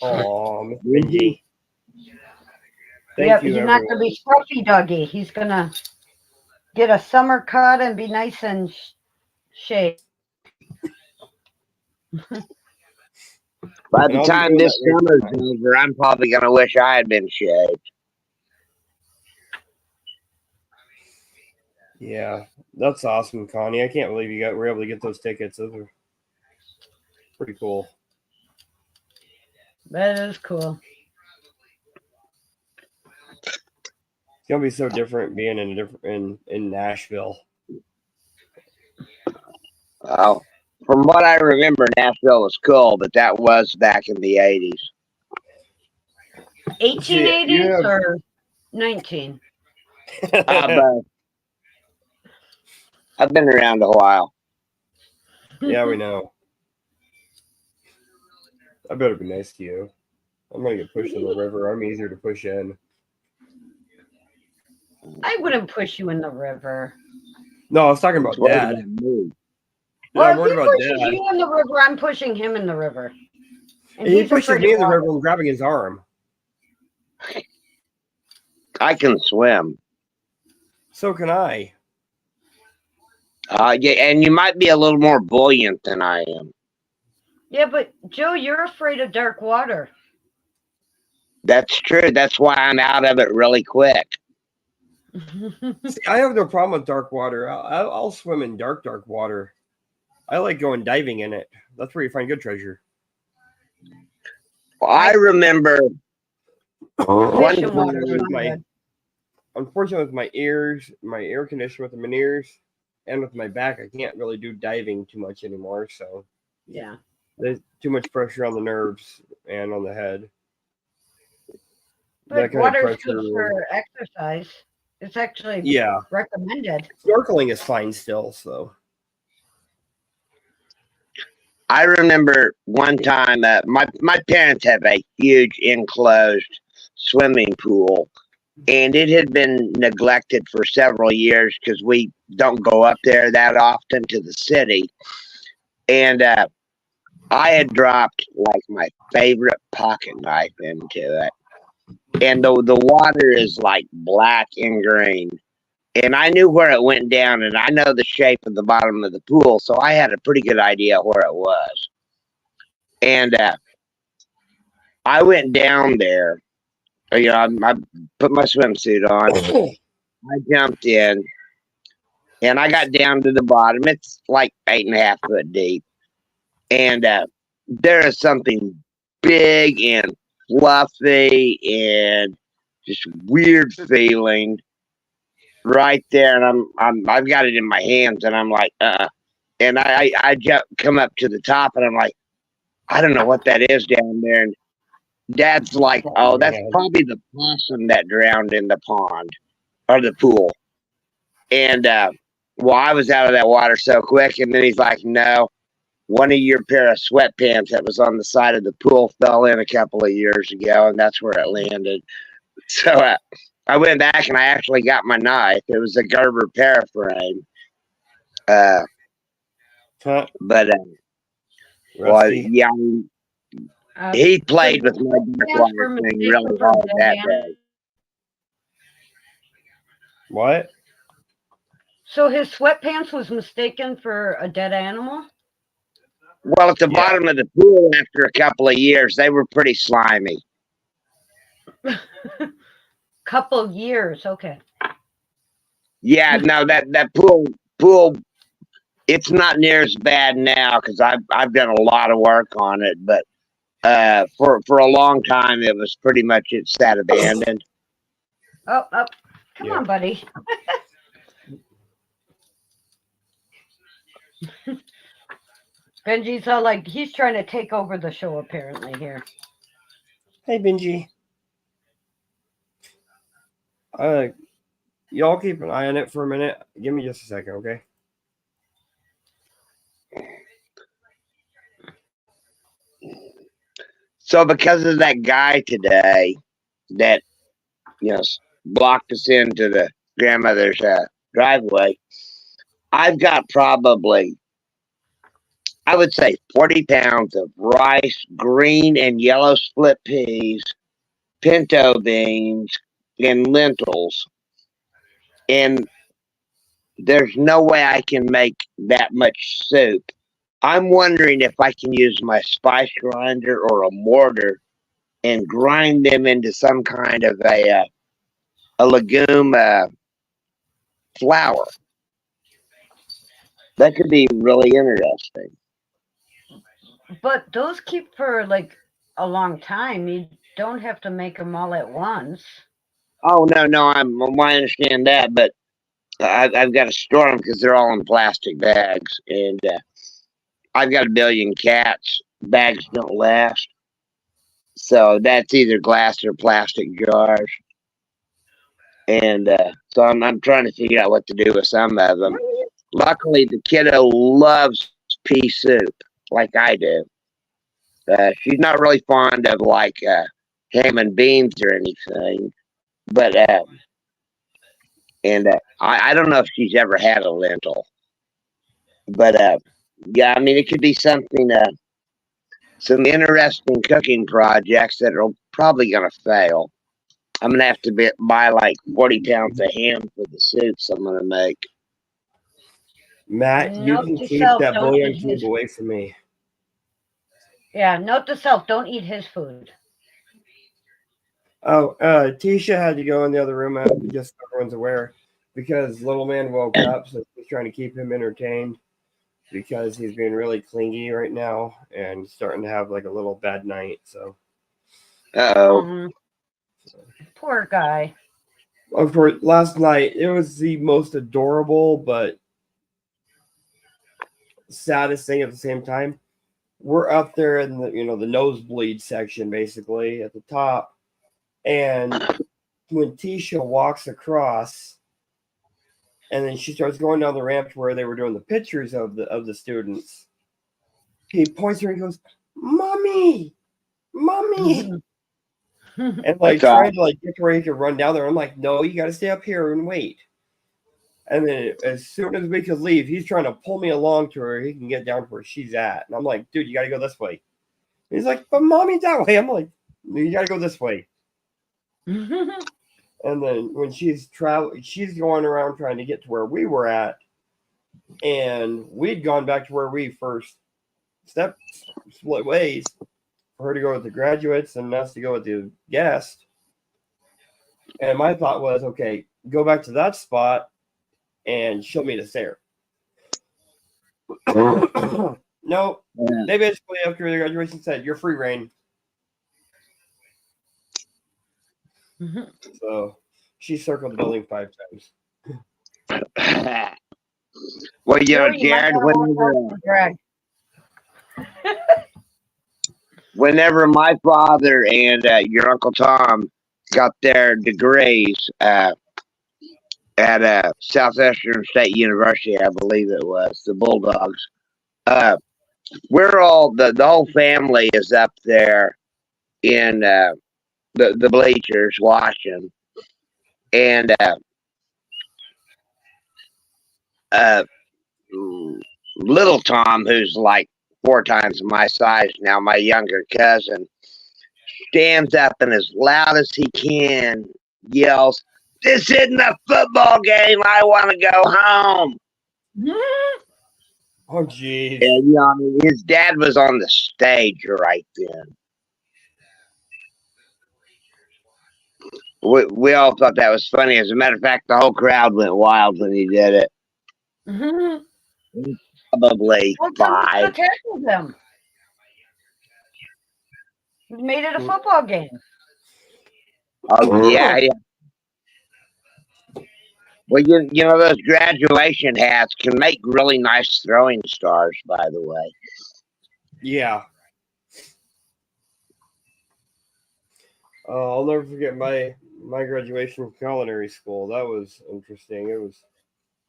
Oh, Miss Mindy. Yep, he's not going to be scruffy Dougie. He's going to get a summer cut and be nice and shaved. By the time this summer's over, I'm probably going to wish I had been shaved. Yeah, that's awesome, Connie. I can't believe you were able to get those tickets. Those are pretty cool. That is cool. It's gonna be so different being in Nashville. Well, from what I remember, Nashville was cool, but that was back in the 80s. 1880s or 19? I've been around a while. Yeah, we know. I better be nice to you. I'm gonna get pushed in the river. I'm easier to push in. I wouldn't push you in the river. No, I was talking about Dad. Well, if he pushes you in the river, I'm pushing him in the river. And he pushes me in the river and grabbing his arm. I can swim. So can I. Yeah, and you might be a little more buoyant than I am. Yeah, but Joe, you're afraid of dark water. That's true. That's why I'm out of it really quick. See, I have no problem with dark water. I'll swim in dark water. I like going diving in it. That's where you find good treasure. I remember one Fishing water is time. not good. Unfortunately, with my ears, my air conditioner with them in ears, and with my back, I can't really do diving too much anymore. So Yeah. there's too much pressure on the nerves and on the head. But That kind of water is good pressure. for exercise. It's actually Yeah, recommended. snorkeling is fine still. So I remember one time my parents have a huge enclosed swimming pool, and it had been neglected for several years because we don't go up there that often to the city. And I had dropped like my favorite pocket knife into it, and the water is like black and green. And I knew where it went down, and I know the shape of the bottom of the pool, so I had a pretty good idea where it was. And I went down there. You know, I put my swimsuit on. I jumped in, and I got down to the bottom. It's like 8.5 foot deep, and there is something big and fluffy and just weird feeling right there. And I've got it in my hands, and I'm like, and I just come up to the top, and I'm like, I don't know what that is down there. And Dad's like, oh, that's probably the possum that drowned in the pond or the pool. And well, I was out of that water so quick. And then he's like, no, one of your pair of sweatpants that was on the side of the pool fell in a couple of years ago, and that's where it landed. So I went back and I actually got my knife. It was a Gerber paraframe. But well, rusty. yeah, he played with my dark Yes, water for thing mistaken really for hard dead that animal. day. What? So his sweatpants was mistaken for a dead animal? Well, at the Yeah. bottom of the pool, after a couple of years, they were pretty slimy. Couple years, okay. Yeah, no, that pool, it's not near as bad now because I've done a lot of work on it, but for a long time it was pretty much it sat abandoned. Oh, come Yeah. on, buddy. Benji's all like, he's trying to take over the show apparently here. Hey, Benji. Y'all keep an eye on it for a minute. Give me just a second, okay? So because of that guy today that blocked us into the grandmother's driveway, I've got probably, I would say, 40 pounds of rice, green and yellow split peas, pinto beans, and lentils. And there's no way I can make that much soup. I'm wondering if I can use my spice grinder or a mortar and grind them into some kind of a legume flour. That could be really interesting. But those keep for like a long time. You don't have to make them all at once. Oh no, I understand that, but I've got to store them because they're all in plastic bags, and I've got a billion cats. Bags don't last, so that's either glass or plastic jars. And so I'm trying to figure out what to do with some of them. Luckily, the kiddo loves pea soup like I do. She's not really fond of like ham and beans or anything, but I don't know if she's ever had a lentil, but yeah, I mean it could be something. Some interesting cooking projects that are probably gonna fail. I'm gonna have to buy like 40 pounds of ham for the soups I'm gonna make. Matt, you Note can to keep self, that don't bouillon eat cube his. away from me. Yeah, note to self, don't eat his food. Oh, Tisha had to go in the other room, just so everyone's aware, because little man woke up, so she's trying to keep him entertained because he's being really clingy right now and starting to have like a little bad night. So Uh-oh. Poor guy. Of course, last night it was the most adorable but saddest thing at the same time. We're up there in the nosebleed section, basically at the top, and when Tisha walks across, and then she starts going down the ramp to where they were doing the pictures of the students, he points her and goes, "Mommy, mommy," and like trying to like get to where he can run down there. I'm like, "No, you got to stay up here and wait." And then as soon as we could leave, he's trying to pull me along to where he can get down to where she's at. And I'm like, "Dude, you got to go this way." And he's like, "But mommy's that way." I'm like, "You got to go this way." And then when she's going around trying to get to where we were at, and we'd gone back to where we first split ways for her to go with the graduates and us to go with the guest. And my thought was, okay, go back to that spot and she'll meet us there. No, they basically after the graduation said, "You're free reign." So she circled the building 5 times. Well, Jerry, Jared, Greg. whenever my father and your Uncle Tom got their degrees at Southwestern State University, I believe it was, the Bulldogs, we're all, the whole family is up there in the bleachers watching. And little Tom, who's like 4 times my size now, my younger cousin, stands up and as loud as he can yells, "This isn't a football game. I want to go home." Oh, jeez. And I mean, his dad was on the stage right then. We all thought that was funny. As a matter of fact, the whole crowd went wild when he did it. Probably Well, 5. tackled him. He made it a football game. Oh yeah. Well, you know those graduation hats can make really nice throwing stars, by the way. Yeah. I'll never forget my graduation from culinary school. That was interesting. It was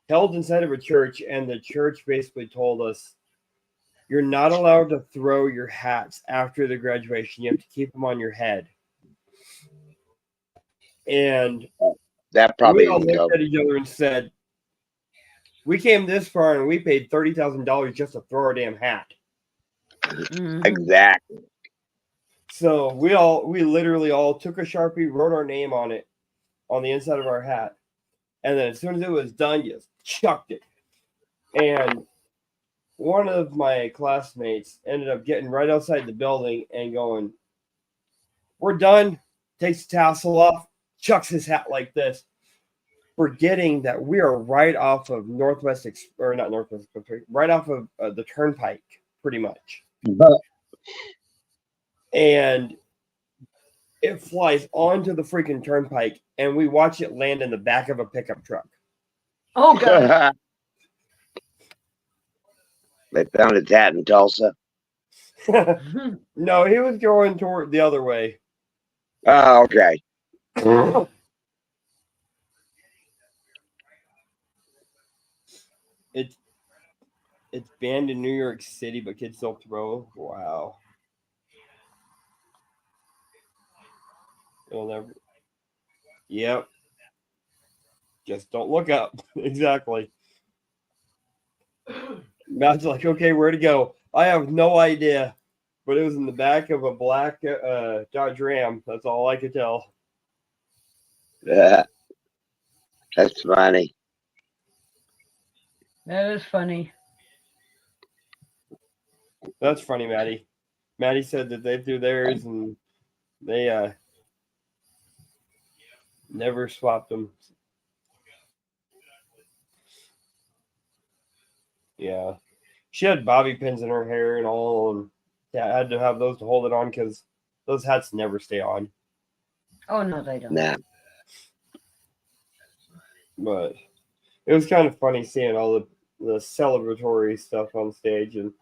held inside of a church, and the church basically told us, "You're not allowed to throw your hats after the graduation. You have to keep them on your head." And that probably we all didn't looked go. at each other and said, "We came this far and we paid $30,000 just to throw our damn hat." Exactly. So we literally all took a Sharpie, wrote our name on it on the inside of our hat, and then as soon as it was done, just chucked it. And one of my classmates ended up getting right outside the building and going, "We're done." Takes the tassel off, chucks his hat like this, forgetting that we are right off of right off of the turnpike, pretty much. And it flies onto the freaking turnpike, and we watch it land in the back of a pickup truck. Oh, God. They found his hat in Tulsa. No, he was going toward the other way. Oh, okay. It's banned in New York City, but kids still throw. Wow. It'll never. Yep. Just don't look up. Exactly. Matt's like, "Okay, where to go?" I have no idea, but it was in the back of a black Dodge Ram. That's all I could tell. Yeah. That's funny. That is funny. That's funny, Maddie. Maddie said that they threw theirs and they never swapped them. Yeah. She had bobby pins in her hair and all, and yeah, I had to have those to hold it on because Those hats never stay on. Oh no, they don't. Nah. But it was kind of funny seeing all the celebratory stuff on stage, and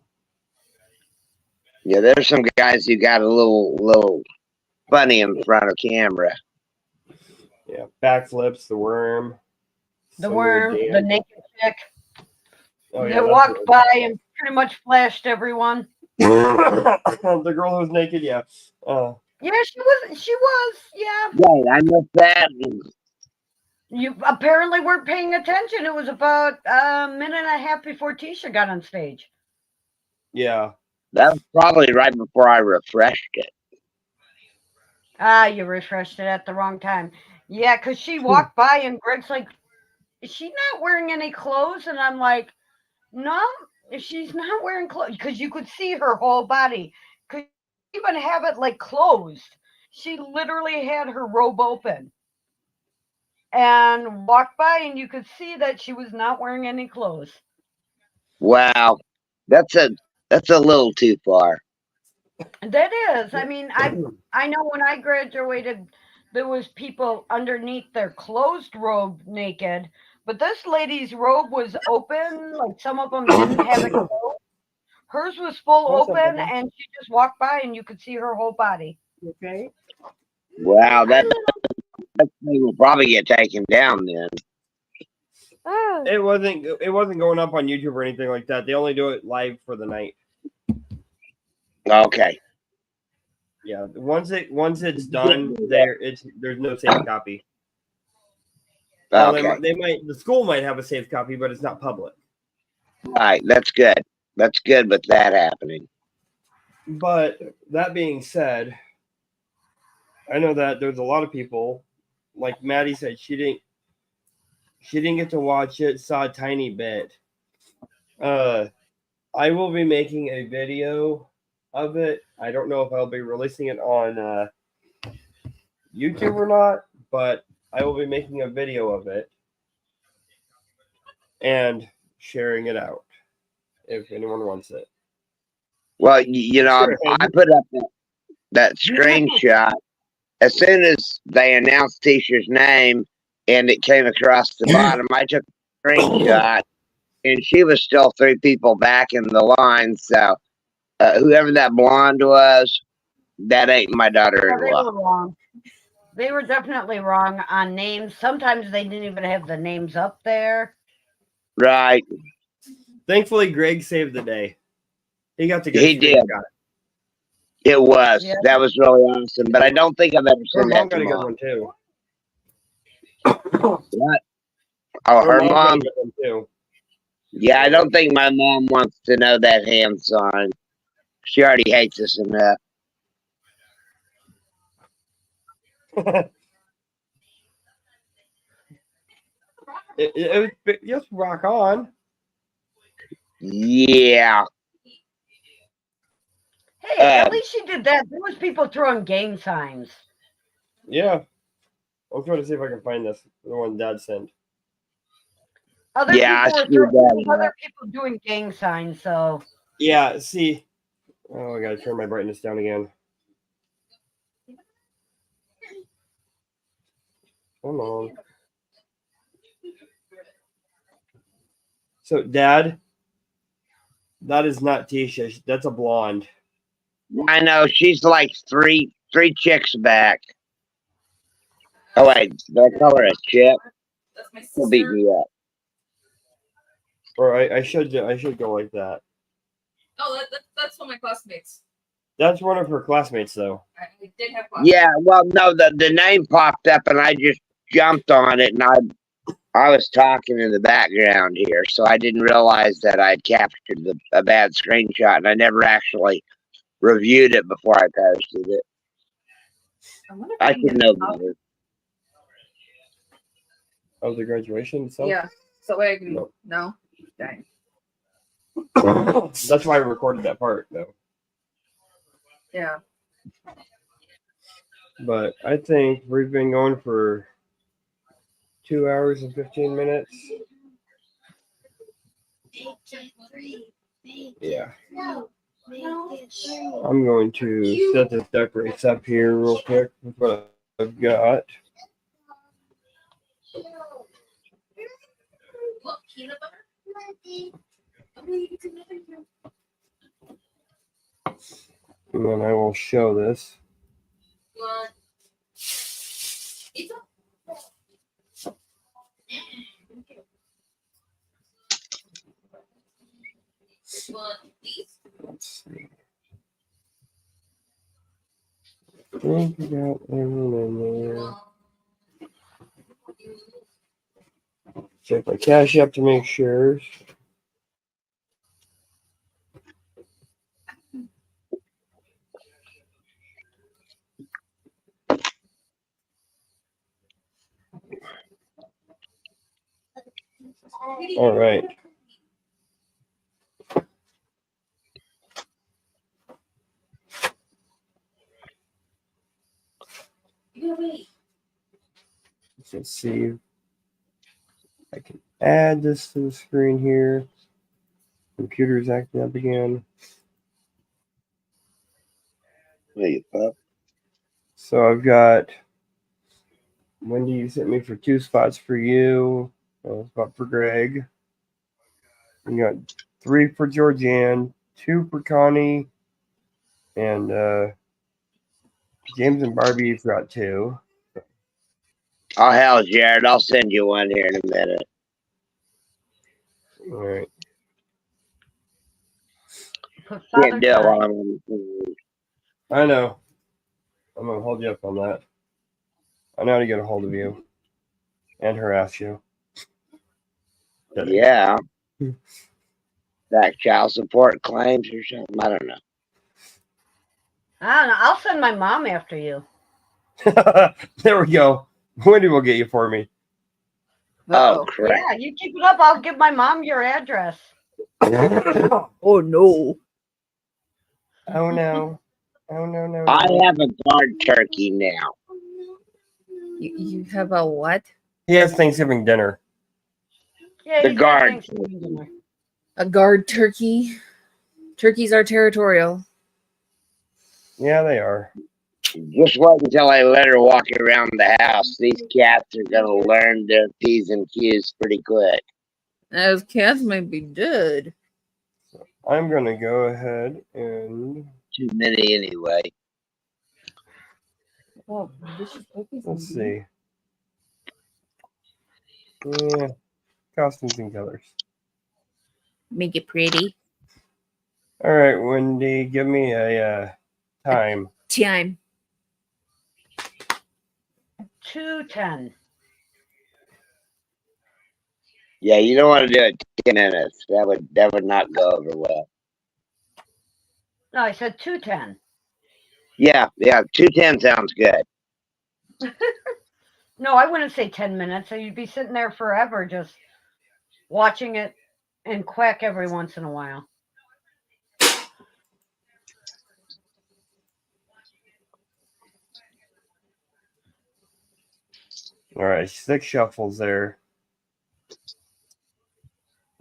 Yeah, there's some guys who got a little funny in front of camera. yeah, backflips, the worm, The some worm, weird the dance. naked chick. Oh, yeah, They that's walked what- by and pretty much flashed everyone. the girl who's naked, yeah. Yeah, she was. She was. Yeah. Right, I missed that. You apparently weren't paying attention. It was about a minute and a half before Tisha got on stage. Yeah. That was probably right before I refreshed it. Ah, you refreshed it at the wrong time. Yeah, because she walked by and Greg's like, is she not wearing any clothes? And I'm like, no, she's not wearing clothes. Because you could see her whole body. Could even have it like closed. She literally had her robe open. And walked by and you could see that she was not wearing any clothes. Wow, that's a little too far. That is. I mean, I know when I graduated, there was people underneath their closed robe naked, but this lady's robe was open. Like some of them didn't have it closed. Hers was full What's up, open, baby? and she just walked by, and you could see her whole body. Okay. Wow, that thing will probably get taken down then. Oh, It wasn't going up on YouTube or anything like that. They only do it live for the night. Okay. Yeah. Once it's done, there's no saved copy. Well, Okay. the school might have a saved copy, but it's not public. All right, that's good. That's good with that happening. But that being said, I know that there's a lot of people, like Maddie said, she didn't get to watch it, saw a tiny bit. I will be making a video of it. I don't know if I'll be releasing it on YouTube or not, but I will be making a video of it and sharing it out if anyone wants it. Well, you know, Sure. I put up that screenshot as soon as they announced Tisha's name and it came across the bottom. I took a screenshot, and she was still 3 people back in the line. So whoever that blonde was, that ain't my Yeah, they daughter-in-law. were wrong. They were definitely wrong on names. Sometimes they didn't even have the names up there. Right? Thankfully, Greg saved the day. He got the good He did. screenshot. It was. Yeah. That was really awesome. But I don't think I've ever Her seen mom that got to a good Mom. one too. What? Oh, her got a mom. good one too. Yeah, I don't think my mom wants to know that hand sign. She already hates us enough. it was just rock on. Yeah. Hey, at least she did that. There was people throwing gang signs. Yeah. I'm trying to see if I can find this. The one Dad sent. Other Yeah, people I were screwed throwing that other up. people doing gang signs. So Yeah, see. Oh, I gotta turn my brightness down again. Come on. So, Dad, that is not Tisha. That's a blonde. I know, she's like three chicks back. Oh wait, did I call her a chick? That's my She'll beat sister. me up. Or I should go like that. Oh, that's one of my classmates. That's one of her classmates, though. I did have classmates. Yeah, well, no, the name popped up and I just jumped on it, and I was talking in the background here, so I didn't realize that I'd captured a bad screenshot, and I never actually reviewed it before I posted it. wonder if I can should get know the copy. better. Of the graduation itself? Yeah. So wait, I can Nope. no. Dang. That's why I recorded that part, though. Yeah. But I think we've been going for 2 hours and 15 minutes. Yeah. I'm going to set this duck race up here real quick with what I've got. And then I will show this. Let's see. I think we got everyone in there. Check my cash app to make sure. All right. Let's see if I can add this to the screen here. Computer's acting up again. Hey, pup. So I've got Wendy, you sent me for 2 spots for you. A spot for Greg. You got 3 for Georgianne, 2 for Connie, and James and Barbie, you've got 2. Oh, hell, Jared. I'll send you one here in a minute. All right. Put Father Can't do it while time. I'm on the I know. I'm gonna hold you up on that. I know how to get a hold of you and harass you. Yeah. Back child support claims or something. I don't know. I don't know. I'll send my mom after you. There we go. Wendy will get you for me. Oh, crap. Yeah, you keep it up. I'll give my mom your address. Oh no. Oh no. Oh no. I have a guard turkey now. You have a what? He has Thanksgiving dinner. Yeah, The you got guard. Thanksgiving dinner. A guard turkey. Turkeys are territorial. Yeah, they are. Just wait until I let her walk around the house. These cats are going to learn their P's and Q's pretty quick. Those cats might be dead. I'm gonna go ahead and Too many anyway. Oh, let's see. Yeah, costumes and colors. Make it pretty. All right, Wendy, give me a time. Time. 2:10. Yeah, you don't want to do it 10 minutes. That would not go over well. No, I said 2:10. Yeah, 2:10 sounds good. No, I wouldn't say 10 minutes. So you'd be sitting there forever just watching it and quack every once in a while. All right, 6 shuffles there.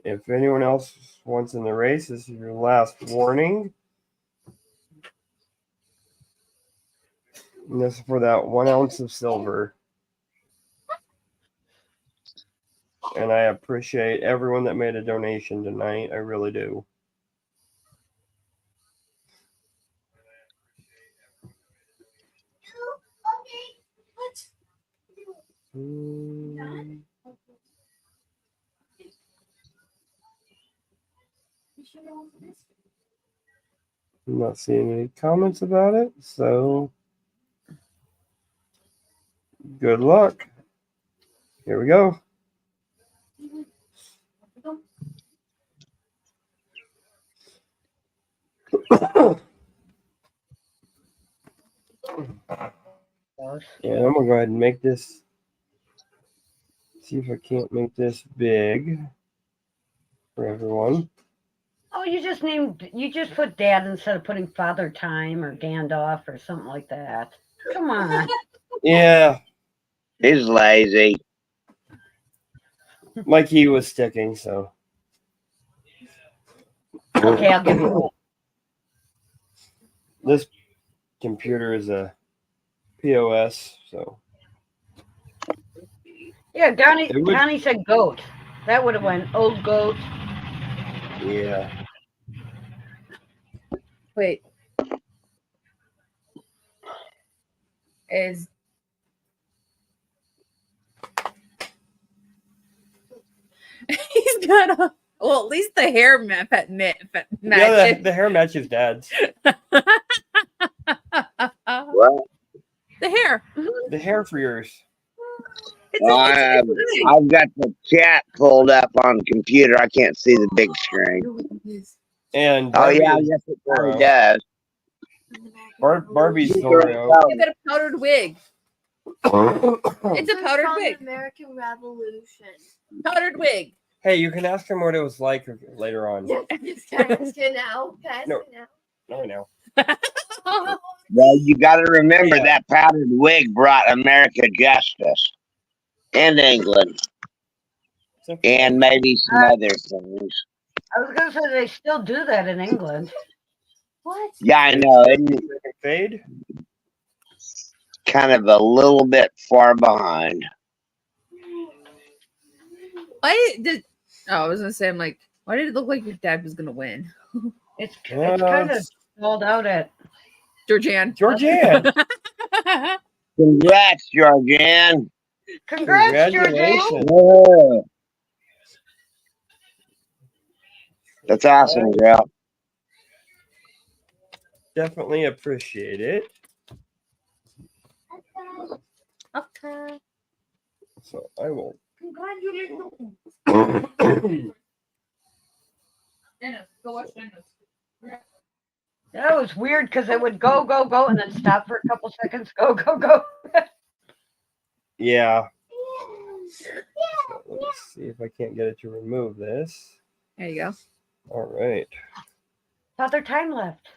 If anyone else wants in the race, this is your last warning. And this is for that 1 ounce of silver. And I appreciate everyone that made a donation tonight. I really do. I'm not seeing any comments about it, so good luck. Here we go. Yeah, I'm gonna go ahead and make this. See if I can't make this big for everyone. Oh, you just put Dad instead of putting Father Time or Gandalf or something like that. Come on. Yeah, He's lazy. my key was sticking, so. Okay, I'll give you This computer is a POS, so Yeah, Connie, It would- Connie said goat. That would have went old goat. yeah. Wait. Is he's got a well, at least the hair Yeah, matches. the hair matches Dad's. Well, The hair. The hair for yours. I've got the chat pulled up on the computer. I can't see the big screen. And Oh Barbie yeah, is yes it Zorro. really does. Barbie's You Zorro. You got a powdered wig. It's a powdered From wig. American Revolution. Powdered wig. Hey, you can ask him what it was like later on. Yes, can I ask it now? Pass No. it now. No, no. Well, you got to remember Yeah. that powdered wig brought America justice, and England, and maybe some other things. I was gonna say they still do that in England. What? Yeah, I know. It's Fade. kind of a little bit far behind. Why did I was gonna say I'm like, why did it look like your dad was gonna win? It's kind of sold out at. Georgianne. Georgianne. Congrats, Georgianne. Congrats, Georgianne. Congratulations. Yeah. That's awesome, girl. Definitely appreciate it. Okay. So I will. Congratulations. Dennis, go watch Dennis. That was weird because it would go, and then stop for a couple seconds. Go. Yeah. So let's see if I can't get it to remove this. There you All right. Thought their time left.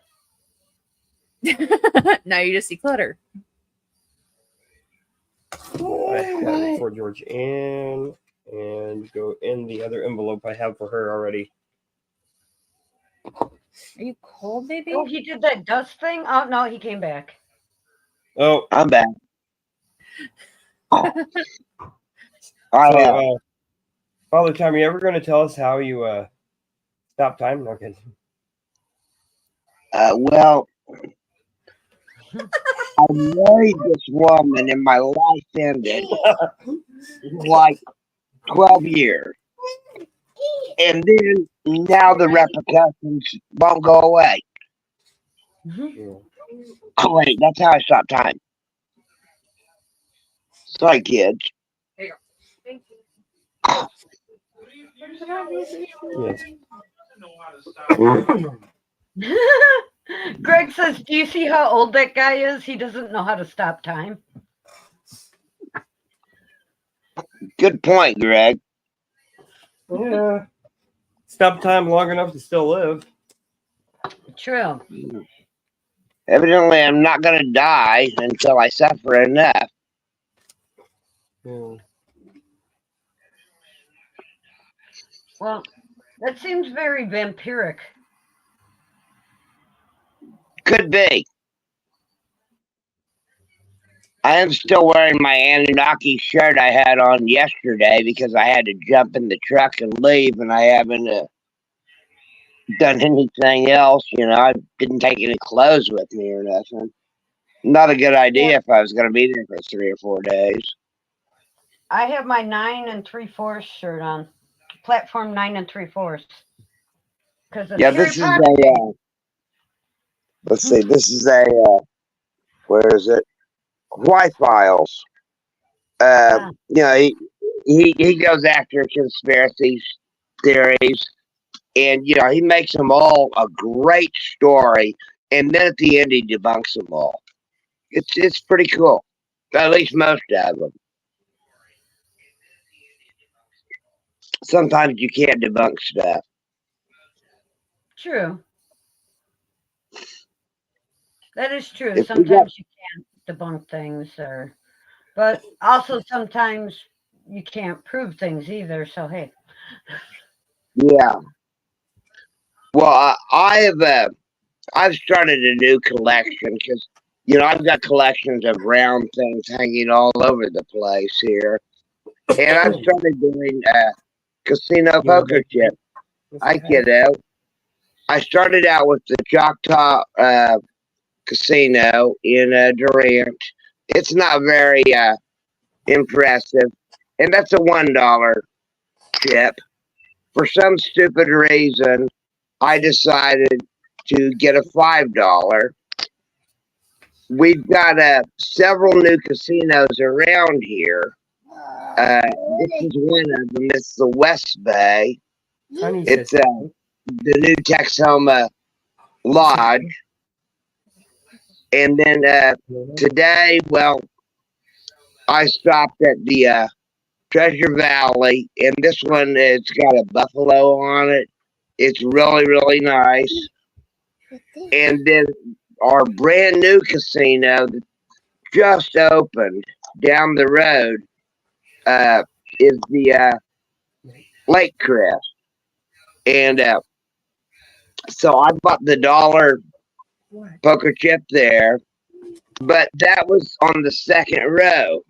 go. Now you just see clutter. I have it for George Ann and go in the other envelope I have for her already. Are you cold, baby? Oh, he did that dust thing. Oh no, he came back. Oh, I'm back. I so, have. Father Tom, you ever going to tell us how you stop time? No kidding. Well, I married this woman and my life ended like 12 years. And then now the repercussions won't go away. Yeah. Oh, wait, that's how I stop time. Sorry, kids. Thank you. Yes. Greg says, "Do you see how old that guy is? He doesn't know how to stop time." Good point, Greg. Yeah. Stop time long enough to still live. True. Evidently, I'm not going to die until I suffer enough. Yeah. Well, that seems very vampiric. Could be. I am still wearing my Anunnaki shirt I had on yesterday because I had to jump in the truck and leave, and I haven't done anything else. You know, I didn't take any clothes with me or nothing. Not a good idea if I was going to be there for 3 or 4 days. I have my 9 3/4 shirt on, platform 9 3/4. Because Yeah, this is a. Let's see. This is a. Where is it? White Files. You know, he goes after conspiracy theories, and you know he makes them all a great story, and then at the end he debunks them all. It's pretty cool, at least most of them. Sometimes you can't debunk stuff. True. That is true. If we Sometimes you can't debunk things, but also sometimes you can't prove things either. So hey, Yeah. Well, I have I've started a new collection because, I've got collections of round things hanging all over the place here. And I've started doing casino poker chips. I started out with the Choctaw Casino in Durant. It's not very impressive. And that's a $1 chip. For some stupid reason, I decided to get a $5. We've got several new casinos around here. This is one of them. It's the West Bay. It's the new Texoma Lodge. And then today, well, I stopped at the Treasure Valley, and this one, it's got a buffalo on it. It's really, really nice. And then our brand new casino that just opened down the road is the Lake Crest. And so I bought the $1 poker chip there, but that was on the second row.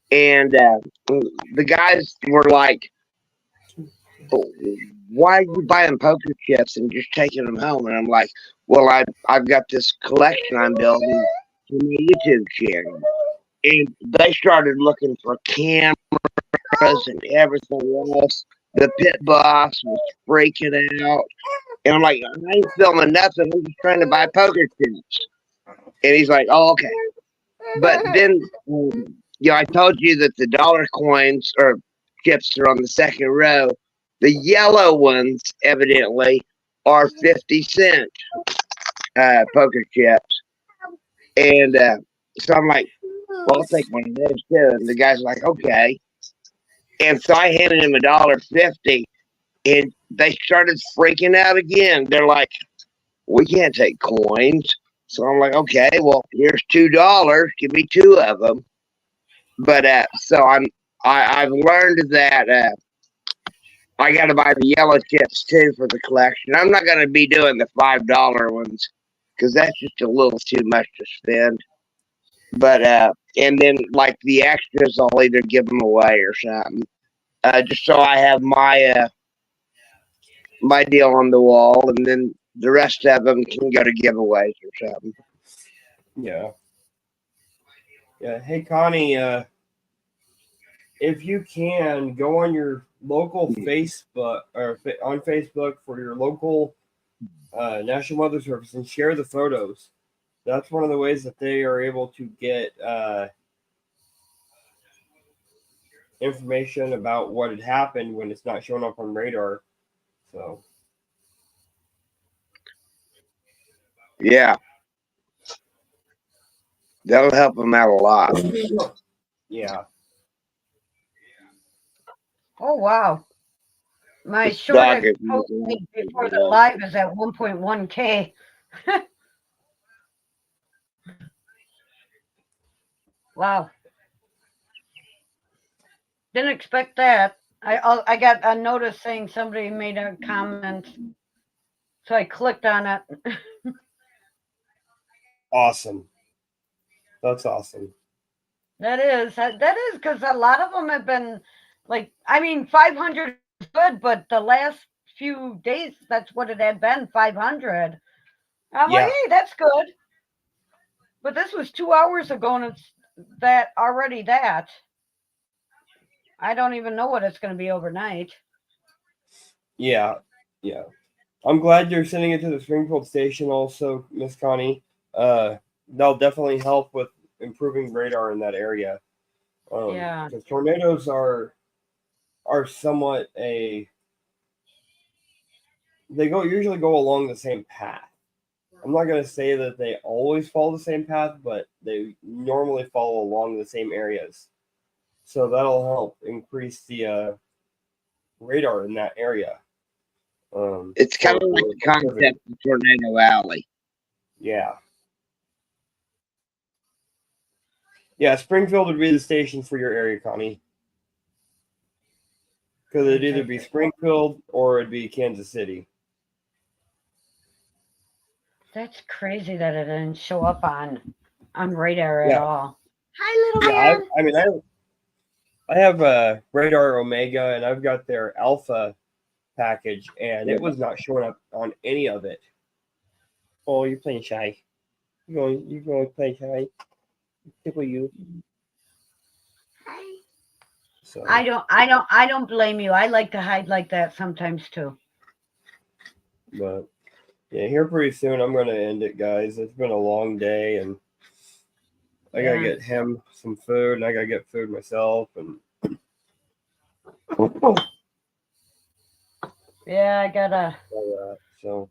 And the guys were like, why are you buying poker chips and just taking them home? And I'm like, well, I've got this collection I'm building for my YouTube channel. And they started looking for cameras and everything else. The pit boss was freaking out. And I'm like, I ain't filming nothing. I'm just trying to buy poker chips. And he's like, oh, okay. But then, I told you that the dollar coins or chips are on the second row. The yellow ones, evidently, are 50-cent poker chips. And so I'm like, well, I'll take one of those too. And the guy's like, okay. And so I handed him $1.50, and they started freaking out again. They're like, we can't take coins. So I'm like, okay, well, here's $2. Give me 2 of them. But so I've learned that I got to buy the yellow chips too for the collection. I'm not going to be doing the $5 ones because that's just a little too much to spend. But and then like the extras, I'll either give them away or something, just so I have my my deal on the wall, and then the rest of them can go to giveaways or something. Yeah. Yeah. Hey, Connie, if you can, go on your local Facebook or on Facebook for your local National Weather Service and share the photos. That's one of the ways that they are able to get information about what had happened when it's not showing up on radar. So, yeah, that'll help them out a lot. Yeah. Oh, wow. My This short dog is posted before the live is at 1.1K. Wow. Didn't expect that. I got a notice saying somebody made a comment, so I clicked on it. Awesome. That's awesome. That is because a lot of them have been like, I mean, 500 is good, but the last few days, that's what it had been, 500. I'm like, hey, that's good. But this was 2 hours ago, and it's that already that. I don't even know what it's going to be overnight. Yeah. Yeah. I'm glad you're sending it to the Springfield station also, Miss Connie. That'll definitely help with improving radar in that area. Yeah. Because tornadoes are somewhat they usually go along the same path. I'm not going to say that they always follow the same path, but they normally follow along the same areas. So that'll help increase the radar in that area. It's kind of like the concept of Tornado Alley. Yeah. Yeah, Springfield would be the station for your area, Connie. Because it'd either be Springfield or it'd be Kansas City. That's crazy that it didn't show up on radar at Yeah. all. Hi, little Yeah, man. I mean, I have a Radar Omega, and I've got their Alpha package, and it was not showing up on any of it. Oh, you're playing shy. You going to play shy? Tickle you. Hi. So, I don't blame you. I like to hide like that sometimes too. but yeah, here pretty soon I'm gonna end it, guys. It's been a long day, and I gotta Yeah. get him some food, and I gotta get food myself, and Yeah, I gotta. all that. So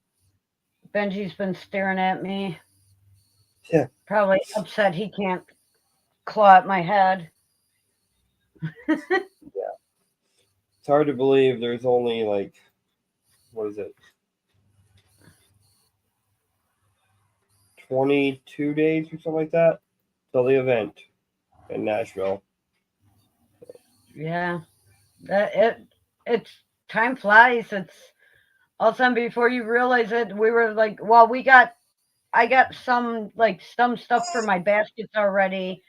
Benji's been staring at me. Yeah. Probably upset he can't claw at my head. it's hard to believe there's only like, what is it, 22 days or something like that till the event in Nashville. Yeah, it's time flies. It's all of a sudden before you realize it, we were like, well, I got some stuff for my baskets already.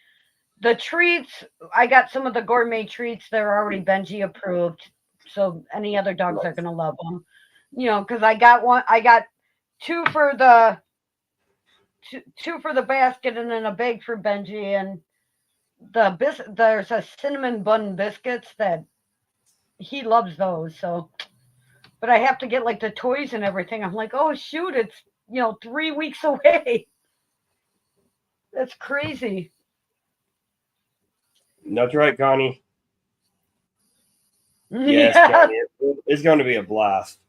The treats, I got some of the gourmet treats. They're already Benji approved, so any other dogs are gonna love them. You know, because I got two for the two for the basket, and then a bag for Benji. And there's a cinnamon bun biscuits that he loves those. So, but I have to get like the toys and everything. I'm like, oh shoot, it's 3 weeks away. That's crazy. That's right, Connie. Yes, Yeah, Connie. It's going to be a blast.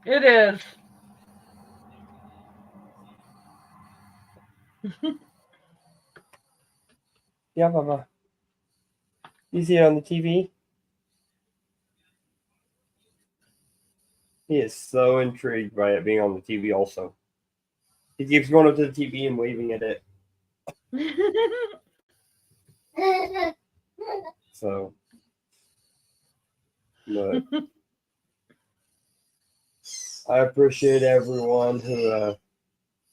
it is. Yeah, Papa. You see it on the TV? He is so intrigued by it being on the TV also. He keeps going up to the TV and waving at it. So, but I appreciate everyone who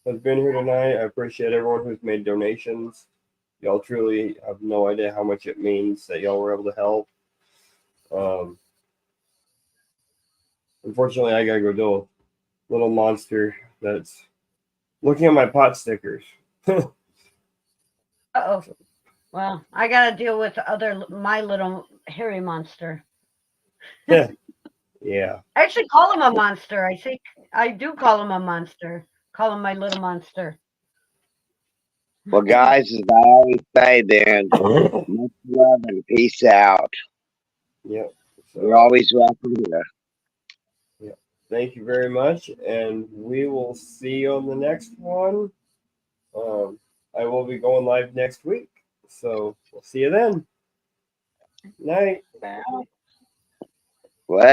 has been here tonight. I appreciate everyone who's made donations. Y'all truly have no idea how much it means that y'all were able to help. Unfortunately, I gotta go do a little monster that's looking at my pot stickers. Uh-oh. Well, I gotta deal with my little hairy monster. Yeah. I actually call him a monster. I do call him a monster. Call him my little monster. Well, guys, as I always say, then, much love and peace out. Yep. You're always welcome here. Thank you very much, and we will see you on the next one. I will be going live next week, so we'll see you then. Night. Well.